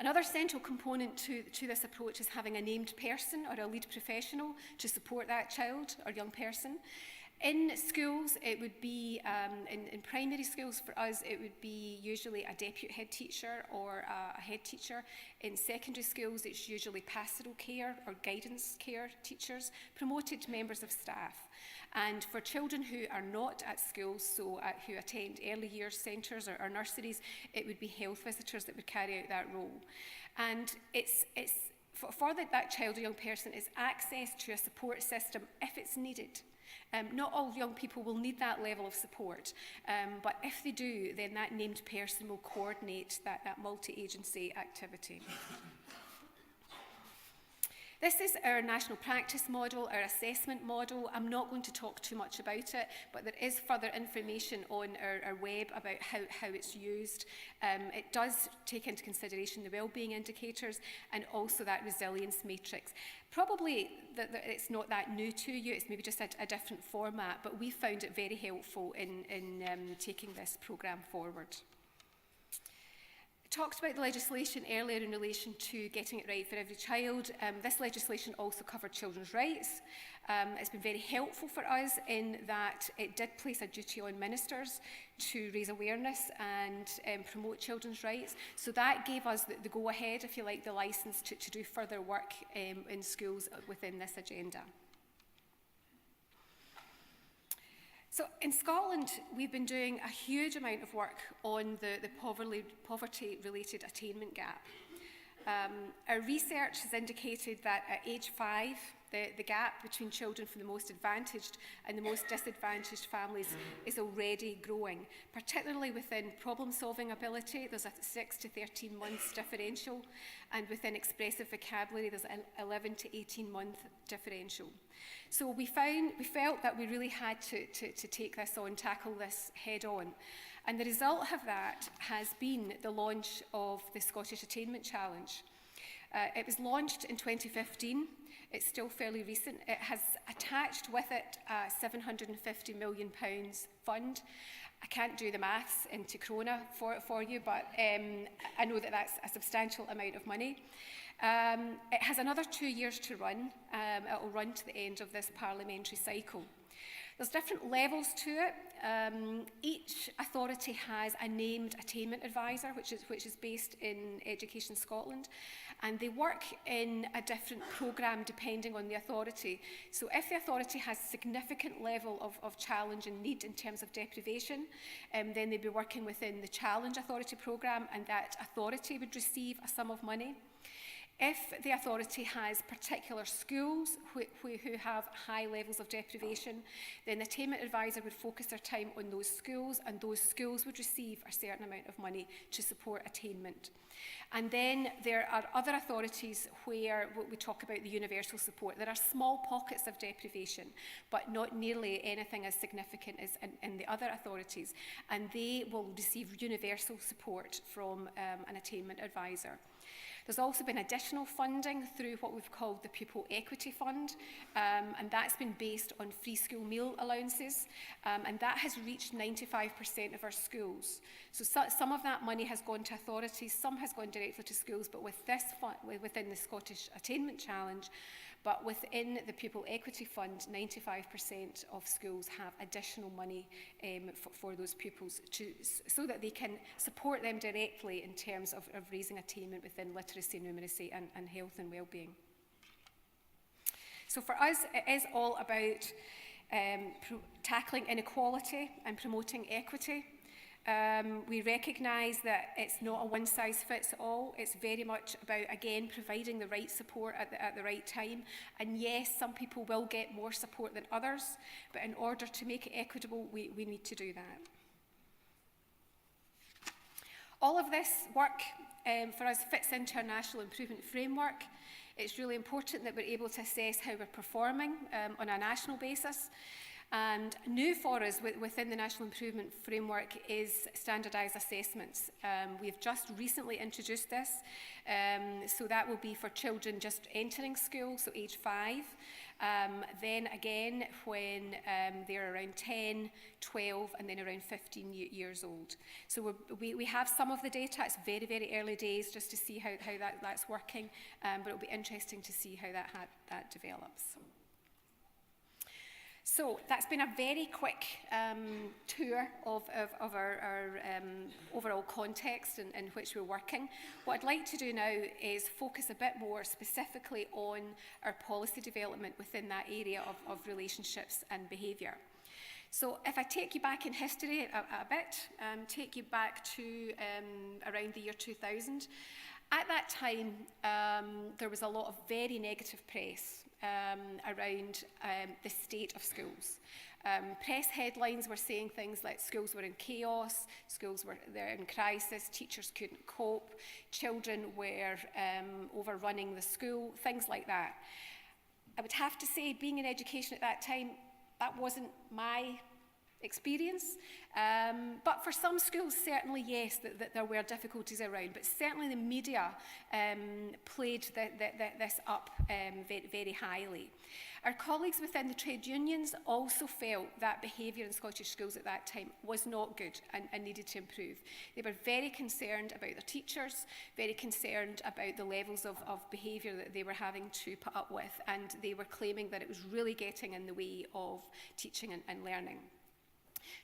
Another central component to this approach is having a named person or a lead professional to support that child or young person. In schools, it would be, in primary schools for us, it would be usually a deputy head teacher or a head teacher. In secondary schools, it's usually pastoral care or guidance care teachers, promoted members of staff. And for children who are not at schools, so who attend early years centres or nurseries, it would be health visitors that would carry out that role. And for that child or young person is access to a support system if it's needed. Not all young people will need that level of support, but if they do, then that named person will coordinate that multi-agency activity. This is our national practice model, our assessment model. I'm not going to talk too much about it, but there is further information on our web about how it's used. It does take into consideration the wellbeing indicators and also that resilience matrix. Probably it's not that new to you, it's maybe just a different format, but we found it very helpful in taking this programme forward. Talked about the legislation earlier in relation to getting it right for every child. This legislation also covered children's rights. It's been very helpful for us in that it did place a duty on ministers to raise awareness and promote children's rights. So that gave us the go-ahead, if you like, the licence to do further work in schools within this agenda. So in Scotland, we've been doing a huge amount of work on the poverty-related attainment gap. Our research has indicated that at age 5, the gap between children from the most advantaged and the most disadvantaged families is already growing, particularly within problem-solving ability. There's a 6 to 13 months differential, and within expressive vocabulary, there's an 11 to 18-month differential. So we felt that we really had to take this on, tackle this head on. And the result of that has been the launch of the Scottish Attainment Challenge. It was launched in 2015. It's still fairly recent. It has attached with it a £750 million fund. I can't do the maths into krona for you, but I know that that's a substantial amount of money. It has another 2 years to run. It will run to the end of this parliamentary cycle. There's different levels to it. Each authority has a named attainment advisor, which is based in Education Scotland, and they work in a different programme depending on the authority. So if the authority has significant level of challenge and need in terms of deprivation, then they'd be working within the Challenge Authority programme, and that authority would receive a sum of money. If the authority has particular schools who have high levels of deprivation, then the attainment advisor would focus their time on those schools, and those schools would receive a certain amount of money to support attainment. And then there are other authorities where we talk about the universal support. There are small pockets of deprivation, but not nearly anything as significant as in the other authorities, and they will receive universal support from an attainment advisor. There's also been additional funding through what we've called the Pupil Equity Fund, and that's been based on free school meal allowances, and that has reached 95% of our schools. So some of that money has gone to authorities, some has gone directly to schools, but with this fund, within the Scottish Attainment Challenge, but within the Pupil Equity Fund, 95% of schools have additional money for those pupils so that they can support them directly in terms of raising attainment within literacy, numeracy and health and wellbeing. So for us, it is all about tackling inequality and promoting equity. We recognise that it's not a one-size-fits-all. It's very much about, again, providing the right support at the right time. And yes, some people will get more support than others, but in order to make it equitable, we need to do that. All of this work for us fits into our National Improvement Framework. It's really important that we're able to assess how we're performing on a national basis. And new for us within the National Improvement Framework is standardised assessments. We've just recently introduced this, so that will be for children just entering school, so age 5. Then again when they're around 10, 12 and then around 15 years old. So we have some of the data. It's very, very early days just to see how that's working, but it'll be interesting to see how that develops. So that's been a very quick tour of our overall context in which we're working. What I'd like to do now is focus a bit more specifically on our policy development within that area of relationships and behaviour. So if I take you back in history a bit, take you back to around the year 2000, at that time there was a lot of very negative press around the state of schools. Press headlines were saying things like schools were in chaos, schools were in crisis, teachers couldn't cope, children were overrunning the school, things like that. I would have to say, being in education at that time, that wasn't my experience, but for some schools certainly yes, that there were difficulties around, but certainly the media played this up very, very highly. Our colleagues within the trade unions also felt that behaviour in Scottish schools at that time was not good and needed to improve. They were very concerned about their teachers, very concerned about the levels of behaviour that they were having to put up with, and they were claiming that it was really getting in the way of teaching and learning.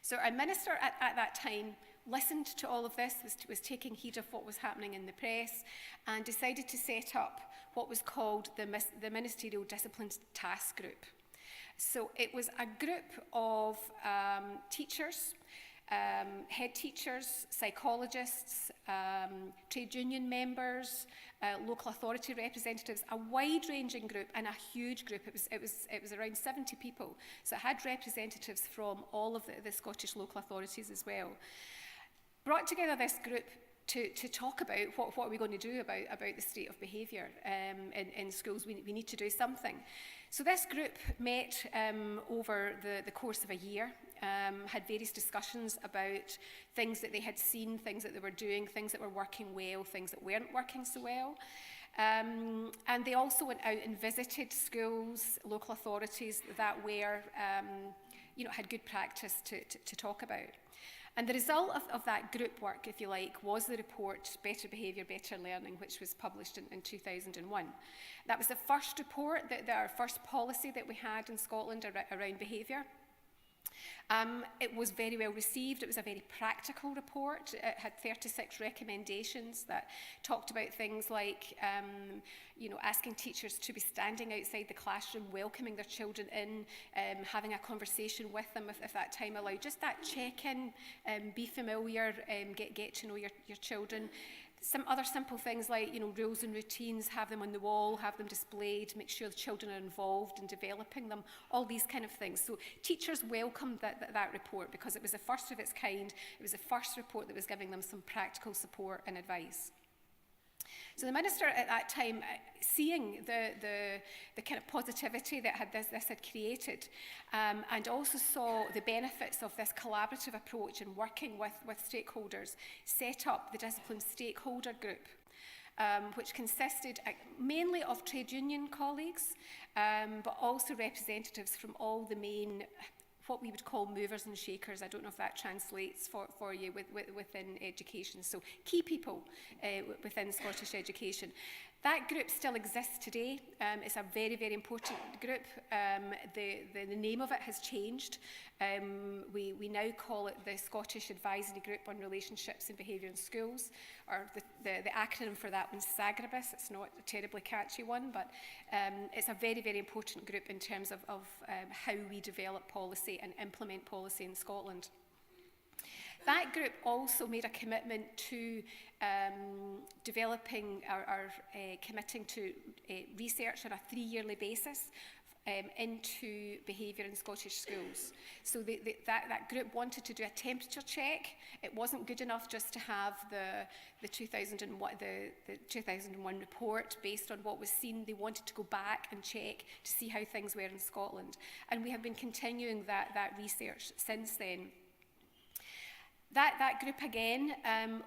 So our minister at that time listened to all of this, was taking heed of what was happening in the press, and decided to set up what was called the Ministerial Discipline Task Group. So it was a group of teachers, head teachers, psychologists, trade union members, local authority representatives, a wide-ranging group and a huge group. It was around 70 people. So it had representatives from all of the Scottish local authorities as well. Brought together this group to talk about what are we going to do about the state of behaviour in schools. We need to do something. So this group met over the course of a year, had various discussions about things that they had seen, things that they were doing, things that were working well, things that weren't working so well. And they also went out and visited schools, local authorities that were, had good practice to talk about. And the result of that group work, if you like, was the report Better Behaviour, Better Learning, which was published in 2001. That was the first report, our first policy that we had in Scotland around behaviour. It was very well received. It was a very practical report. It had 36 recommendations that talked about things like, asking teachers to be standing outside the classroom, welcoming their children in, having a conversation with them if that time allowed. Just that check-in, be familiar, get to know your children. Some other simple things like, rules and routines, have them on the wall, have them displayed, make sure the children are involved in developing them, all these kind of things. So teachers welcomed that report because it was the first of its kind. It was the first report that was giving them some practical support and advice. So the minister at that time, seeing the kind of positivity that this had created, and also saw the benefits of this collaborative approach and working with stakeholders, set up the Discipline Stakeholder Group, which consisted mainly of trade union colleagues, but also representatives from all the main, what we would call movers and shakers. I don't know if that translates for you within education. So key people within Scottish education. That group still exists today. It's a very, very important group. The name of it has changed. We now call it the Scottish Advisory Group on Relationships and Behaviour in Schools, or the acronym for that one's SAGRIBUS. It's not a terribly catchy one, but it's a very, very important group in terms of how we develop policy and implement policy in Scotland. That group also made a commitment to developing committing to research on a 3-yearly basis into behaviour in Scottish schools. So that group wanted to do a temperature check. It wasn't good enough just to have the 2001 report based on what was seen. They wanted to go back and check to see how things were in Scotland. And we have been continuing that research since then. That group again,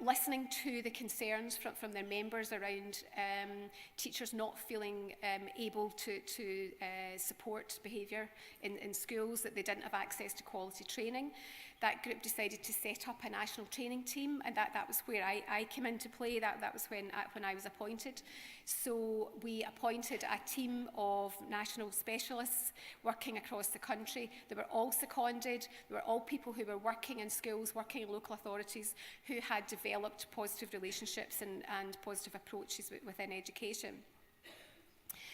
listening to the concerns from their members around teachers not feeling able to support behaviour in schools, that they didn't have access to quality training. that group decided to set up a national training team, and that was where I came into play. That was when I was appointed. So we appointed a team of national specialists working across the country. They were all seconded. They were all people who were working in schools, working in local authorities, who had developed positive relationships and positive approaches within education.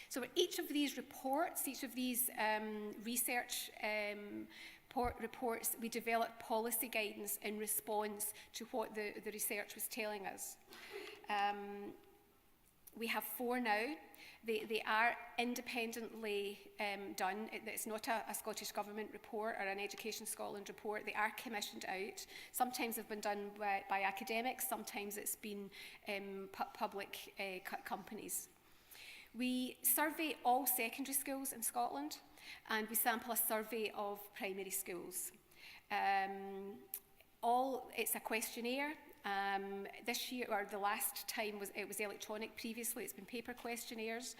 So each of these reports, each of these research reports, we developed policy guidance in response to what the research was telling us. We have 4 now. They are independently done. It's not a Scottish Government report or an Education Scotland report. They are commissioned out. Sometimes they've been done by academics, sometimes it's been public companies. We survey all secondary schools in Scotland, and we sample a survey of primary schools. It's a questionnaire. This year, or the last time, it was electronic. Previously, it's been paper questionnaires.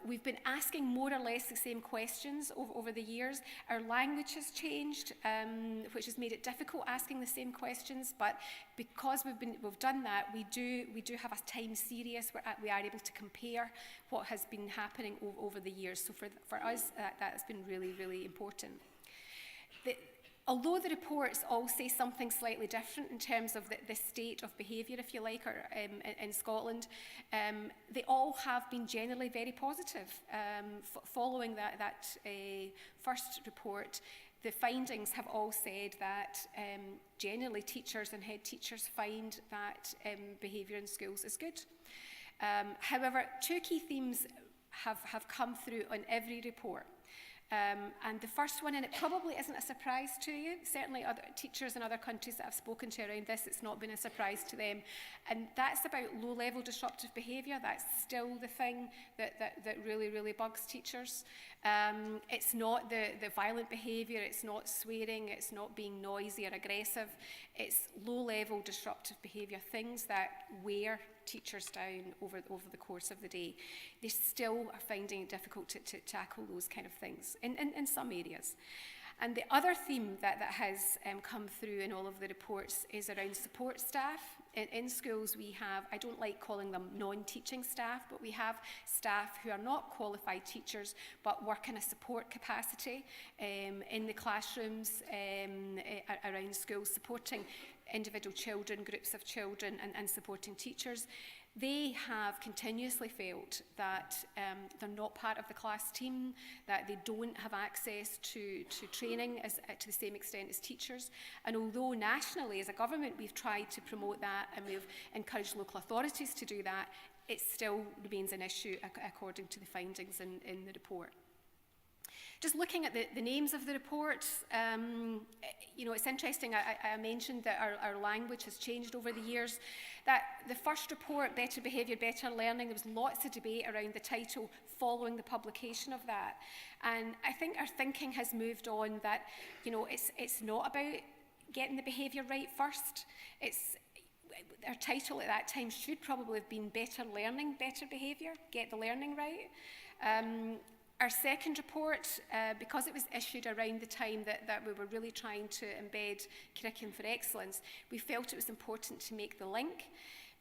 We've been asking more or less the same questions over the years. Our language has changed, which has made it difficult asking the same questions. But because we've done that, we do have a time series where we are able to compare what has been happening over the years. So for us, that has been really, really important. Although the reports all say something slightly different in terms of the state of behaviour, if you like, or in Scotland, they all have been generally very positive. Following that first report, the findings have all said that generally teachers and head teachers find that behaviour in schools is good. However, 2 key themes have come through on every report. And the first one, and it probably isn't a surprise to you, certainly other teachers in other countries that I've spoken to around this, it's not been a surprise to them, and that's about low-level disruptive behaviour. That's still the thing that really, really bugs teachers. It's not the violent behaviour, it's not swearing, it's not being noisy or aggressive, it's low-level disruptive behaviour, things that wear teachers down over the course of the day. They still are finding it difficult to tackle those kind of things in some areas. And the other theme that has come through in all of the reports is around support staff. In schools we have, I don't like calling them non-teaching staff, but we have staff who are not qualified teachers but work in a support capacity in the classrooms around schools, supporting individual children, groups of children, and supporting teachers. They have continuously felt that they're not part of the class team, that they don't have access to training to the same extent as teachers. And although nationally, as a government, we've tried to promote that and we've encouraged local authorities to do that, it still remains an issue according to the findings in the report. Just looking at the names of the reports, it's interesting, I mentioned that our language has changed over the years. That the first report, Better Behaviour, Better Learning, there was lots of debate around the title following the publication of that. And I think our thinking has moved on that, it's not about getting the behaviour right first. Our title at that time should probably have been Better Learning, Better Behaviour, Get the Learning Right. Our second report, because it was issued around the time that we were really trying to embed curriculum for excellence, we felt it was important to make the link,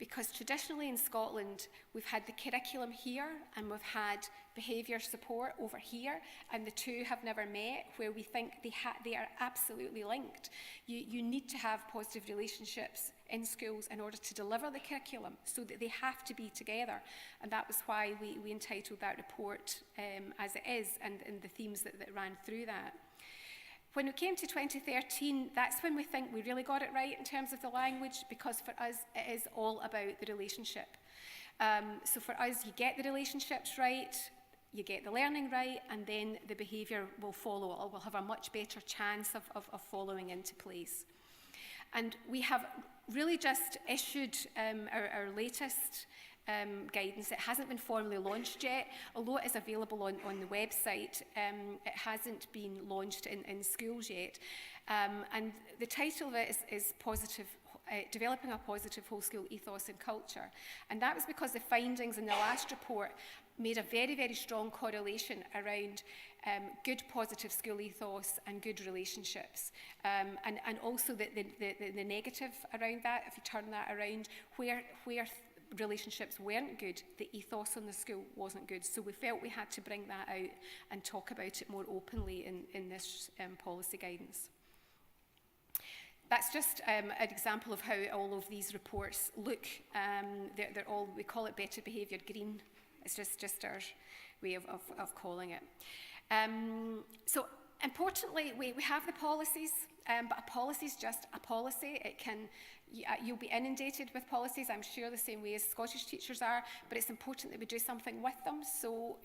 because traditionally in Scotland we've had the curriculum here and we've had behaviour support over here, and the two have never met, where we think they are absolutely linked. You need to have positive relationships in schools in order to deliver the curriculum, so that they have to be together. And that was why we entitled that report as it is, and the themes that ran through that. When we came to 2013, that's when we think we really got it right in terms of the language, because for us it is all about the relationship. So for us, you get the relationships right, you get the learning right, and then the behaviour will follow. It will have a much better chance of following into place. And we have really just issued our latest guidance. It hasn't been formally launched yet, although it is available on the website. It hasn't been launched in schools yet. And the title of it is Positive, Developing a Positive Whole School Ethos and Culture. And that was because the findings in the last report made a very, very strong correlation around good positive school ethos and good relationships. And also the negative around that, if you turn that around, where relationships weren't good, the ethos in the school wasn't good. So we felt we had to bring that out and talk about it more openly in this policy guidance. That's just an example of how all of these reports look. They're all, we call it better behaviour green. It's just our way of calling it. So importantly, we have the policies, but a policy is just a policy. It can, you'll be inundated with policies, I'm sure, the same way as Scottish teachers are, but it's important that we do something with them. So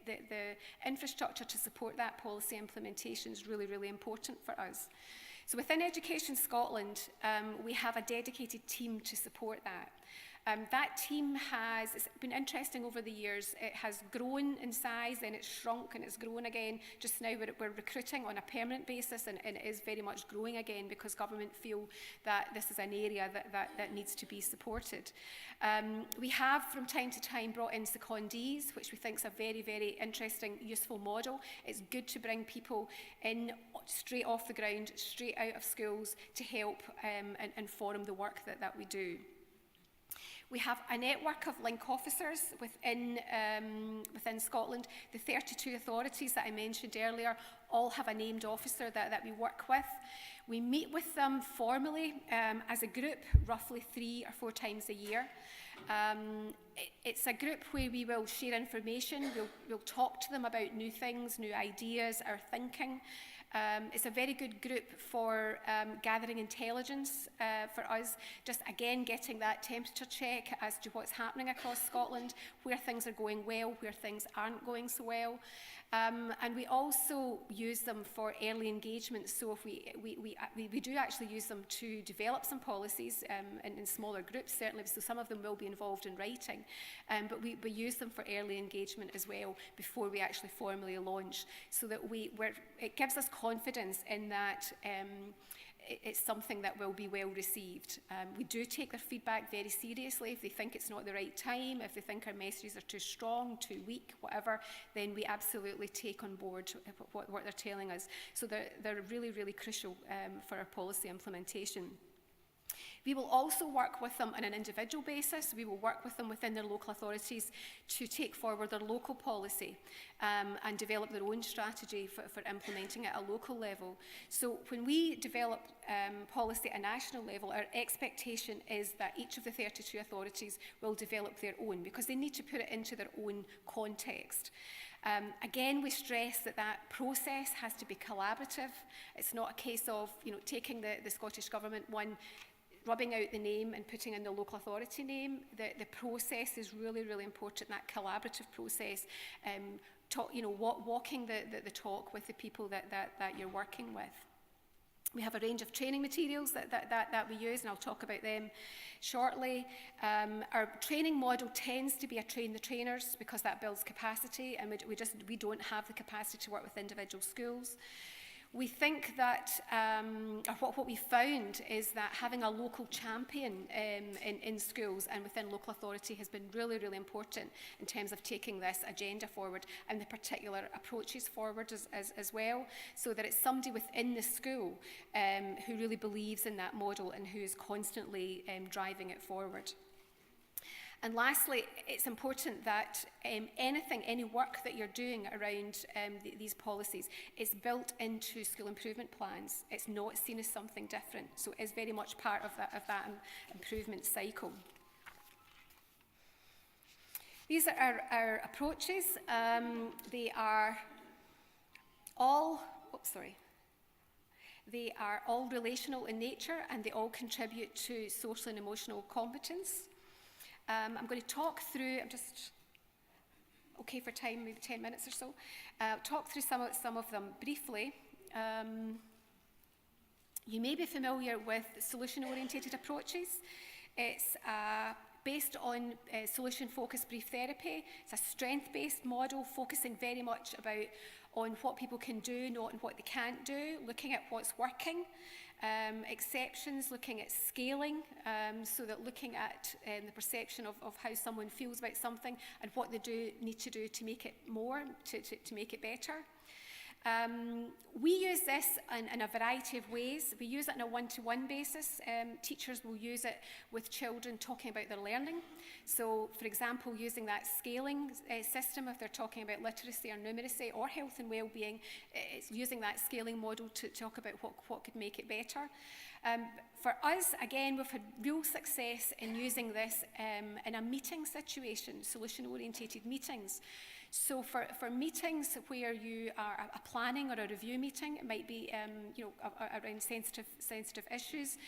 the infrastructure to support that policy implementation is really, really important for us. So within Education Scotland, we have a dedicated team to support that. That team has, it's been interesting over the years. It has grown in size, then it's shrunk and it's grown again. Just now we're recruiting on a permanent basis, and it is very much growing again because government feel that this is an area that needs to be supported. We have from time to time brought in secondees, which we think is a very, very interesting, useful model. It's good to bring people in straight off the ground, straight out of schools to help and inform the work that we do. We have a network of link officers within Scotland. The 32 authorities that I mentioned earlier all have a named officer that we work with. We meet with them formally as a group roughly 3 or 4 times a year. It's a group where we will share information, we'll talk to them about new things, new ideas, our thinking. It's a very good group for gathering intelligence for us, just again getting that temperature check as to what's happening across Scotland, where things are going well, where things aren't going so well. And we also use them for early engagement. So if we do actually use them to develop some policies in smaller groups, certainly, so some of them will be involved in writing. But we use them for early engagement as well before we actually formally launch, so that it gives us confidence in that it's something that will be well received. We do take their feedback very seriously. If they think it's not the right time, if they think our messages are too strong, too weak, whatever, then we absolutely take on board what they're telling us. So they're really, really crucial for our policy implementation. We will also work with them on an individual basis. We will work with them within their local authorities to take forward their local policy and develop their own strategy for implementing it at a local level. So when we develop policy at a national level, our expectation is that each of the 32 authorities will develop their own, because they need to put it into their own context. Again, we stress that process has to be collaborative. It's not a case of taking the Scottish Government one, rubbing out the name and putting in the local authority name. The process is really, really important, that collaborative process, walking the talk with the people that you're working with. We have a range of training materials that we use, and I'll talk about them shortly. Our training model tends to be a train the trainers, because that builds capacity, and we don't have the capacity to work with individual schools. We think that, what we found is that having a local champion in schools and within local authority has been really, really important in terms of taking this agenda forward and the particular approaches forward as well, so that it's somebody within the school who really believes in that model and who is constantly driving it forward. And lastly, it's important that any work that you're doing around these policies is built into school improvement plans. It's not seen as something different, so it is very much part of that improvement cycle. These are our approaches. They are all relational in nature, and they all contribute to social and emotional competence. I'm going to talk through, I'm just okay for time, maybe 10 minutes or so. Talk through some of them briefly. You may be familiar with solution-orientated approaches. It's based on solution-focused brief therapy. It's a strength-based model, focusing very much on what people can do, not on what they can't do, looking at what's working, exceptions, looking at scaling, so that looking at the perception of how someone feels about something and what they need to do to make it more, to make it better. We use this in a variety of ways. We use it on a one-to-one basis. Teachers will use it with children talking about their learning. So, for example, using that scaling system, if they're talking about literacy or numeracy or health and well-being, it's using that scaling model to talk about what could make it better. For us, again, we've had real success in using this in a meeting situation, solution-orientated meetings. So for meetings where you are a planning or a review meeting, it might be around sensitive issues,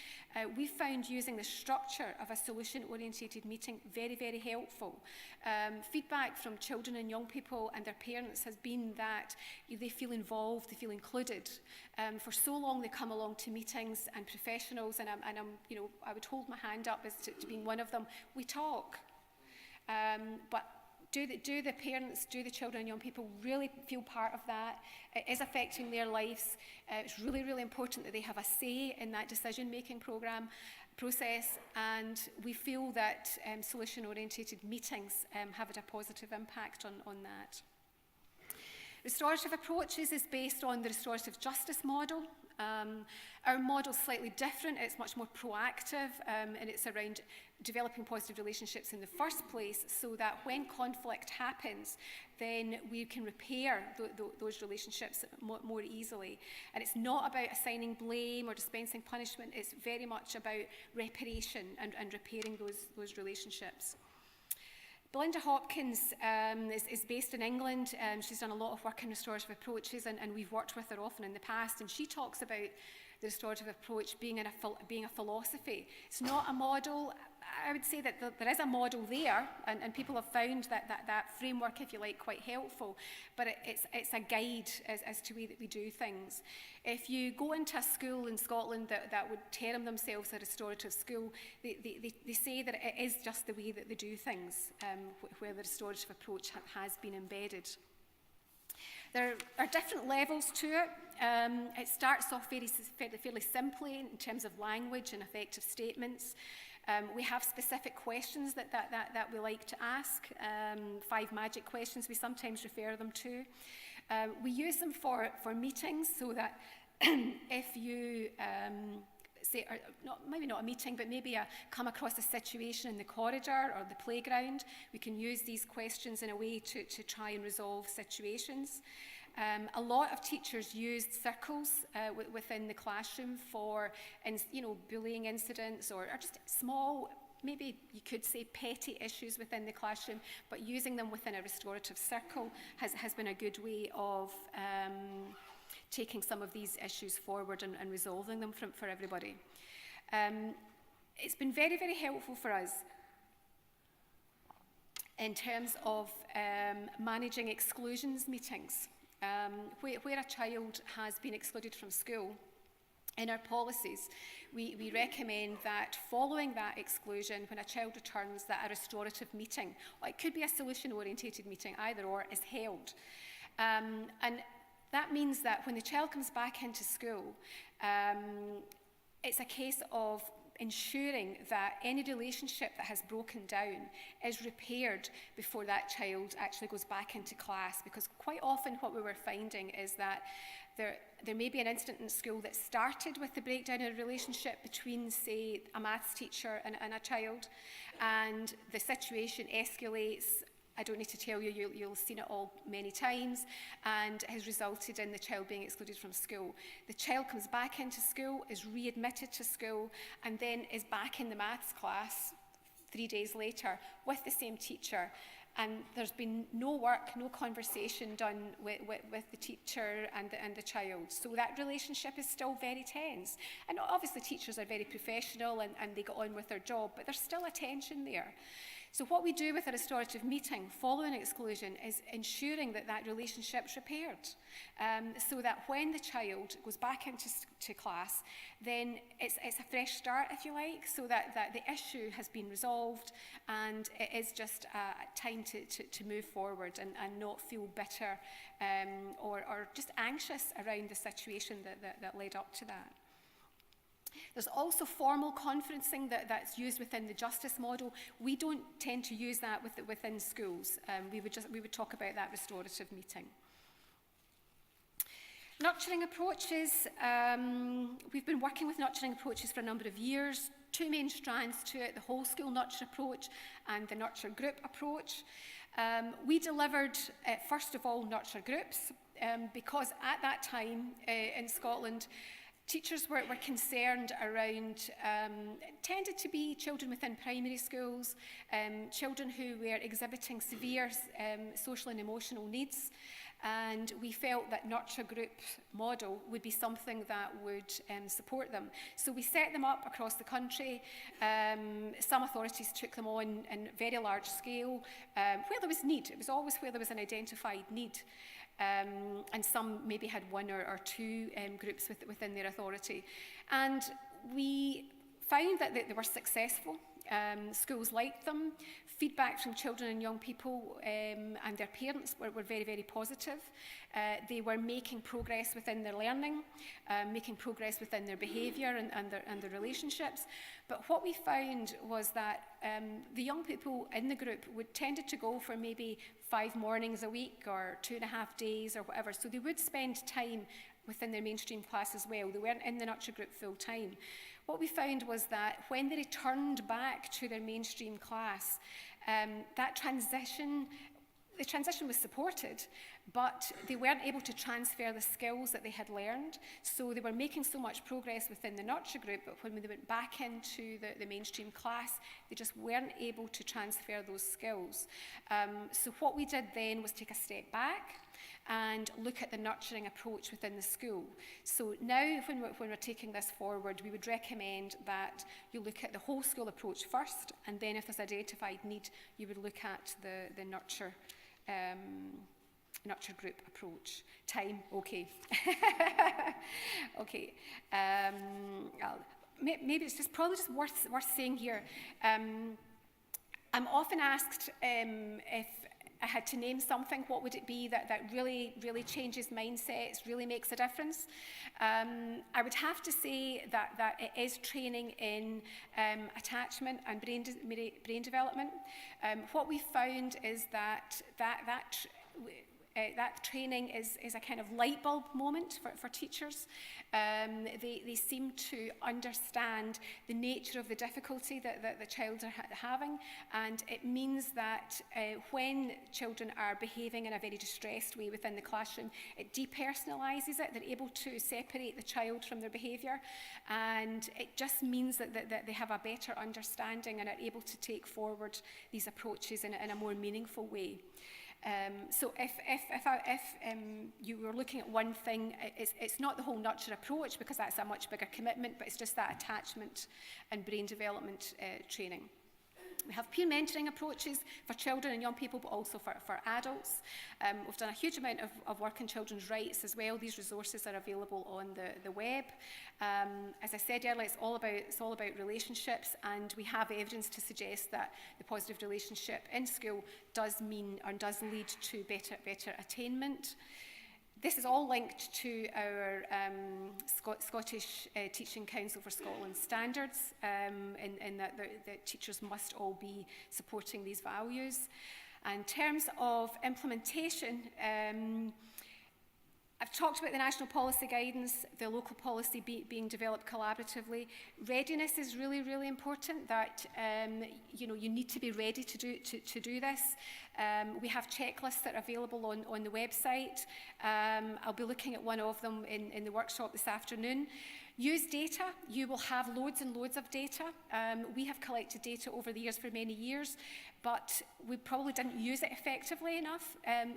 we found using the structure of a solution-orientated meeting very, very helpful. Feedback from children and young people and their parents has been that they feel involved, they feel included. For so long they come along to meetings, and professionals, and I would hold my hand up as to being one of them. We talk, but do the parents, do the children and young people really feel part of that? It is affecting their lives. It's really, really important that they have a say in that decision-making process, and we feel that solution-orientated meetings have had a positive impact on that. Restorative approaches is based on the restorative justice model. Our model is slightly different. It's much more proactive, and it's around developing positive relationships in the first place, so that when conflict happens, then we can repair those relationships more easily. And it's not about assigning blame or dispensing punishment. It's very much about reparation and repairing those relationships. Belinda Hopkins is based in England. She's done a lot of work in restorative approaches, and we've worked with her often in the past, and she talks about the restorative approach being a philosophy. It's not a model. I would say that there is a model there, and people have found that framework, if you like, quite helpful, but it's a guide as to the way that we do things. If you go into a school in Scotland that would term themselves a restorative school, they say that it is just the way that they do things, where the restorative approach has been embedded. There are different levels to it. It starts off fairly simply in terms of language and effective statements. We have specific questions that we like to ask, 5 magic questions we sometimes refer them to. We use them for meetings, so that if you say, or maybe not a meeting, but maybe come across a situation in the corridor or the playground, we can use these questions in a way to try and resolve situations. A lot of teachers used circles within the classroom for, bullying incidents or just small, maybe you could say petty issues within the classroom, but using them within a restorative circle has been a good way of taking some of these issues forward and resolving them for everybody. It's been very, very helpful for us in terms of managing exclusions meetings. Where a child has been excluded from school, in our policies, we recommend that following that exclusion, when a child returns, that a restorative meeting, or it could be a solution-orientated meeting, either or, is held. And that means that when the child comes back into school, it's a case of ensuring that any relationship that has broken down is repaired before that child actually goes back into class, because quite often what we were finding is that there may be an incident in school that started with the breakdown in a relationship between, say, a maths teacher and a child, and the situation escalates. I don't need to tell you, you'll have seen it all many times, and has resulted in the child being excluded from school. The child comes back into school, is readmitted to school, and then is back in the maths class 3 days later with the same teacher. And there's been no work, no conversation done with the teacher and the child. So that relationship is still very tense. And obviously teachers are very professional and they get on with their job, but there's still a tension there. So what we do with a restorative meeting following exclusion is ensuring that that relationship's repaired, so that when the child goes back into class, then it's a fresh start, if you like, so that the issue has been resolved, and it is just a time to move forward and not feel bitter or just anxious around the situation that led up to that. There's also formal conferencing that's used within the justice model. We don't tend to use that within schools. We would talk about that restorative meeting. Nurturing approaches. We've been working with nurturing approaches for a number of years. Two main strands to it, the whole school nurture approach and the nurture group approach. We delivered, first of all, nurture groups because at that time in Scotland, teachers were concerned around, tended to be children within primary schools, children who were exhibiting severe social and emotional needs. And we felt that nurture group model would be something that would support them. So we set them up across the country. Some authorities took them on in very large scale where there was need. It was always where there was an identified need. And some maybe had one or two groups within their authority. And we found that they were successful. Schools liked them. Feedback from children and young people and their parents were very, very positive. They were making progress within their learning, making progress within their behaviour and their relationships. But what we found was that the young people in the group tended to go for maybe 5 mornings a week or 2.5 days or whatever. So they would spend time within their mainstream class as well. They weren't in the nurture group full time. What we found was that when they returned back to their mainstream class, the transition was supported, but they weren't able to transfer the skills that they had learned. So they were making so much progress within the nurture group, but when they went back into the mainstream class, they just weren't able to transfer those skills. So what we did then was take a step back and look at the nurturing approach within the school. So now when we're taking this forward, we would recommend that you look at the whole school approach first, and then if there's identified need, you would look at the nurture group approach. Time, okay. Okay. Maybe it's probably just worth saying here. I'm often asked if I had to name something, what would it be that really, really changes mindsets, really makes a difference? I would have to say that it is training in attachment and brain development. What we found is that training is a kind of light bulb moment for teachers. They seem to understand the nature of the difficulty that the child are having, and it means that when children are behaving in a very distressed way within the classroom, it depersonalises it. They're able to separate the child from their behaviour, and it just means that they have a better understanding and are able to take forward these approaches in a more meaningful way. So if you were looking at one thing, it's not the whole nurture approach because that's a much bigger commitment, but it's just that attachment and brain development training. We have peer mentoring approaches for children and young people, but also for adults. We've done a huge amount of work in children's rights as well. These resources are available on the web. As I said earlier, it's all about relationships, and we have evidence to suggest that the positive relationship in school does mean and does lead to better attainment. This is all linked to our Scottish Teaching Council for Scotland standards, in that the teachers must all be supporting these values. And in terms of implementation, I've talked about the national policy guidance, the local policy being developed collaboratively. Readiness is really, really important, that you need to be ready to do this. We have checklists that are available on the website. I'll be looking at one of them in the workshop this afternoon. Use data. You will have loads and loads of data. We have collected data over the years for many years, but we probably didn't use it effectively enough.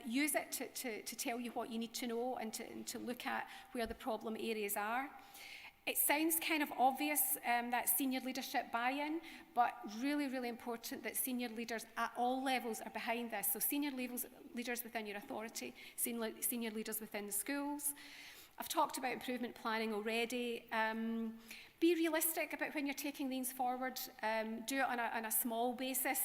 Use it to tell you what you need to know and to look at where the problem areas are. It sounds kind of obvious that senior leadership buy-in, but really, really important that senior leaders at all levels are behind this. So senior leaders within your authority, senior leaders within the schools. I've talked about improvement planning already, Be realistic about when you're taking these forward. Do it on a small basis.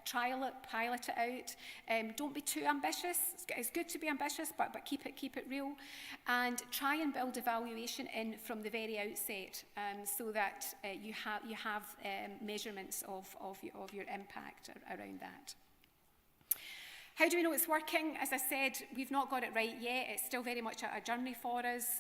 Trial it, pilot it out. Don't be too ambitious. It's good to be ambitious, but keep it real. And try and build evaluation in from the very outset, so that you have measurements of your impact around that. How do we know it's working? As I said, we've not got it right yet. It's still very much a journey for us.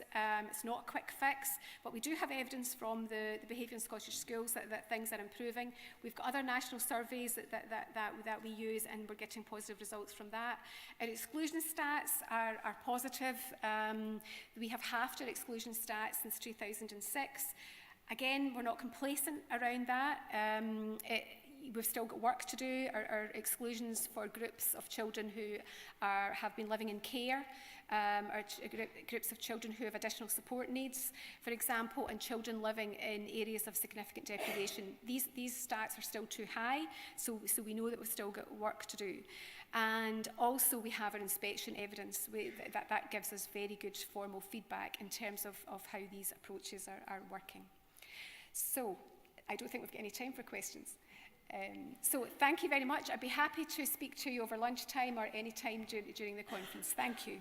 It's not a quick fix, but we do have evidence from the behaviour in Scottish schools that things are improving. We've got other national surveys that we use, and we're getting positive results from that. Our exclusion stats are positive. We have halved our exclusion stats since 2006. Again, we're not complacent around that. We've still got work to do. Our exclusions for groups of children who have been living in care, groups of children who have additional support needs, for example, and children living in areas of significant deprivation. These stats are still too high, so we know that we've still got work to do. And also we have our inspection evidence that gives us very good formal feedback in terms of how these approaches are working. So I don't think we've got any time for questions. So thank you very much. I'd be happy to speak to you over lunchtime or any time during the conference. Thank you.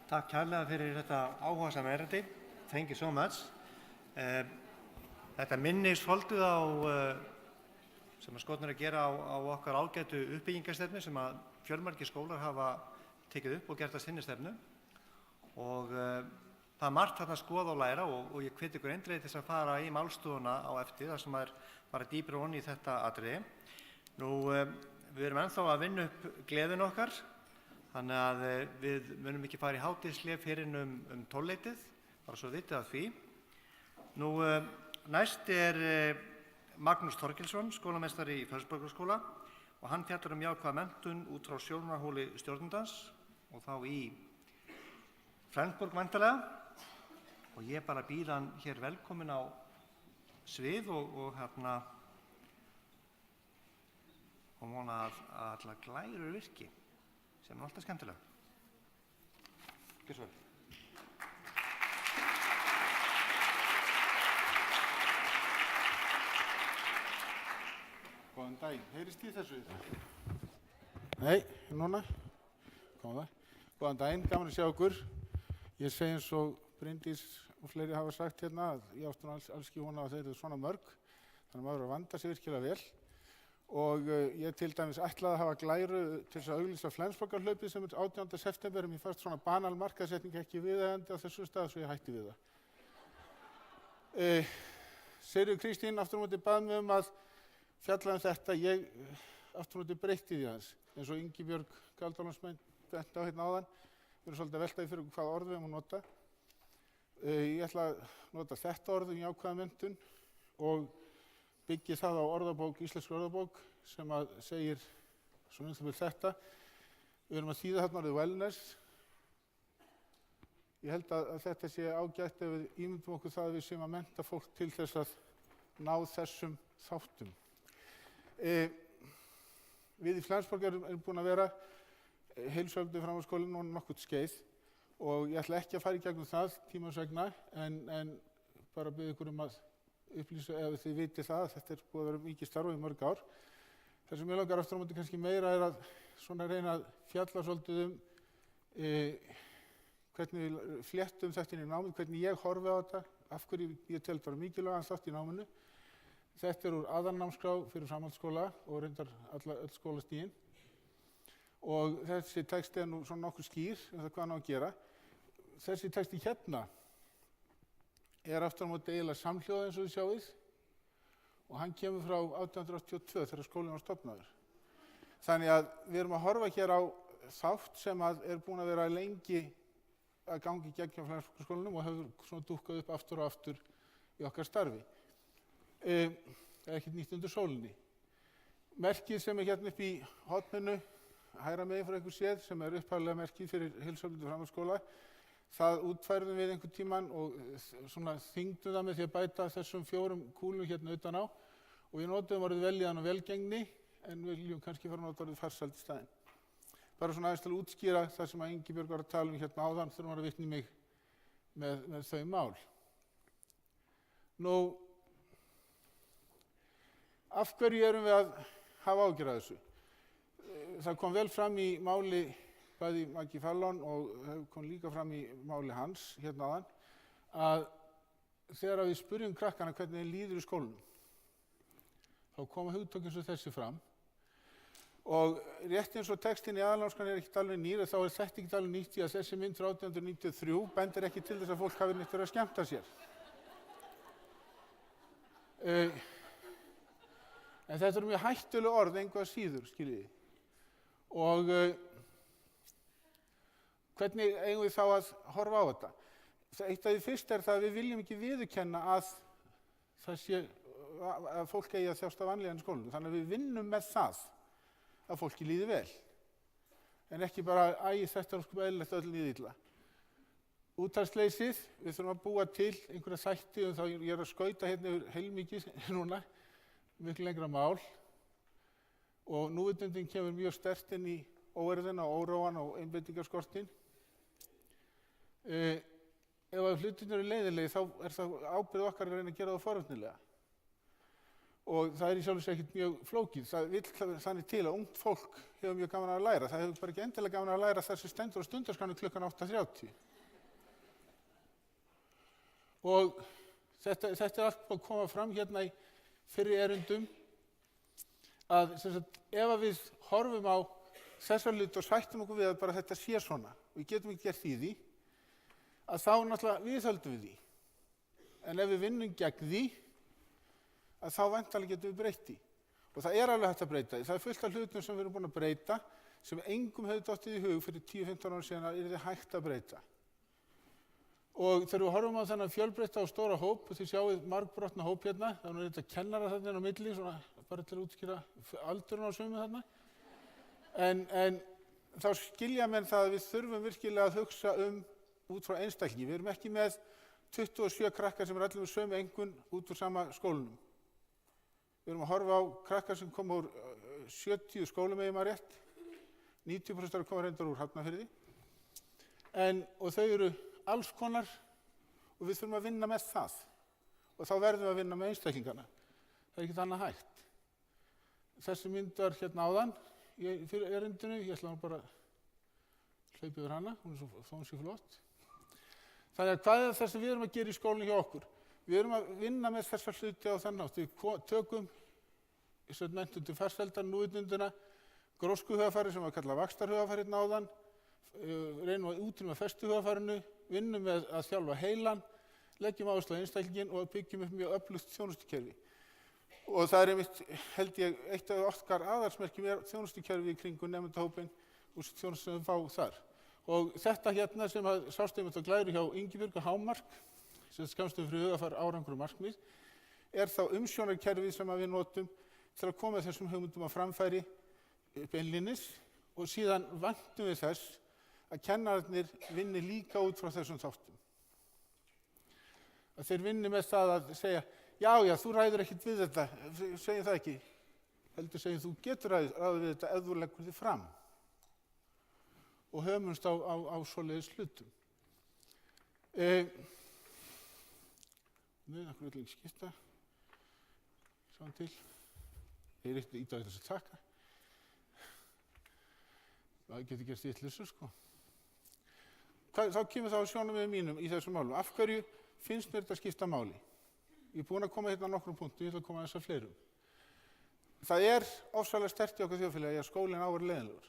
Takk kærlega fyrir þetta áhugasama erindi. Thank you so much. Þetta minnir svolítið á sem að Skotnir að gera á okkar ágætu uppbyggingarstefnu sem að fjölmargir skólar hafa tekið upp og gert að sinni stefnu. Og það er margt þarna að skoða og læra og ég hvet ykkur eindregið til þess að fara í málstofuna á eftir þar sem er bara dýpra ofan í þetta atriði. Nú, við erum ennþá að vinna upp gleðin okkar, þannig að við munum ekki fara í hátíðishlé fyrr en um 12-leytið, bara svo vitið af því. Nú, næst Magnús Þorgilsson, skólameistari í Flensborgarskóla og hann fjallar jákvæða menntun út frá sjónarhóli stjórnandans og þá í Flensborg væntanlega og ég bara býð hann hér velkomin á svið og vona að allar glærur virki sem alltaf skemmtilega. Gjörðu svo vel. Góðan daginn, heyrist í þessu? Nei, núna? Góðan dag. Góðan daginn, gaman að sjá okkur. Ég segi eins og Bryndís og fleiri hafa sagt hérna að ég átti alls ekki vona að þeir eru svona mörg, þannig að maður er að vanda sig virkilega vel. Og ég til dæmis ætlaði að hafa glæru til þess að auglýsa Flensborgarhlaupið sem 18. september, en mér fannst svona banal markaðssetning ekki viðeigandi á þessu stað, svo ég hætti við það. Sigríður Kristín aftur á móti bað mig að fjalla þetta, ég aftur á móti breytti því aðeins, eins og Ingibjörg Galdálansmenn benti á hérna áðan, við erum svolítið að velta því fyrir hvað orð við erum að nota. Ég ætla að nota þetta orð jákvæða menntun og byggi það á orðabók, íslenskri orðabók, sem að segir svona þetta. Við erum að þýða þarna orðið wellness. Ég held að þetta sé ágætt ef við ímyndum okkur það að við séum að mennta fólk til þess að ná þessum þáttum. Við í Flensborg erum búin að vera heilsueflandi framhaldsskóli núna nokkurt skeið og ég ætla ekki að fara í gegnum það tímans vegna en bara biðja ykkur að upplýsa ef þið vitið það að þetta búið að vera mikið starf í mörg ár. Það sem ég langar aftur á móti kannski meira að svona reyna að fjalla svolítið hvernig við fléttum þetta inn í námið, hvernig ég horfi á þetta, af hverju ég tel bara mikilvægan þátt í náminu. Þetta úr aðalnámskrá fyrir framhaldsskóla og reyndar öll skólastigin. Og þessi texti nú svona nokkuð skýr það hvað hann á að gera. Þessi texti hérna aftur á móti eiginlega samhljóða eins og þið sjáið og hann kemur frá 1882 þegar skólinn var stofnaður. Þannig að við erum að horfa hér á þátt sem búin að vera lengi að gangi gegn hjá Flensborgarskólanum og hefur svona dúkkað upp aftur og aftur í okkar starfi. Ekkert nýtt undir sólinni. Merkið sem hérna upp í horninu, hægra megin frá ykkur séð, sem upphaflega merkið fyrir heilsueflandi framhaldsskóla, Það útfærðum við einhvern tíman og svona þyngdum það með því að bæta þessum 4 kúlum hérna utan á og við notum orðið velíðan og velgengni en við viljum kannski fara að nota orðið farsæld í staðinn. Bara svona aðeins til að útskýra það sem að Ingibjörg var að tala um hérna áðan þegar hún var að vitna í mig með þau mál. Nú, af hverju erum við að hafa áhyggjur af þessu? Það kom vel fram í máli bæði Maggi Fallon og kom líka fram í máli hans hérna áðan að þegar við spyrjum krakkana hvernig þeim líður í skólanum, þá koma hugtök eins og þessi fram. Og rétt eins og textin í aðalnámskránni ekkert alveg nýr, þá þetta ekkert alveg nýtt í að þessi mynd frá 1893 bendir ekki til þess að fólk hafi neitt verið að skemmta sér. En þetta eru mjög hættuleg orð engu að síður, skiljiði. Og hvernig eigum við þá að horfa á þetta? Eitt af því fyrst það að við viljum ekki viðurkenna að að fólk eigi að þjást af vanlíðan í skólanum. Þannig að við vinnum með það að fólki líði vel. En ekki bara þetta sko eðlilegt að öll líði illa. Úttalsleysið, við þurfum að búa til einhverja þætti þá ég að skauta hérna yfir heilmikið núna, miklu lengra mál. Og núvitundin kemur mjög sterkt inn í óerðina, óróan og einbeitingarskortinn. Ef hlutirnir eru leiðinlegir þá það ábyrgð okkar að reyna að gera það forvitnilega. Og það í sjálfu sér ekkert mjög flókið. Það vill þannig til að ungt fólk hefur mjög gaman að læra. Það hefur bara ekki endilega gaman að læra það sem stendur á stundarskránni klukkan 8:30. Og þetta allt að koma fram hérna í fyrri erindum að ef við horfum á þessar hluti og sættum okkur við að bara þetta sé svona og við getum ekki gert í því, að þá náttúrulega viðhöldum við því. En ef við vinnum gegn því, að þá væntanlega getum við breytt því. Og það alveg hægt að breyta því. Það fullt af hlutum sem við erum búin að breyta sem engum hefði dottið í hug fyrir 10-15 ára síðan að yrði hægt að breyta. Og þegar við horfum á þennan fjölbreytta og stóra hóp, og þið sjáuð margbrotna hóp hérna, það er þetta kennara þarna á milli, svona bara til að útskýra aldurinn á sumum þarna. En þá skilja menn það að við þurfum virkilega að hugsa út frá einstaklingi. Við erum ekki með 27 krakkar sem allir með sömu einkunn út úr sama skólanum. Við erum að horfa á krakkar sem koma úr 70 skólum ef maður rétt. 90% eru að koma reyndar úr Hafnarfirði. Og þau eru alls konar og við þurfum að vinna með það. Og þá verðum við að vinna með einstaklingana. Það er ekkert annað hægt. Þessi mynd var hérna áðan fyrir erindinu. Ég ætla bara að hlaupa yfir hana. Hún er svo flott. Þannig að hvað er það sem við erum að gera í skólanum hjá okkur? Við erum að vinna með þessar hluti á þann hátt. Við tökum menntun farsældar, núvitundina, gróskuhugafæri sem við kalla vaxtarhugafæri áðan, reynum að útrýma festuhugafærinu, vinnum með að þjálfa heilan, leggjum áherslu á einstaklinginn og byggjum upp mjög öflugt þjónustukerfi. Og það einmitt, held ég, eitt af okkar aðalsmerkjum þjónustukerfi í kringum nemendahópinn og þjónustu sem við fáum þar. Og þetta hérna sem sást einmitt á glæru hjá Ingibjörg og Hámark, sem skammstöðum fyrir hugafar árangur og markmið, þá umsjónarkerfið sem við notum til að koma þessum hugmyndum á framfæri beinlínis og síðan væntum við þess að kennararnir vinni líka út frá þessum þáttum. Að þeir vinni með það að segja, já, þú ræður ekkert við þetta, segjum það ekki. Heldur segjum þú getur ráðið við þetta ef þú leggur þig fram. Og höfumst á svoleiðis hlutum. Nei, akkur vil ekki skipta. Sjáum til. Ég er eitt á þess að taka. Það getur gerst vittleysu, sko. Þá kemur það á sjónarmiðum mínum í þessum málum. Af hverju finnst mér þetta skipta máli? Ég er búinn að koma hérna á nokkrum punktum, ég ætla að koma þess að fleirum. Það er ofsalega sterkt í okkar þjóðfélagi að skólinn á að vera leiðinlegur.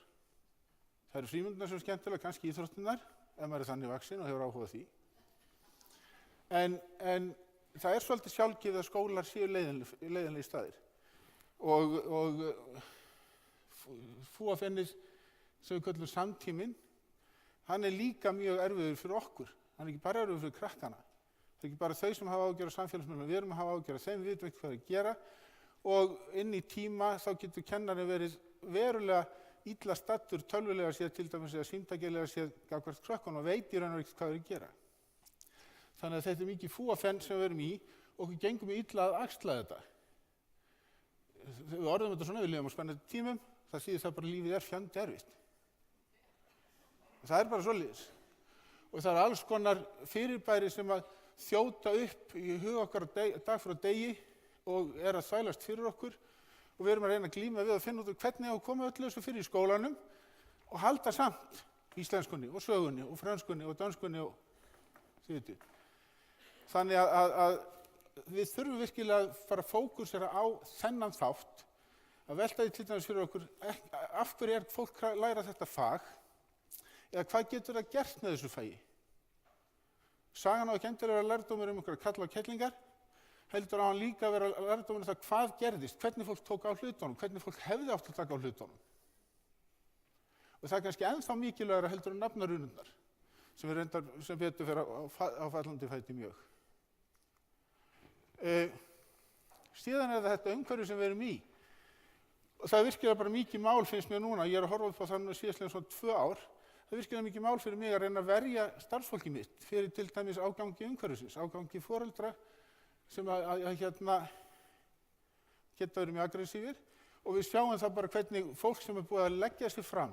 Það eru frímyndirnar sem er skemmtilega, kannski íþróttirnar, ef maður er þannig vaxinn og hefur áhuga á því. En það er svolítið sjálfgefið að skólar séu leiðinlegir staðir. Og fúafennið sem við köllum samtíminn, hann er líka mjög erfiður fyrir okkur. Hann er ekki bara erfiður fyrir krakkana. Það er ekki bara þau sem hafa ágjör á samfélagsmiðlum, við erum að hafa ágjör á þeim, við vitum ekki hvað að gera. Og inn í tíma þá getur kennarinn verið verulega illa stattur tölvulega séð til dæmis eða símtækjalega séð gagnvart krökkunum og veit í raun og veru ekkert hvað þeir að gera. Þannig að þetta er mikið fúafenn sem við erum í og okkur gengum illa að axla þetta. Við orðum þetta svona, við lifum á spennandi tímum, það þýðir það bara að lífið er fjandi erfitt. Það er bara svoleiðis. Og það er alls konar fyrirbæri sem að þjóta upp í hug okkar dag frá degi og er að þvælast fyrir okkur og við erum að reyna að glíma við að finna út hvernig að koma öllu þessu fyrir í skólanum og halda samt íslenskunni og sögunni og frönskunni og dönskunni og þið veitu. Þannig að við þurfum virkilega að fara að fókusera á þennan þátt, að velta því til dæmis fyrir okkur af hverju er fólk að læra þetta fag eða hvað getur það gert með þessu fagi. Sagan á ekki endilega vera lærdómur einhverja kalla og kettlingar, heldur á hann líka að vera lærdómur það hvað gerðist, hvernig fólk tók á hlutunum, hvernig fólk hefði átt að taka á hlutunum. Og það er kannski ennþá mikilvægara heldur en nafnarunurnar, sem við reyndar sem betur fyrir á fallandi fæti mjög. Síðan er þetta umhverfi sem við erum í. Og það er virkilega bara mikið mál finnst mér núna, ég er að horfa upp á það nú síðastlega svona 2 ár, það er virkilega mikið mál fyrir mig að reyna að verja starfsfólki mitt fyrir til dæmis ágangi umhverfisins, ágangi foreldra sem geta verið mjög aggressífir og við sjáum það bara hvernig fólk sem er búið að leggja sig fram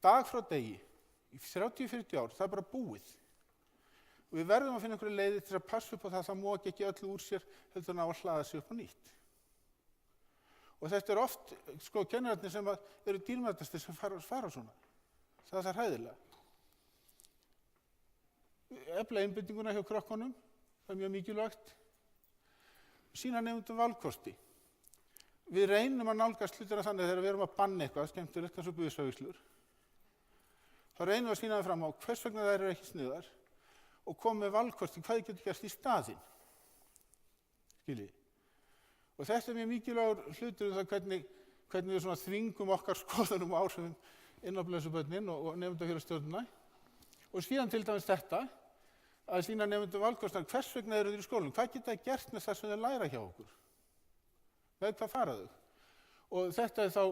dag frá degi í 30-40 ár, það er bara búið. Og við verðum að finna einhverju leiði til að passa upp á það móki ekki öllu úr sér heldur en á að hlaða sig upp á nýtt. Og þetta er oft, kennararnir sem eru dýrmætastir sem fara svona. Það er hræðilega. Efla einbeitinguna hjá krökkunum, það er mjög mikilvægt. Sýna nemendum valkosti. Við reynum að nálgast hlutina þannig þegar við erum að banna eitthvað, skemmtilegt eins og buðsavíslur. Þá reynum við að sýna það fram á hvers vegna þær eru ekki sniðar og koma með valkosti hvað þið getur gert í staðinn. Skiljið. Og þetta er mjög mikilvægur hlutur um það hvernig við svona þvingum okkar skoðunum og áhrifum inn á blessubörnin og nemendafélagsstjórnina. Og síðan til dæmis þetta, að sýna nemendum valkostar hvers vegna eru þeir í skólanum, hvað geta þeir gert með það sem þeir læra hjá okkur? Með hvað fara þau? Og þetta er þá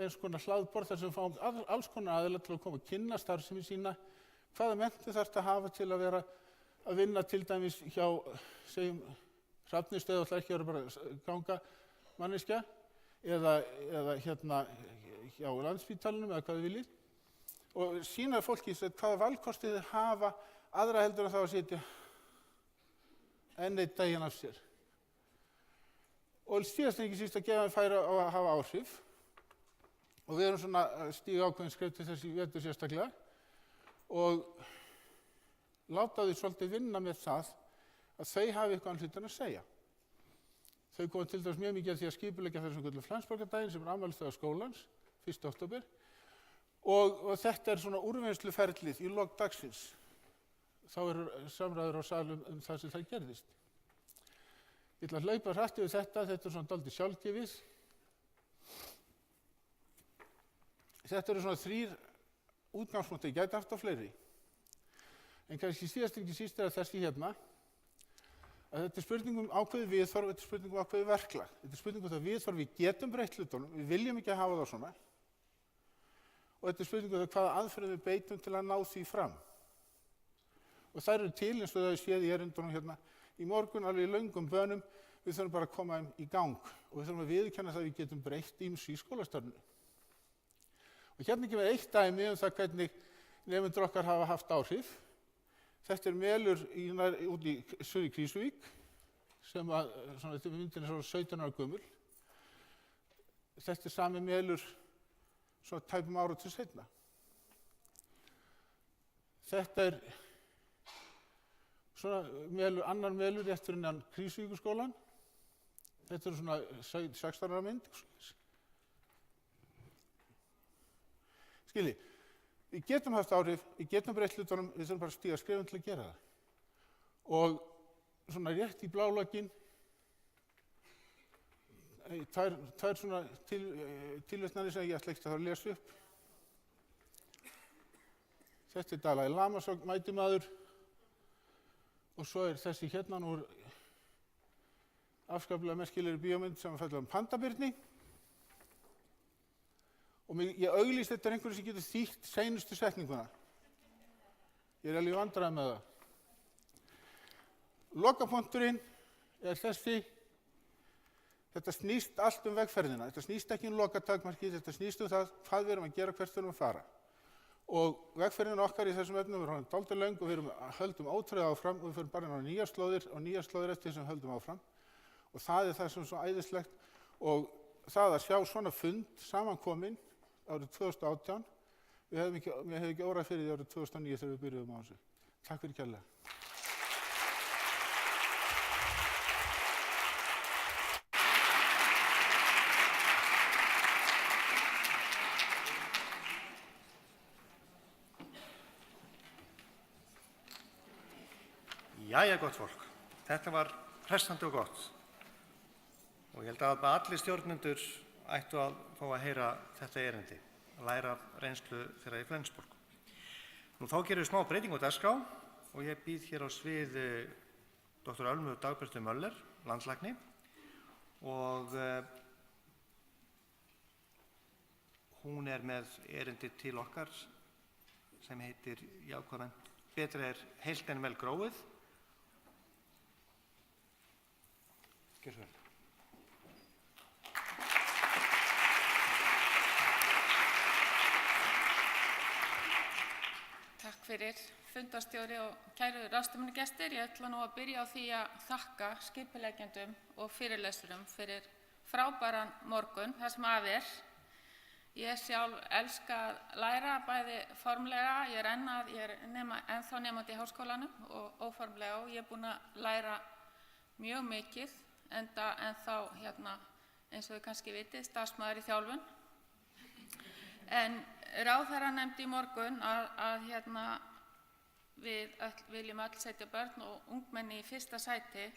eins konar hlaðborð þar sem við fáum alls konar aðila til að koma að kynna starfsemi sína, hvaða menntun þarf að hafa til að vera að vinna til dæmis hjá, segjum, Hrafnistu eða ætla ekki að vera bara ganga manneskja eða hjá Landspítalanum eða hvað þið viljið og sýna fólki hvaða valkosti þið hafa aðra heldur en þá að setja enn einn daginn af sér. Og síðast en ekki síst að gefa þeim færi á að hafa áhrif og við erum svona að stíga ákveðin skref til þessi vetur sérstaklega og láta þau svolítið vinna með það að þau hafi eitthvað hlutin að segja. Þau koma til dæmis mjög mikið að því að skipuleggja þessum kvöldu Flensborgardaginn sem er afmælisdagur skólans, 1. október og þetta er svona úrvinnsluferlið í lok dagsins. Þá eru samræður á salum það sem það gerðist. Ég ætla að hlaupa hratt yfir þetta er svona dálítið sjálfgefið. Þetta eru svona 3 útgangspunktir, ég gæti haft á fleiri. En kannski síðast ekki síst er þessi hérna, að þetta er spurningum ákveðið viðhorf, þetta er spurningum ákveðið verklag. Þetta er spurningum það viðhorf, við getum breytt hlutunum, við viljum ekki hafa það svona. Og þetta er spurningum það hvaða aðferðum við beitum til að ná því fram. Og þær eru til eins og það séð í erindunum hérna í morgun, alveg í löngum bönum, við þurfum bara að koma þeim í gang og við þurfum að viðurkenna það að við getum breytt ýmsu í skólastarfinu. Og hérna kemur eitt dæmi það hvernig nemendur okkar hafa haft áhrif. Þetta er melur út í Suður Krýsuvík sem að, þetta myndin er 17 ára gömul. Þetta er sami melur svona tæpum áratug seinna. Þetta er svona annar melur eftir innan Krýsuvíkurskólan. Þetta er svona 16 ára mynd. Skiljið. Við getum haft áhrif, við getum breytt hlutunum, við þurfum bara að stíga skrefum til að gera það. Og svona rétt í blálokkin, tvær svona tilvitnanir sem ég ætla ekki að lesa upp. Þetta er Dalai Lama mætimaður og svo er þessi hérna úr afskaplega merkilegri bíómynd sem fjallar pandabirni. og ég auglýst þetta einhverju sem getur þýtt seinustu setninguna. Ég alveg í vandræðum með það. Lokapunkturinn þessi. Þetta snýst allt vegferðina. Þetta snýst ekki lokatakmarkið, þetta snýst það hvað við erum að gera, hvert við erum að fara. Og vegferðin okkar í þessum efnum er hann dálítið löng og við höldum ótrúlega áfram og við förum bara inn á nýjar slóðir eftir þessum höldum áfram. Og það er það sem er svo æðislegt og það að sjá svona fund samankominn árið 2018, við hefðum ekki órað fyrir því árið 2009 þegar við byrjuðum á þessu. Takk fyrir kærlega. Jæja, gott fólk. Þetta var hressandi og gott. Og ég held að allir stjórnendur ættu að fá að heyra þetta erindi, að læra af reynslu þeirra í Flensborg. Nú þá gerum við smá breytingu á dagskrá og ég býð hér á svið Dr. Ölmu Dagbjörtu Möller, landlækni, og hún er með erindi til okkar sem heitir jákvæðan betra er heilt en vel gróið. Gjörðu vel. Takk fyrir fundarstjóri og kæru ráðstefnugestir. Ég ætla nú að byrja á því að þakka skipuleggjendum og fyrirlesurum fyrir frábæran morgun, það sem af er. Ég sjálf elska að læra bæði formlega, ég er ennþá nemandi í háskólanum og óformlega og ég er búin að læra mjög mikið, ennþá eins og þið kannski vitið, starfsmaður í þjálfun. En ráðherra nefndi í morgun að við viljum öll setja börn og ungmenni í fyrsta sæti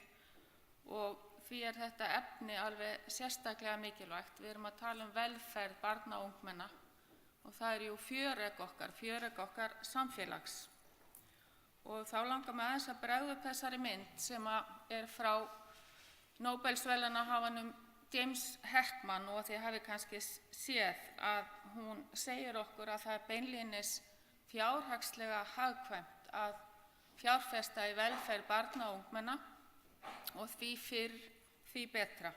og því er þetta efni alveg sérstaklega mikilvægt. Við erum að tala velferð barna og ungmenna og það er jú fjöregg okkar samfélags. Og þá langar mig aðeins að bregða upp þessari mynd sem er frá Nóbelsverðlaunahafanum James Heckman og þið hafi kannski séð að hún segir okkur að það er beinlínis fjárhagslega hagkvæmt að fjárfesta í velferð barna og ungmenna og því fyrr, því betra.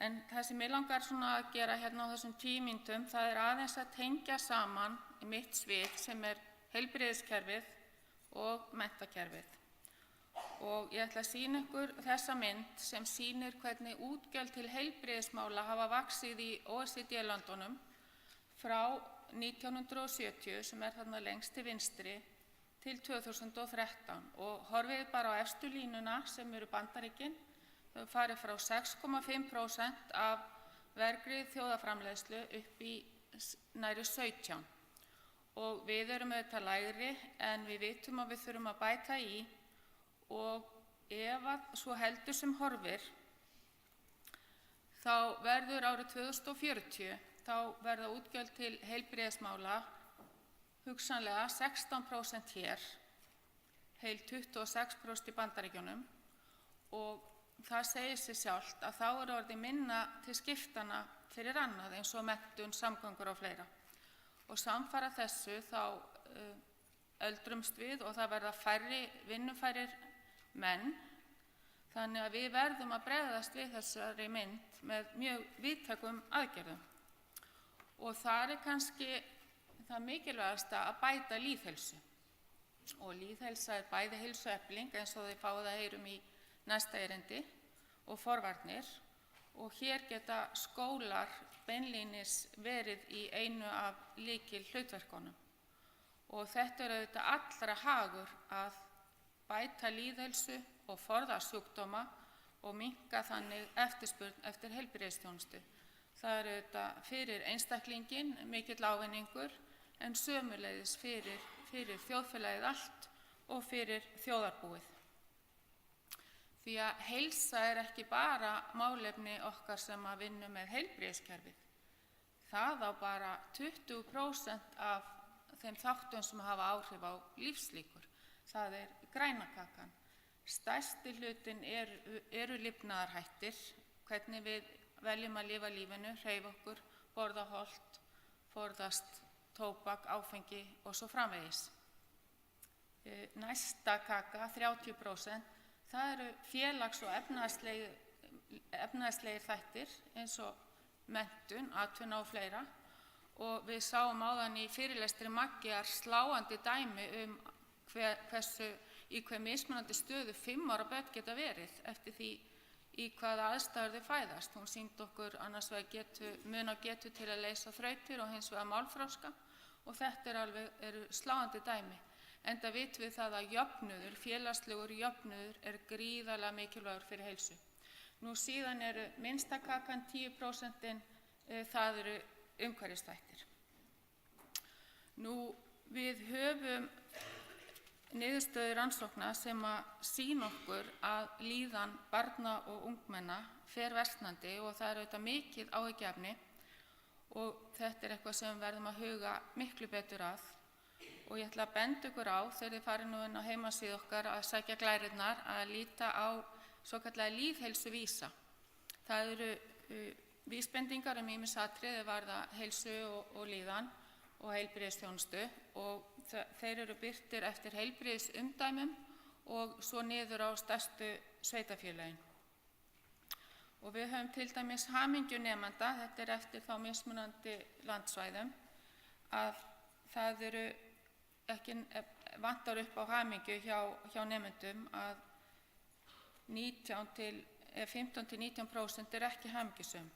En það sem ég langar að gera hérna á þessum 10 mínútum, það er aðeins að tengja saman í mitt svið sem er heilbrigðiskerfið og menntakerfið. Og ég ætla að sýna ykkur þessa mynd sem sýnir hvernig útgjöld til heilbrigðismála hafa vaxið í OECD-löndunum frá 1970, sem er þarna lengst til vinstri, til 2013 og horfið bara á efstu línuna sem eru Bandaríkin. Þau farið frá 6,5% af vergri þjóðarframleiðslu upp í nærri 17. Og við erum auðvitað lægri en við vitum að við þurfum að bæta í og ef að svo heldur sem horfir þá verður árið 2040 þá verða útgjöld til heilbrigðismála hugsanlega 16% hér, heil 26% í Bandaríkjunum og það segir sig sjálft að þá er orðið minna til skiptana fyrir annað eins og menntun, samgöngur og fleira. Og samfara þessu þá öldrumst við og það verða færri vinnufærir menn, þannig að við verðum að bregðast við þessari mynd með mjög víðtækum aðgerðum. Og það er kannski það mikilvægasta að bæta lýðheilsu. Og lýðheilsa er bæði heilsuefling eins og þið fáið að heyrum í næsta erindi og forvarnir. Og hér geta skólar beinlínis verið í einu af lykil hlutverkunum. Og þetta er auðvitað allra hagur að bæta lýðheilsu og forðast sjúkdóma og minnka þannig eftirspurn eftir heilbrigðisþjónustu. Það er auðvitað fyrir einstaklinginn mikill ávinningur en sömuleiðis fyrir þjóðfélagið allt og fyrir þjóðarbúið. Því að heilsa er ekki bara málefni okkar sem að vinna með heilbrigðiskerfið. Það á bara 20% af þeim þáttum sem hafa áhrif á lífslíkur. Það er grænakakan. Stærsti hlutin eru lifnaðarhættir, hvernig við veljum að lifa lífinu, hreyfa okkur, borða hollt, forðast tóbak, áfengi og svo framvegis. Næsta kaka, 30%, það eru félags- og efnahagslegir þættir eins og menntun, atvinna og fleira. Og við sáum áðan í fyrirlestri Maggiar sláandi dæmi í hve mismunandi stöðu 5 ára börn geta verið eftir því í hvaða aðstæður þau fæðast. Hún sýndi okkur annars vegar mun á getu til að leysa þrautir og hins vegar málþroska og þetta eru sláandi dæmi. Enda vitum við það að jöfnuður, félagslegur jöfnuður gríðarlega mikilvægur fyrir heilsu. Nú síðan eru minnsta kakan 10%, það eru umhverfisþættir. Nú við höfum niðurstöður rannsókna sem að sýna okkur að líðan barna og ungmenna fer versnandi og það er auðvitað mikið áhyggjuefni og þetta er eitthvað sem við verðum að huga miklu betur að. Og ég ætla að benda ykkur á, þegar þið farið nú inn á heimasíðu okkar að sækja glærurnar, að líta á svokallaða lýðheilsuvísa. Það eru vísbendingar ýmis atriði varða heilsu og líðan og heilbrigðisþjónustu og þeir eru birtir eftir heilbrigðisumdæmum og svo niður á stærstu sveitarfélögin. Og við höfum til dæmis hamingju nemenda, þetta er eftir þá mismunandi landsvæðum, að það eru ekki vantar upp á hamingju hjá nemendum að 15–19% ekki hamingjusöm.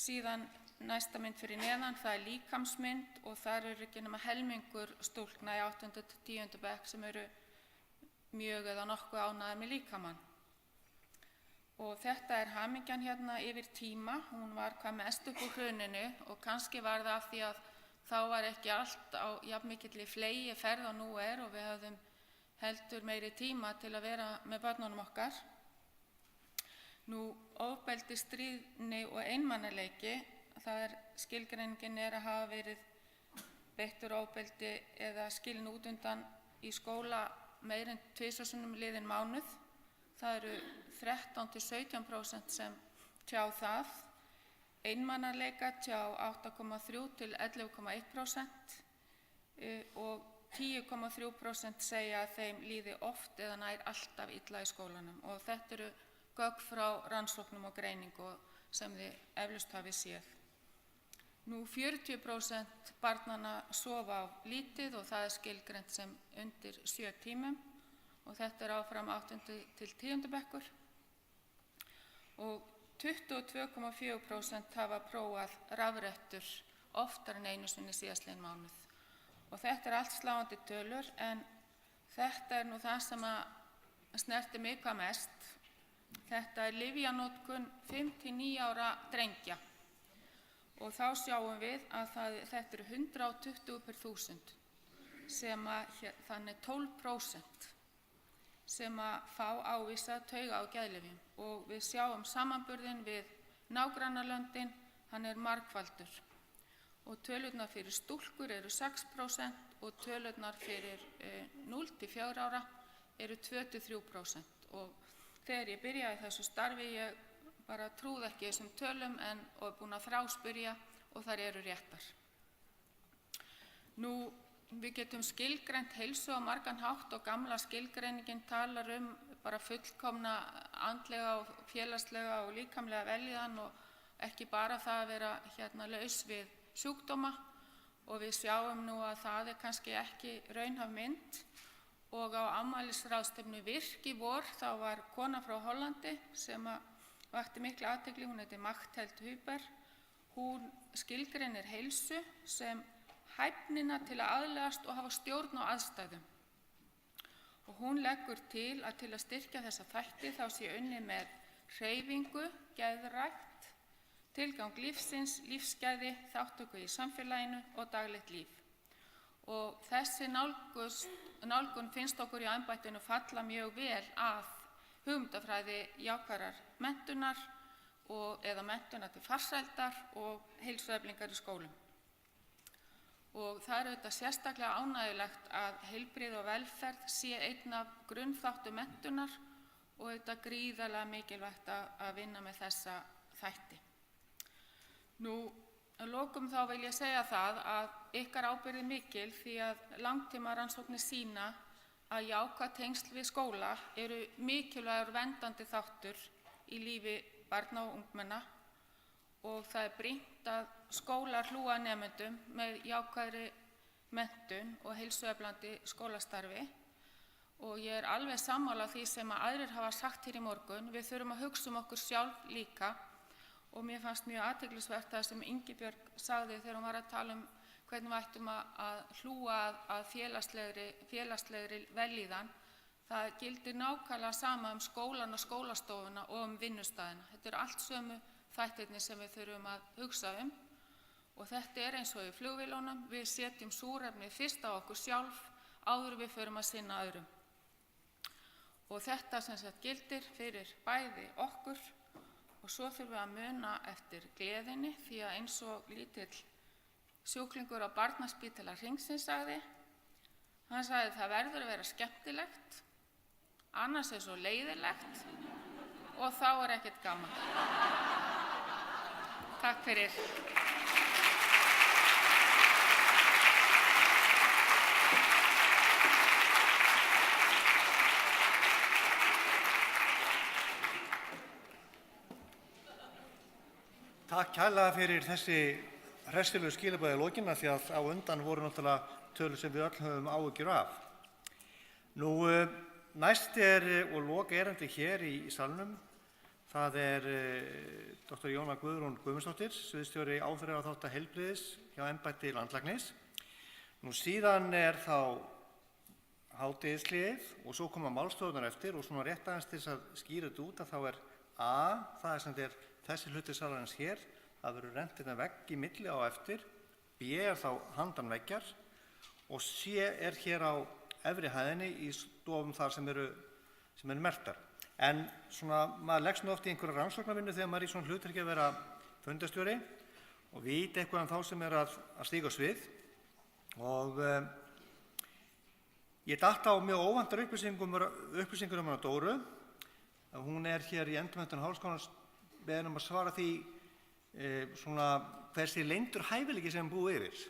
Síðan næsta mynd fyrir neðan, það er líkamsmynd og þar eru ekki nema helmingur stúlkna í 8.–10. bekk sem eru mjög eða nokkuð ánægðar með líkamann. Og þetta er hamingjan hérna yfir tíma, hún var hvað mest upp úr hruninu og kannski var það af því að þá var ekki allt á jafnmikilli fleygi ferð og nú er og við höfðum heldur meiri tíma til að vera með börnunum okkar. Nú, ofbeldi, stríðni og einmanaleiki, það er skilgreiningin að hafa verið beittur ofbeldi eða skilin út undan í skóla meir en 2 sinnum liðinn mánuð. Það eru 13–17% sem tjá það. Einmanaleika tjá 8,3–11,1% og 10,3% segja að þeim líði oft eða nær alltaf illa í skólanum og þetta eru gögn frá rannsóknum og greiningu sem þið eflaust hafið séð. Nú 40% barnanna sofa á lítið og það er skilgreint sem undir 7 tímum og þetta er áfram 8.–10. bekkur og 22,4% hafa prófað rafrettur oftar en einu sinni síðastliðinn mánuð. Og þetta er allt sláandi tölur en þetta er nú það sem að snerti mig hvað mest. Þetta er lyfjanotkun 5–9 ára drengja og þá sjáum við að þetta eru 120 per 1000 sem að þannig 12% sem að fá ávísað tauga- og geðlyfjum og við sjáum samanburðinn við nágrannalöndin, hann er margfaldur og tölurnar fyrir stúlkur eru 6% og tölurnar fyrir 0–4 ára eru 2–3% og þegar ég byrjaði þessu starfi ég bara trúði ekki þessum tölum og er búin að þráspyrja og þær eru réttar. Nú, við getum skilgreint heilsu á margan hátt og gamla skilgreiningin talar bara fullkomna andlega og félagslega og líkamlega velíðan og ekki bara það að vera laus við sjúkdóma og við sjáum nú að það er kannski ekki raunhæf mynd og á afmælisráðstefnu Virk í vor þá var kona frá Hollandi sem vakti mikla athygli, hún heitir Magtheld Huber. Hún skilgreinir heilsu sem hæfnina til að aðlagast og hafa stjórn á aðstæðum. Og hún leggur til að styrkja þessa þætti þá sé unnið með hreyfingu, geðrækt, tilgang lífsins, lífsgæði, þátttöku í samfélaginu og daglegt líf. Og þessi nálgun finnst okkur í embættinu falla mjög vel að hugmyndafræði jákvæðrar menntunar eða menntunar til farsældar og heilsueflingar í skólum. Og það er auðvitað sérstaklega ánægjulegt að heilbrigði og velferð sé einn af grunnþáttum menntunar og auðvitað gríðarlega mikilvægt að vinna með þessa þætti. Nú, Að lokum þá vil ég segja það að ykkar ábyrgð er mikil því að langtímarannsóknir sýna að jákvæð tengsl við skóla eru mikilvægur verndandi þáttur í lífi barna og ungmenna og það er brýnt að skólar hlúa að nemendum með jákvæðri menntun og heilsueflandi skólastarfi og ég er alveg sammála því sem að aðrir hafa sagt hér í morgun. Við þurfum að hugsa okkur sjálf líka og mér fannst mjög athyglisvert það sem Ingibjörg sagði þegar hún var að tala hvernig við ættum að hlúa að félagslegri vellíðan. Það gildir nákvæmlega sama skólan og skólastofuna og vinnustæðina. Þetta eru allt sömu þættirnir sem við þurfum að hugsa og þetta er eins og í flugvélunum. Við setjum súrefni fyrst á okkur sjálf áður við förum að sinna öðrum. Og þetta sem sagt gildir fyrir bæði okkur og svo þurfum við að muna eftir gleðinni því að eins og lítill sjúklingur á barnaspítala Hringsins sagði, hann sagði það verður að vera skemmtilegt, annars er svo leiðilegt og þá er ekkert gaman. Takk fyrir. Takk kærlega fyrir þessi hressilegu skilaboð í lokin því að á undan voru náttúrulega tölur sem við öll höfum áhyggjur af. Nú, næst og lokaerindi hér í salnum, það Dr. Jóna Guðrún Guðmundsdóttir, sviðsstjóri áfrýjunarþátta heilbrigðis hjá Embætti Landlæknis. Nú síðan þá hádegishléið og svo koma málstofunar eftir og svona rétt aðeins til þess að skýra þetta út að þá A, það sem þessi hluti salarins hér, það verður rennt hérna vegg í milli á eftir, B þá handan veggjar og C hér á efri hæðinni í stofum þar sem eru merktar. En svona, maður leggst nú oft í einhverja rannsóknarvinnu þegar maður í svona hlutverki að vera fundastjóri og vita eitthvað um þá sem að stíga á svið og ég datt á mjög óvæntar upplýsingur hana Dóru. Hún hér í Endurmenntun Háskólans beðin að svara því svona hversi leyndur hæfileiki sem búið yfir.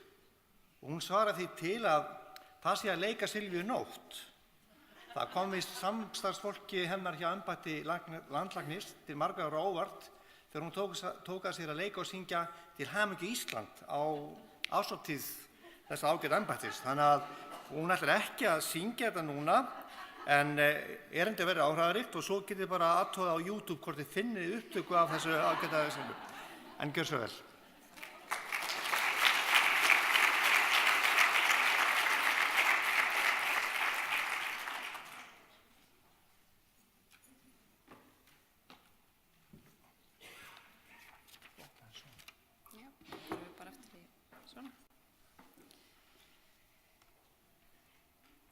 Og hún svara því til að það sé að leika Silvíu Nótt. Það kom víst samstarfsfólki hennar hjá Embætti Landlæknis til margra ára óvart þegar hún tók að sér að leika og syngja Til hamingju Ísland á árshátíð þessa ágæta embættis. Þannig að hún ætlar ekki að syngja þetta núna en erindi verið áhrifaríkt og svo getið bara athugað á YouTube hvort þið finnið upptöku af þessu ágæta sinni. En gjör svo vel.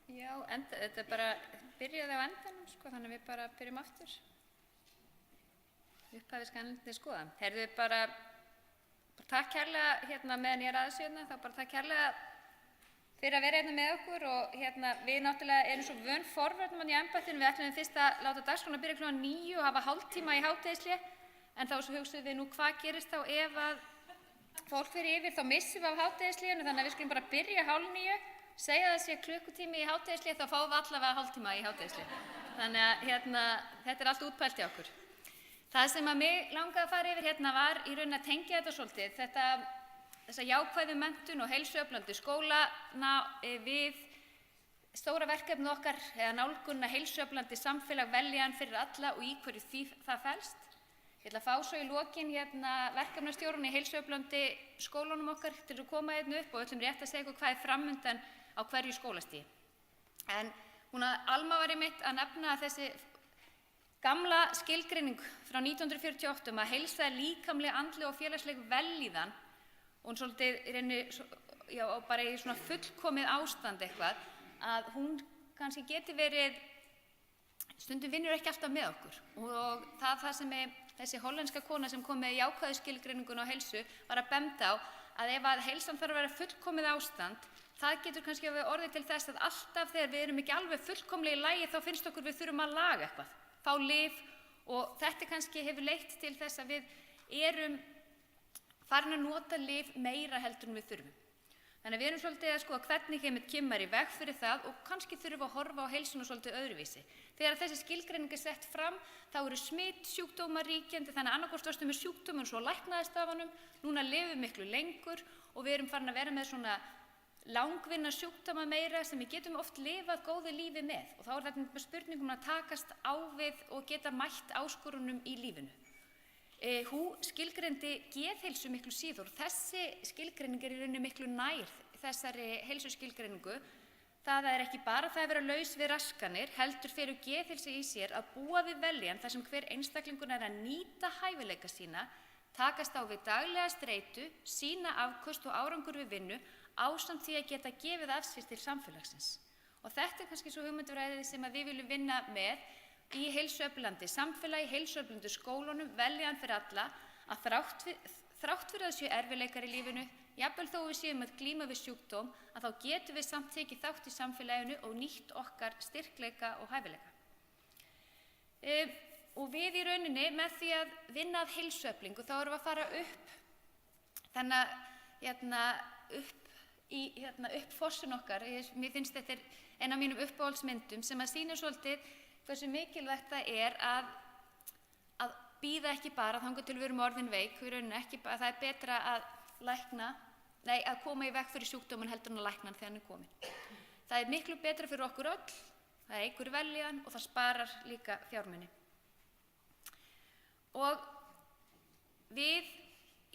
Já, þetta bara byrjaði á endanum, þannig að við bara byrjum aftur. Upphafið skannlindi skoða. Herðu bara takk kærlega meðan ég að þessu þá bara takk kærlega fyrir að vera með okkur og við náttúrulega erum svo vön forvörnum í embættinu. Við ætlum fyrst að láta dagskrána byrja kl. 9 og hafa hálftíma í hádegishlé, en þá svo hugsuðum við nú hvað gerist þá ef að fólk fyrir yfir, þá missum við af hádegishlíinu, þannig að við skulum bara byrja 8:30. Segja það sé klukkutími í hádegishlé, þá fáum við allavega hálftíma í hádegishlé. Þannig að þetta allt útpælt hjá okkur. Það sem að mig langaði að fara yfir var í rauninni að tengja þetta svolítið, þessa jákvæðu menntun og heilsueflandi skólana við stóra verkefni okkar eða nálgunna heilsueflandi samfélag veljan fyrir alla og í hverju því það felst. Ég ætla að fá svo í lokin verkefnastjórinn í heilsueflandi skólunum okkar til að koma upp og öllum rétt að segja hvað er framundan á hverju skólastigi. En Alma var einmitt að nefna að þessi gamla skilgreining frá 1948 að heilsa líkamleg, andleg og félagsleg vellíðan og hún svolítið bara í svona fullkomið ástand eitthvað að hún kannski geti verið stundum vinnur ekki alltaf með okkur og það sem þessi hollenska kona sem kom með jákvæðu skilgreiningun á heilsu var að benda á að ef að heilsan þarf að vera fullkomið ástand, það getur kannski orðið til þess að alltaf þegar við erum ekki alveg fullkomlega í lagi þá finnst okkur við þurfum að laga eitthvað, fá lyf og þetta kannski hefur leitt til þess að við erum farin að nota lyf meira heldur en við þurfum. Þannig að við erum svolítið að skoða hvernig kemur í veg fyrir það og kannski þurfum að horfa á heilsuna svolítið öðruvísi. Þegar þessi skilgreining er sett fram, þá eru smitsjúkdómar ríkjandi, þannig að annarkvort varstu með sjúkdóminn og svo læknaðist af honum, núna lifum við miklu lengur og við erum farin að vera með svona langvinna sjúkdóma meira sem við getum oft lifað góðu lífi með. Og þá er þetta með spurningum að takast á við og geta mætt áskorunum í lífinu. Hú skilgreindi geðheilsu miklu síður og þessi skilgreining er í rauninni miklu nær þessari heilsuskilgreiningu. Það er ekki bara það að vera laus við raskanir, heldur fyrir geðheilsu í sér að búa við veljan þar sem hver einstaklingur er að nýta hæfileika sína, takast á við daglega streitu, sína afköst og árangur við vinnu, ásamt því að geta gefið af sér til samfélagsins. Og þetta er kannski svo hugmyndafræði sem að við viljum vinna með í heilsueflandi samfélagi, heilsueflandi skólunum, veljan fyrir alla, að þrátt fyrir að séu erfiðleikar í lífinu, jafnvel þó við séum að glíma við sjúkdóm, að þá getum við samt tekið þátt í samfélaginu og nýtt okkar styrkleika og hæfileika. Og við í rauninni, með því að vinna að heilsueflingu, þá erum við að fara upp fossin okkar. Mér finnst þetta er ein af mínum uppáhaldsmyndum sem að sýna svolítið hversu mikilvægt það er að bíða ekki bara þangað til við erum orðin veik, það er betra að koma í veg fyrir sjúkdóminn heldur en að lækna hann þegar hann er kominn. Það er miklu betra fyrir okkur öll, það eykur velíðan og það sparar líka fjármuni. Og við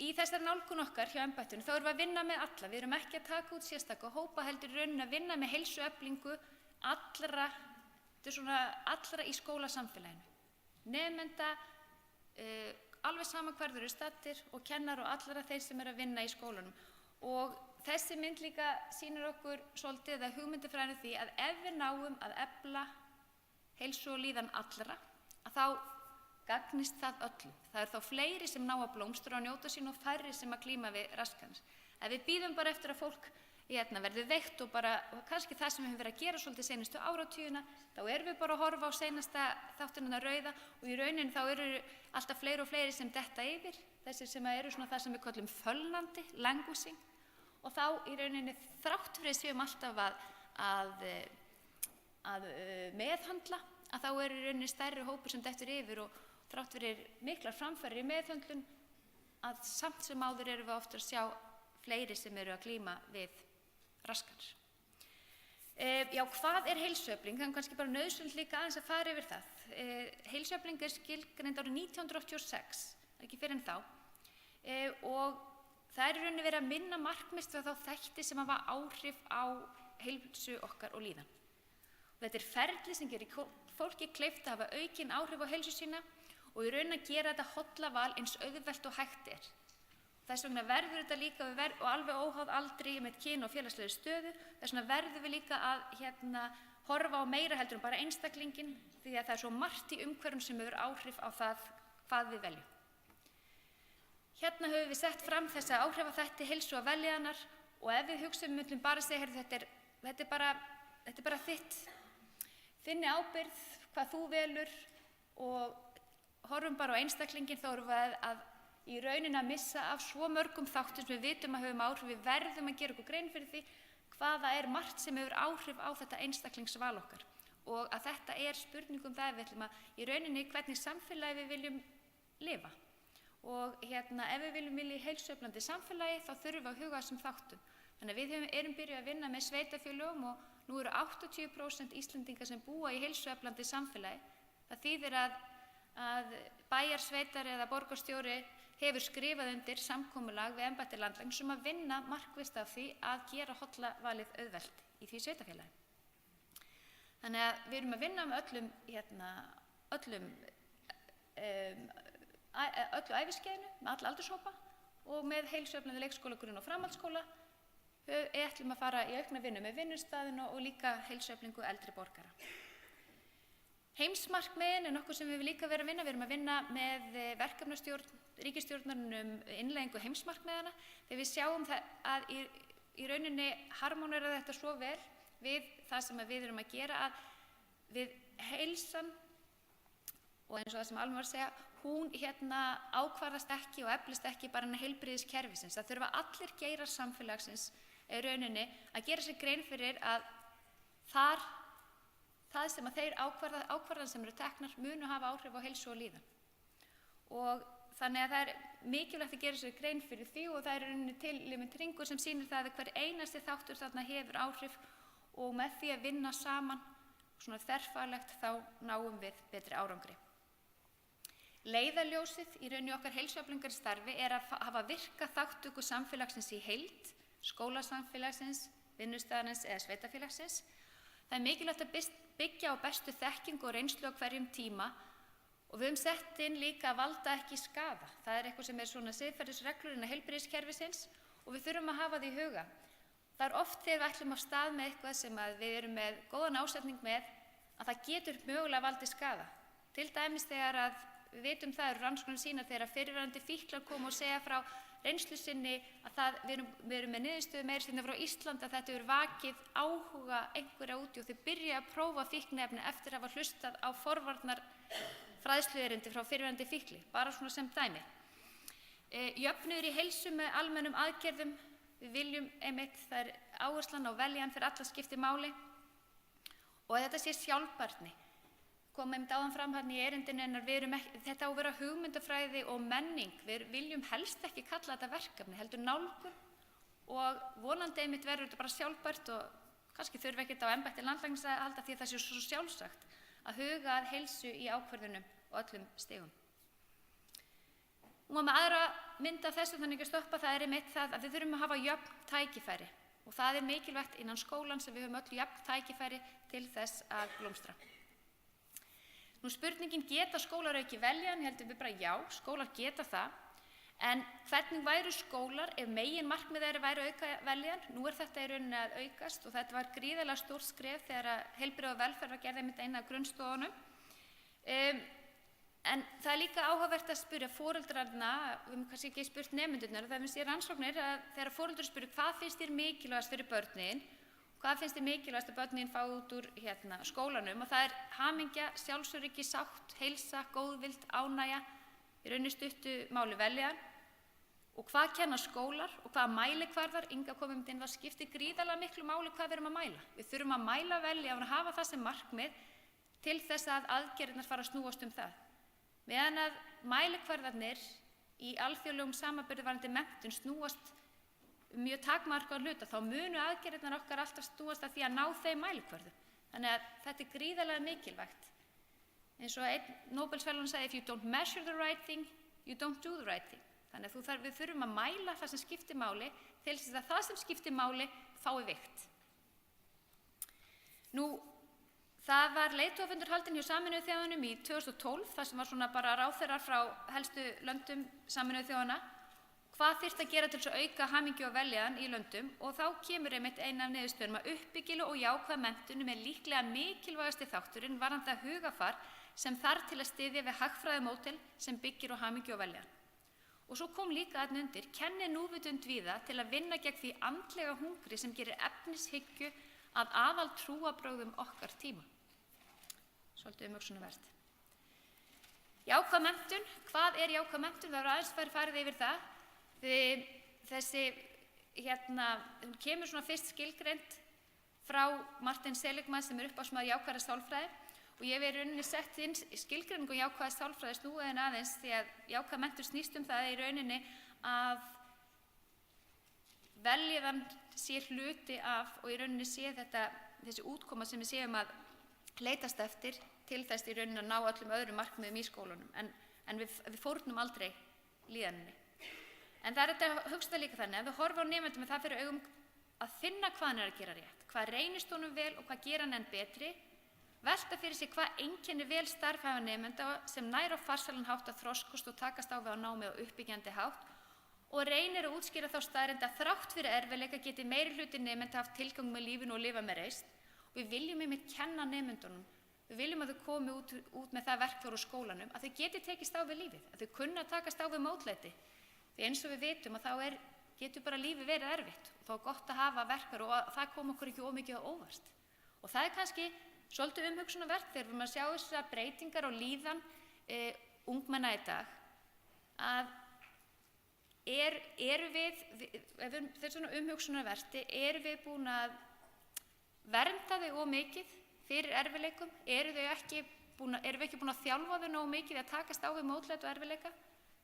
í þessari nálgun okkar hjá embættinu þá erum við að vinna með alla, við erum ekki að taka út sérstaka hópa heldur í rauninni að vinna með heilsueflingu allra í skólasamfélaginu. Nemenda, alveg sama hvar þeir eru staddir og kennar og allra þeir sem eru að vinna í skólanum. Og þessi mynd líka sýnir okkur svolítið að hugmyndafræðin því að ef við náum að efla heilsu og líðan allra, að þá gagnist það öllum. Það er þá fleiri sem ná að blómstra og njóta sín og færri sem að glíma við raskanir. Ef við bíðum bara eftir að fólk verði veikt og kannski það sem við höfum verið að gera svolítið seinustu áratugina, þá erum við bara að horfa á seinasta þáttunina rauða og í rauninni þá eru alltaf fleiri og fleiri sem detta yfir, þessir sem eru svona það sem við köllum fölnandi, languishing, og þá í rauninni þrátt fyrir séum alltaf að meðhöndla, að þá eru í rauninni stærri hópur sem dettur yfir og þrátt fyrir miklar framfarir í meðhöndlun, að samt sem áður erum við ofta að sjá fleiri sem eru að glíma við raskanir. Hvað er heilsuefling? Það er kannski bara nauðsynlegt líka aðeins að fara yfir það. Heilsuefling er skilgreind árið 1986, ekki fyrr en þá, og það er í rauninni verið að minna markmist við þá þætti sem hafa áhrif á heilsu okkar og líðan. Og þetta er ferli sem gerir fólki kleift að hafa aukin áhrif á heilsu sína og í rauninni að gera þetta holla val eins auðvelt og hægt er. Þess vegna verður þetta líka, og alveg óháð aldri með kyn og félagslegri stöðu, þess vegna verður við líka að horfa á meira heldur en bara einstaklingin, því að það er svo margt í umhverfum sem hefur áhrif á það hvað við veljum. Hérna höfum við sett fram þessa áhrifaþætti heilsu og velíðanar og ef við myndum bara segja, þetta er bara þinni ábyrgð, hvað þú velur og horfum bara á einstaklingin, þá erum við að í rauninni að missa af svo mörgum þáttum sem við vitum að höfum áhrif, við verðum að gera okkur grein fyrir því hvaða er margt sem hefur áhrif á þetta einstaklingsval okkar og að þetta er spurningum það við ætlum að í rauninni hvernig samfélagi við viljum lifa og ef við viljum vilja í heilsueflandi samfélagi þá þurfum við að huga þessum þáttum. Þannig að við erum byrjuð að vinna með sveitarfélögum og nú eru 80% Íslendinga sem búa í heilsueflandi samfélagi. Það þýðir að bæjarsveitar eða borgarstjóri hefur skrifað undir samkomulag við Embætti Landlæknis að vinna markvisst af því að gera hollavalið auðvelt í því sveitarfélagi. Þannig að við erum að vinna með öllu æviskeiðinu, með alla aldurshópa og með heilsueflandi leikskóla, grunn- og framhaldsskóla ætlum að fara í aukna vinnu með vinnustaðina og líka heilsueflingu eldri borgara. Heimsmarkmiðin er nokkuð sem við líka verið að vinna. Við erum að vinna með verkefnastjórn ríkisstjórnarnum innleiðingu heimsmarkmiðana þegar við sjáum að í rauninni harmonerar þetta svo vel við það sem við erum að gera að við heilsan og eins og það sem Alma var að segja, hún ákvarðast ekki og eflist ekki bara innan heilbrigðiskerfisins. Það þurfa allir geirar samfélagsins í rauninni að gera sér grein fyrir að það sem að þeir ákvarðan sem eru teknar munu hafa áhrif á heilsu og líðan. Og þannig að það er mikilvægt að gera sér grein fyrir því og það er í rauninni til limit sem sýnir það að hver einasti þáttur þarna hefur áhrif og með því að vinna saman svona þverfaglegt þá náum við betri árangri. Leiðarljósið í rauninni okkar heilsueflingarstarfi er að hafa virka þátttöku samfélagsins í heild, skólasamfélagsins, vinnustaðarins eða sveitarfélagsins. Það er mikilvægt að byggja á bestu þekkingu og reynslu á hverjum tíma og við höfum sett inn líka að valda ekki skaða. Það er eitthvað sem er svona siðferðisreglur innan heilbrigðiskerfisins og við þurfum að hafa því í huga. Það er oft þegar við ætlum af stað með eitthvað sem við erum með góðan ásetning með að það getur mögulega valdið skaða. Til dæmis þegar að við vitum það eru rannsóknir sýna þegar fyrrverandi fíklar koma og segja frá reynslu sinni að við erum með niðurstöðu meira sinni frá Íslandi að þetta hefur vakið áhuga einhverja úti og þau byrja að prófa fíkniefni eftir að hafa hlustað á forvarnar fræðsluerindi frá fyrrverandi fíkli, bara svona sem dæmi. Jöfnuður í heilsu með almennum aðgerðum, við viljum einmitt það er áherslan á veljan fyrir alla skipti máli og þetta sé sjálfbærni. Kom einmitt áðan fram hérna í erindinu en þetta á að vera hugmyndafræði og menning. Við viljum helst ekki kalla þetta verkefni, heldur nálgun og vonandi einmitt verður þetta bara sjálfbært og kannski þurfi ekkert á embætti landlæknis að halda því að það sé svo sjálfsagt að huga að heilsu í ákvörðunum og öllum stigum. Og með aðra mynd af þessu þannig að stoppa það er einmitt það að við þurfum að hafa jöfn tækifæri og það er mikilvægt innan skólans að við höfum öll jöfn tækifæri til þess að blómstra. Nú spurningin geta skólar auki veljan, heldur við bara já, skólar geta það, en hvernig væru skólar ef meginmarkmið væri auka veljan? Nú er þetta í rauninni að aukast og þetta var gríðarlega stórt skref þegar heilbrigði og velferð var gerð einmitt eina af grunnstoðunum. En það er líka áhugavert að spyrja foreldrarna, við höfum kannski ekki spurt nemendurnar, það finnst ég rannsóknir að þegar foreldrar spyrja hvað finnst þér mikilvægast fyrir börnin, hvað finnst þér mikilvægast að börnin fá út úr skólanum og það er hamingja, sjálfsöryggi, sátt, heilsa, góðvild, ánægja, í rauninni stuttu máli veljan og hvað kenna skólar og hvaða mælikvarðar, Inga kom inn, það skiptir gríðarlega miklu máli hvað við erum að mæla. Við þurfum að mæla veljan og hafa það sem markmið til þess að aðgerðirnar fara að snúast það. Meðan að mælikvarðarnir í alþjóðlegum samanburði varðandi menntun snúast mjög takmarkaðan hluta, þá munu aðgerðirnar okkar alltaf snúast að því að ná þeim mælikvörðum. Þannig að þetta er gríðarlega mikilvægt. Eins og einn Nóbelsverðlaun sagði, if you don't measure the right thing, you don't do the right thing. Þannig að við þurfum að mæla það sem skiptir máli til þess að það sem skiptir máli fái vigt. Nú, það var leiðtogafundur haldinn hjá Sameinuðu þjóðunum í 2012, þar sem var svona bara ráðherrar frá helstu löndum Sameinuðu þjóðanna. Hvað þyrfti að gera til þess að auka hamingju og veljan í löndum og þá kemur einmitt ein af niðurstöðunum að uppbyggileg og jákvæð menntun er líklega mikilvægasti þátturinn varðandi það hugafar sem þarf til að styðja við hagfræðimódel sem byggir á hamingju og veljan. Og svo kom líka þarna undir, kenni núvitund víða til að vinna gegn því andlega hungri sem gerir efnishyggju að aðal trúarbrögðum okkar tíma. Svolítið umhugsunarvert. Jákvæð menntun, hvað er jákvæð menntun? Það var aðeins farið yfir það. Þessi kemur svona fyrst skilgreint frá Martin Seligman sem er uppáhaldsmaður jákvæðrar sálfræði og ég hef í rauninni sett inn skilgreiningu jákvæðrar sálfræði snúið aðeins því að jákvæð menntun snýst það í rauninni að veljiðan sé hluti af og í rauninni sé þessi útkoma sem við séum að leitast eftir til þess í rauninni að ná öllum öðrum markmiðum í skólanum en við fórnum aldrei líðaninni. En það er þetta að hugsa það líka þannig að við horfum á nemendum með það fyrir augum að finna hvað hann er að gera rétt, hvað reynist honum vel og hvað gera hann enn betri, velta fyrir sig hvað einkennir vel starfhæfa nemenda sem nær á farsælan hátt að þroskast og takast á við á námi og uppbyggjandi hátt og reynir að útskýra þá staðreynd að þrátt fyrir erfiðleika geti meiri hluti nemenda haft tilgang með lífinu og lifa með reisn. Við viljum einmitt kenna nemendunum, við viljum að þau komi út með það verkfæri úr skólanum, að þau geti tekist á við lífið, að þau kunna takast á við mótlæti. Því eins og við vitum að þá getur bara lífið verið erfitt og þá er gott að hafa verkfæri og það kom okkur ekki ómikið á óvart. Og það er kannski svolítið umhugsunarvert þegar við erum að sjá þessar breytingar og líðan ungmenna í dag, að erum við, þetta er svona umhugsunarverti, erum við búin að vernda þau of mikið fyrir erfiðleikum? Erum við ekki búin að þjálfa þau nógu mikið að takast á við mótlæti og erfiðleika?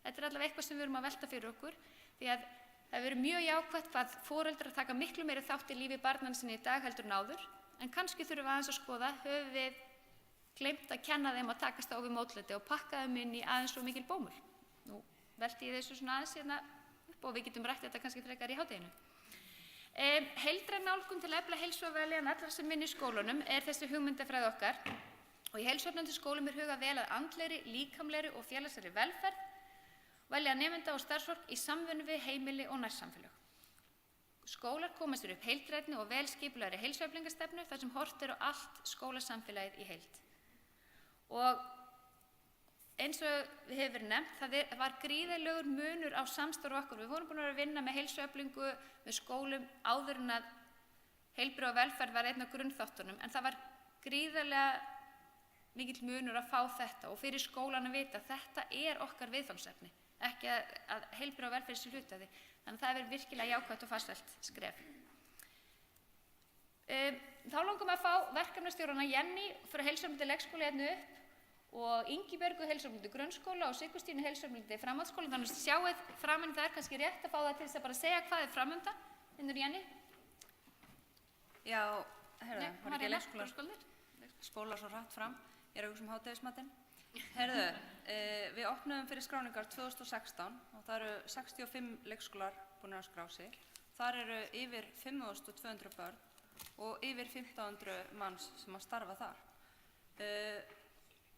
Þetta er allavega eitthvað sem við erum að velta fyrir okkur, því að það verður mjög jákvætt hvað foreldrar taka miklu meiri þátt í lífi barnanna sinna í dag heldur en áður, en kannski þurfum við aðeins að skoða, höfum við gleymt að kenna þeim að takast á við mótlæti og pakka þeim inn í aðeins svo mikil bómul. Nú velti ég þessu svona aðeins hérna upp og við getum rætt þetta kannski frekar í hádeginu. Heildræn nálgun til að efla heilsu og vellíðan allra sem vinna í skólunum er þessi hugmyndafræði okkar, og í heilsueflandi skólum er hugað vel að andlegri, líkamlegri og félagslegri velferð, velja nemenda og starfsfólk í samvinnu við heimili og nærsamfélög. Skólar koma sér upp heildrænni og vel skipulagðri heilsueflingarstefnu þar sem horft er á allt skólasamfélagið í heild. Og eins og við hefur verið nefnt, það var gríðarlegur munur á samstarfi okkar. Við vorum búin að vinna með heilsueflingu með skólum áður en að heilbrigði og velferð var einn af grunnþáttunum, en það var gríðarlega mikill munur að fá þetta og fyrir skólan að vita að þetta er okkar viðfangsefni, ekki að heilbrigði og velferð sé hluti af því. Þannig að það er virkilega jákvætt og farsælt skref. Þá langum við að fá verkefnastjórana Jenny frá heilsueflandi leikskóla hérna upp og Ingibjörgu heilsueflandi grunnskóla og Sigurtínu heilsueflandi framhaldsskóla. Þannig að sjáið framan það er kannski rétt að fá það til þess að bara segja hvað er framundan. Finnur Jenny? Já, herðu, var ekki leikskólar spóla svo hratt fram. Ég er að hugsa um hádegismatinn. Herðu, við opnuðum fyrir skráningar 2016 og það eru 65 leikskólar búin að skrá sig. Þar eru yfir 5.200 börn og yfir 1.500 manns sem að starfa þar.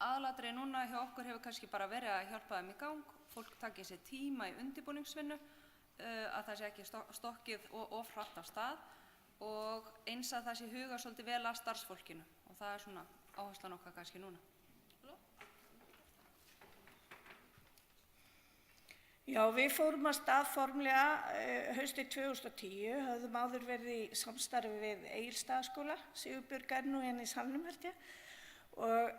Aðalatriði núna hjá okkur hefur kannski bara verið að hjálpa þeim í gang. Fólk taki sér tíma í undirbúningsvinnu, að það sé ekki stokkið of hratt af stað og eins að það sé huga svolítið vel að starfsfólkinu og það er svona áherslan okkar kannski núna. Já, við fórum að stað formlega haustið 2010, höfðum áður verið í samstarfi við Egilsstaðaskóla, Sigurbjörg er nú hérna í salnum held ég, og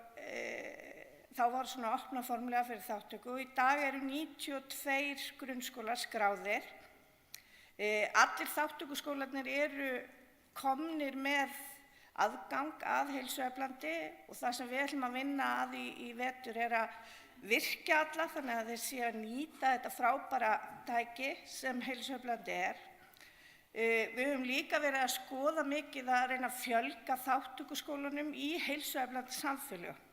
þá var svona opnað formlega fyrir þáttöku og í dag eru 92 grunnskólar skráðir. Allir þáttökuskólarnir eru komnir með aðgang að heilsueflandi og það sem við ætlum að vinna að í vetur er að virkja alla þannig að þeir séu að nýta þetta frábæra tæki sem heilsueflandi er. Við höfum líka verið að skoða mikið að reyna að fjölga þáttökuskólunum í heilsueflandi samfélögum.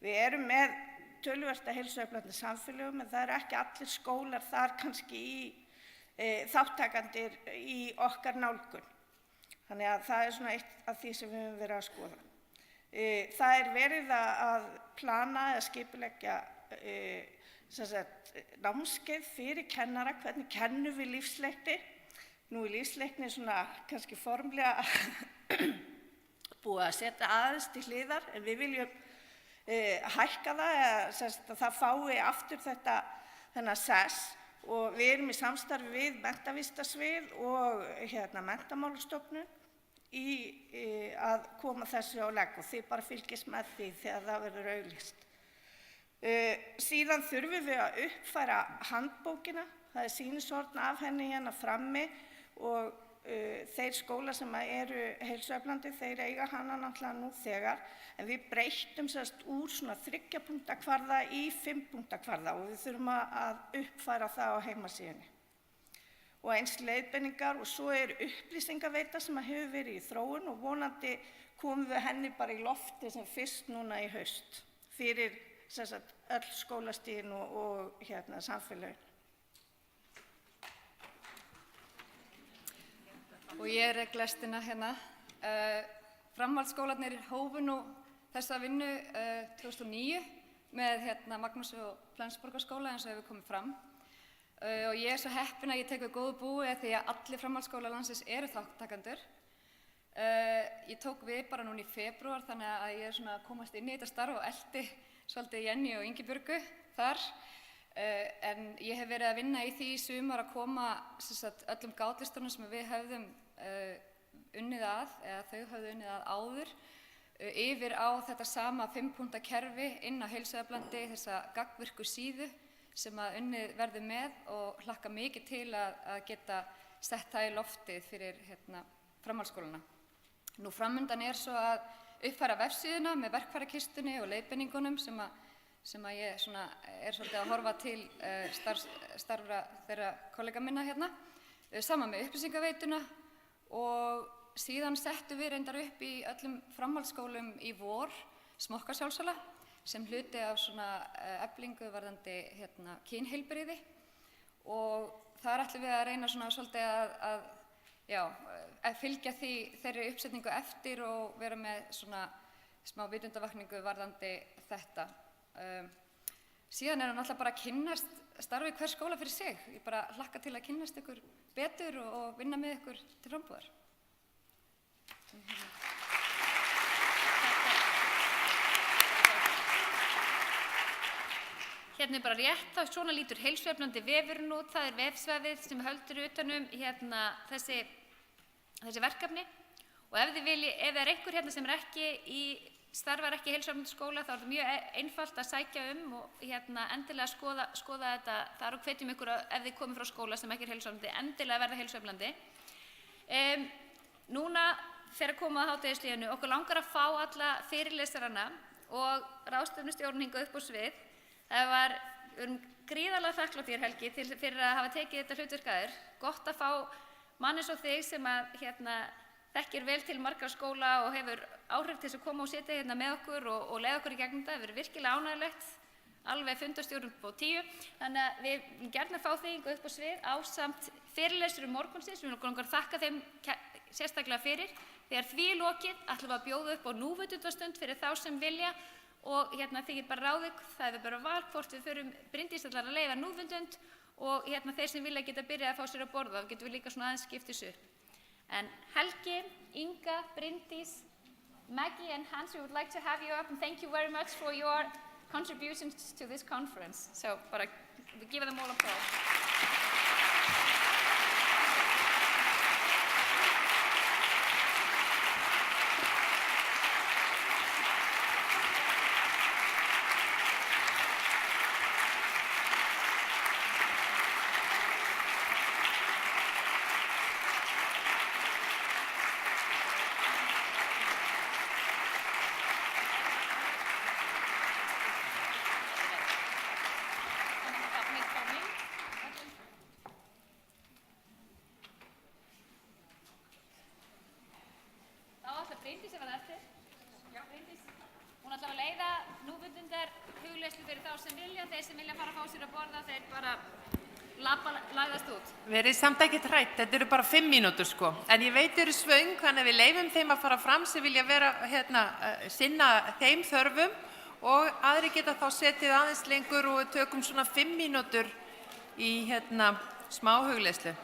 Við erum með töluvert af heilsueflandi samfélögum en það eru ekki allir skólar þar kannski þáttakendur í okkar nálgun. Þannig að það er svona eitt af því sem við höfum verið að skoða. Það er verið að plana eða skipuleggja námskeið fyrir kennara, hvernig kennum við lífsleikni. Nú er lífsleikni svona kannski formlega búið að setja aðeins til hliðar en við viljum hækka það eða að það fái aftur þennan sess og við erum í samstarfi við menntavísindasvið og Menntamálastofnun í að koma þessu á legg og þið bara fylgist með því þegar það verður auglýst. Síðan þurfum við að uppfæra handbókina, það er sýnishorn af henni hérna frammi og þeir skólar sem eru heilsueflandi, þeir eiga hana náttúrulega nú þegar, en við breyttum úr svona 3 punkta kvarða í 5 punkta kvarða og við þurfum að uppfæra það á heimasíðunni. Og eins leiðbeiningar og svo er upplýsingaveita sem hefur verið í þróun og vonandi komum við henni bara í lofti sem fyrst núna í haust fyrir öll skólastigin og samfélagin. Og ég er lestina hérna. Framhaldsskólarnir hófu nú þessa vinnu 2009 með Magnúsi og Flensborgarskóla eins og hefur komið fram. Og ég er svo heppin að ég tek við góðu búi því að allir framhaldsskólar landsins eru þáttakendur. Ég tók við bara núna í febrúar þannig að ég er svona að komast inn í þetta starf og elti svolítið Jenny og Ingibjörgu þar. En ég hef verið að vinna í því í sumar að koma öllum gátlistunum sem við höfðum unnið að, eða þau höfðu unnið að áður, yfir á þetta sama 5-punkta kerfi inn á Heilsueflandi, þessa gagnvirku síðu sem að unnið verður með og hlakka mikið til að geta sett það í loftið fyrir framhaldsskólana. Nú framundan svo að uppfæra vefsíðuna með verkfærakistunni og leiðbeiningunum sem að ég svolítið að horfa til starfra þeirra kollega minna saman með upplýsingaveituna og síðan settum við reyndar upp í öllum framhaldsskólum í vor smokkarsjálfsala sem hluti af eflingu varðandi kynheilbrigði og þar ætlum við að reyna svolítið að fylgja þeirri uppsetningu eftir og vera með smá vitundavakningu varðandi þetta. Síðan náttúrulega bara að kynnast starfi hver skóla fyrir sig. Ég bara hlakka til að kynnast ykkur betur og vinna með ykkur til frambúðar. Hérna bara rétt, þá svona lítur heilsueflandi vefurinn út, það vefsvæðið sem höldur utanum þessi verkefni og ef það einhver sem starfar ekki í heilsueflandi skóla þá það mjög einfalt að sækja og endilega skoða þetta þar og hvetjum ykkur ef þið komið frá skóla sem ekki heilsueflandi, endilega verða heilsueflandi. Núna þegar komum að hádegishlíðinu, okkur langar að fá alla fyrirlesarana og ráðstefnustjórinn hingað upp á svið. Það gríðarlega þakklátt þér Helgi fyrir að hafa tekið þetta hlutverk að þér. Gott að fá mann eins og þig sem að þekkir vel til margra skóla og hefur áhrif til að koma og setja með okkur og leiða okkur í gegnum þetta. Það verður virkilega ánægjulegt, alveg fundarstjórn upp á 10. Þannig að við viljum gjarna fá þig hingað upp á svið ásamt fyrirlesurum morgunsins. Við viljum langar að þakka þeim sérstaklega fyrir. Þegar því lokið ætlum við að bjóða upp á núvitundastund fyrir þá sem vilja og þykir bara ráðið, það bara val hvort við förum Bryndís ætlar að leiða núvitund og þeir sem vilja geta byrjað að fá sér að borða, þá getum við líka aðeins skipt þessu upp. En Helgi, Inga, Bryndís, Maggie and Hans, we would like to have you up and thank you very much for your contributions to this conference. So, bara give them all applause. Bryndís var eftir. Já, Bryndís. Hún ætlar að leiða núvitundar hugleiðslu fyrir þá sem vilja. Þeir sem vilja fara að fá sér að borða, þeir bara læðast út. Verið samt ekkert hrætt, þetta eru bara 5 mínútur sko. En ég veit eru svöng, þannig að við leyfum þeim að fara fram sem vilja vera sinna þeim þörfum og aðri geta þá setið aðeins lengur og tökum svona 5 mínútur í smá hugleiðslu.